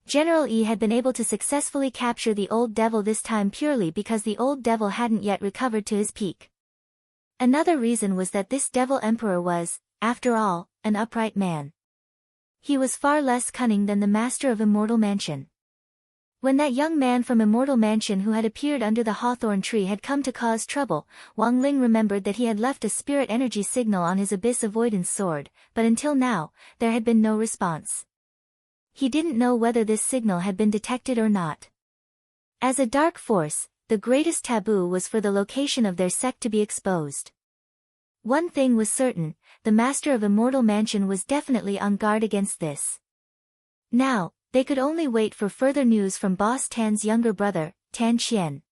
General Yi had been able to successfully capture the old devil this time purely because the old devil hadn't yet recovered to his peak. Another reason was that this devil emperor was, after all, an upright man. He was far less cunning than the master of Immortal Mansion. When that young man from Immortal Mansion who had appeared under the hawthorn tree had come to cause trouble, Wang Ling remembered that he had left a spirit energy signal on his abyss avoidance sword, but until now, there had been no response. He didn't know whether this signal had been detected or not. As a dark force, the greatest taboo was for the location of their sect to be exposed. One thing was certain, the master of Immortal Mansion was definitely on guard against this. Now, they could only wait for further news from Boss Tan's younger brother, Tan Qian.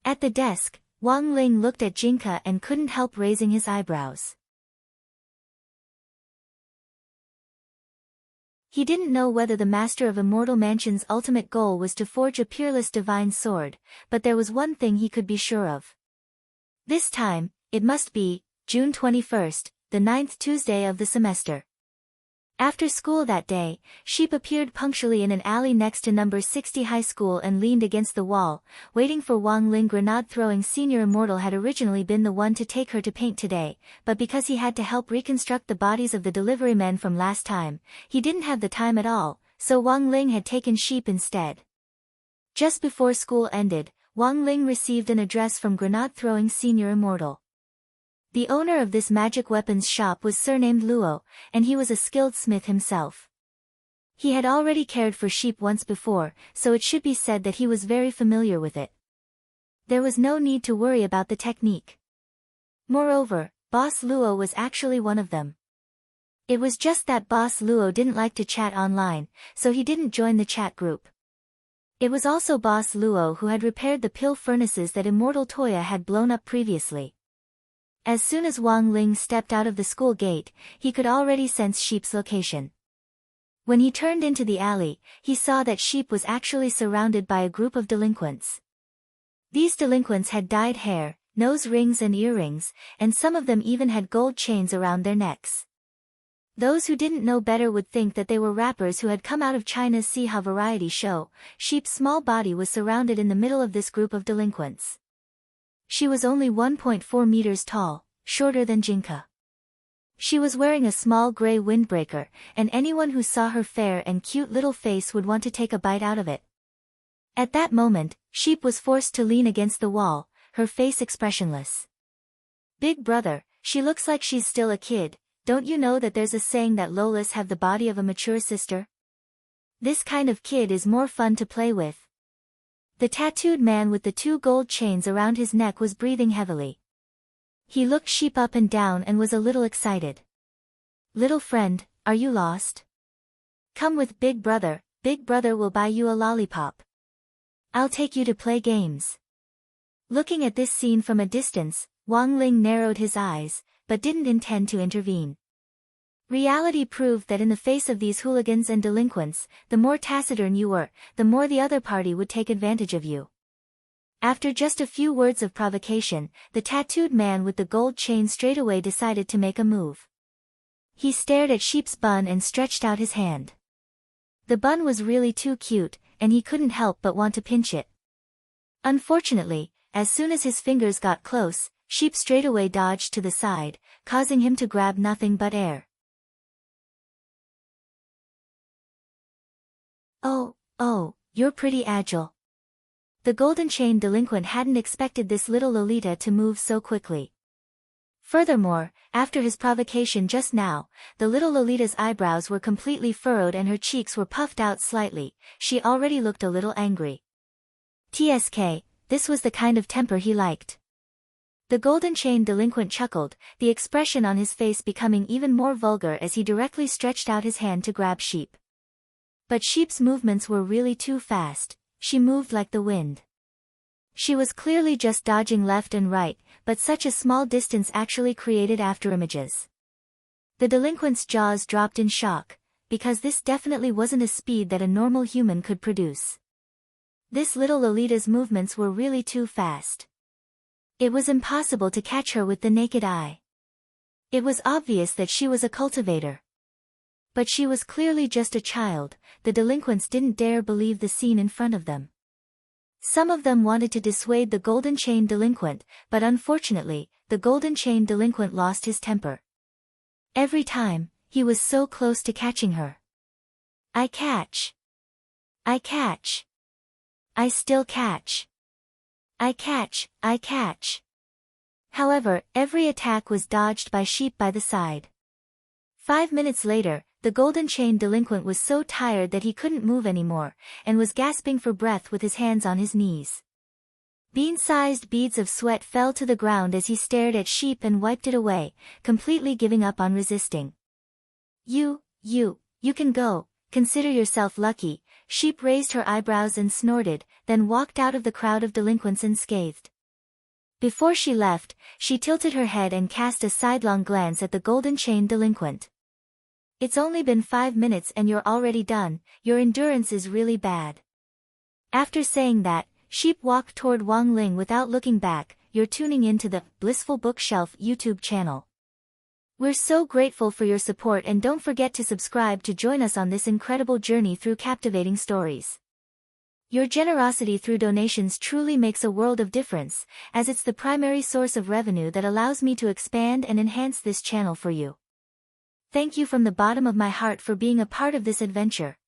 At the desk, Wang Ling looked at Jinka and couldn't help raising his eyebrows. He didn't know whether the master of Immortal Mansion's ultimate goal was to forge a peerless divine sword, but there was one thing he could be sure of. This time, it must be June 21st, the 9th Tuesday of the semester. After school that day, Sheep appeared punctually in an alley next to number 60 high school and leaned against the wall, waiting for Wang Ling. Grenade-throwing senior immortal had originally been the one to take her to paint today, but because he had to help reconstruct the bodies of the delivery men from last time, he didn't have the time at all, so Wang Ling had taken sheep instead. Just before school ended, Wang Ling received an address from Grenade-throwing Senior Immortal. The owner of this magic weapons shop was surnamed Luo, and he was a skilled smith himself. He had already cared for sheep once before, so it should be said that he was very familiar with it. There was no need to worry about the technique. Moreover, Boss Luo was actually one of them. It was just that Boss Luo didn't like to chat online, so he didn't join the chat group. It was also Boss Luo who had repaired the pill furnaces that Immortal Toya had blown up previously. As soon as Wang Ling stepped out of the school gate, he could already sense Sheep's location. When he turned into the alley, he saw that Sheep was actually surrounded by a group of delinquents. These delinquents had dyed hair, nose rings and earrings, and some of them even had gold chains around their necks. Those who didn't know better would think that they were rappers who had come out of China's See How variety show. Sheep's small body was surrounded in the middle of this group of delinquents. She was only 1.4 meters tall, shorter than Jinka. She was wearing a small gray windbreaker, and anyone who saw her fair and cute little face would want to take a bite out of it. At that moment, Sheep was forced to lean against the wall, her face expressionless. "Big brother, she looks like she's still a kid. Don't you know that there's a saying that Lolas have the body of a mature sister? This kind of kid is more fun to play with." The tattooed man with the 2 gold chains around his neck was breathing heavily. He looked Sheep up and down and was a little excited. "Little friend, are you lost? Come with Big brother will buy you a lollipop. I'll take you to play games." Looking at this scene from a distance, Wang Ling narrowed his eyes, but didn't intend to intervene. Reality proved that in the face of these hooligans and delinquents, the more taciturn you were, the more the other party would take advantage of you. After just a few words of provocation, the tattooed man with the gold chain straightaway decided to make a move. He stared at Sheep's bun and stretched out his hand. The bun was really too cute, and he couldn't help but want to pinch it. Unfortunately, as soon as his fingers got close, Sheep straightaway dodged to the side, causing him to grab nothing but air. Oh, you're pretty agile." The golden chain delinquent hadn't expected this little Lolita to move so quickly. Furthermore, after his provocation just now, the little Lolita's eyebrows were completely furrowed and her cheeks were puffed out slightly. She already looked a little angry. TSK, this was the kind of temper he liked. The golden chain delinquent chuckled, the expression on his face becoming even more vulgar as he directly stretched out his hand to grab Sheep. But Sheep's movements were really too fast. She moved like the wind. She was clearly just dodging left and right, but such a small distance actually created afterimages. The delinquent's jaws dropped in shock, because this definitely wasn't a speed that a normal human could produce. This little Lolita's movements were really too fast. It was impossible to catch her with the naked eye. It was obvious that she was a cultivator. But she was clearly just a child. The delinquents didn't dare believe the scene in front of them. Some of them wanted to dissuade the golden chain delinquent, but unfortunately, the golden chain delinquent lost his temper. Every time, he was so close to catching her. I catch. I catch. I still catch. I catch, I catch. However, every attack was dodged by Sheep by the side. 5 minutes later, the golden chain delinquent was so tired that he couldn't move anymore, and was gasping for breath with his hands on his knees. Bean-sized beads of sweat fell to the ground as he stared at Sheep and wiped it away, completely giving up on resisting. You can go, consider yourself lucky." Sheep raised her eyebrows and snorted, then walked out of the crowd of delinquents unscathed. Before she left, she tilted her head and cast a sidelong glance at the golden chain delinquent. "It's only been 5 minutes and you're already done. Your endurance is really bad." After saying that, Sheep walked toward Wang Ling without looking back. You're tuning into the Blissful Bookshelf YouTube channel. We're so grateful for your support, and don't forget to subscribe to join us on this incredible journey through captivating stories. Your generosity through donations truly makes a world of difference, as it's the primary source of revenue that allows me to expand and enhance this channel for you. Thank you from the bottom of my heart for being a part of this adventure.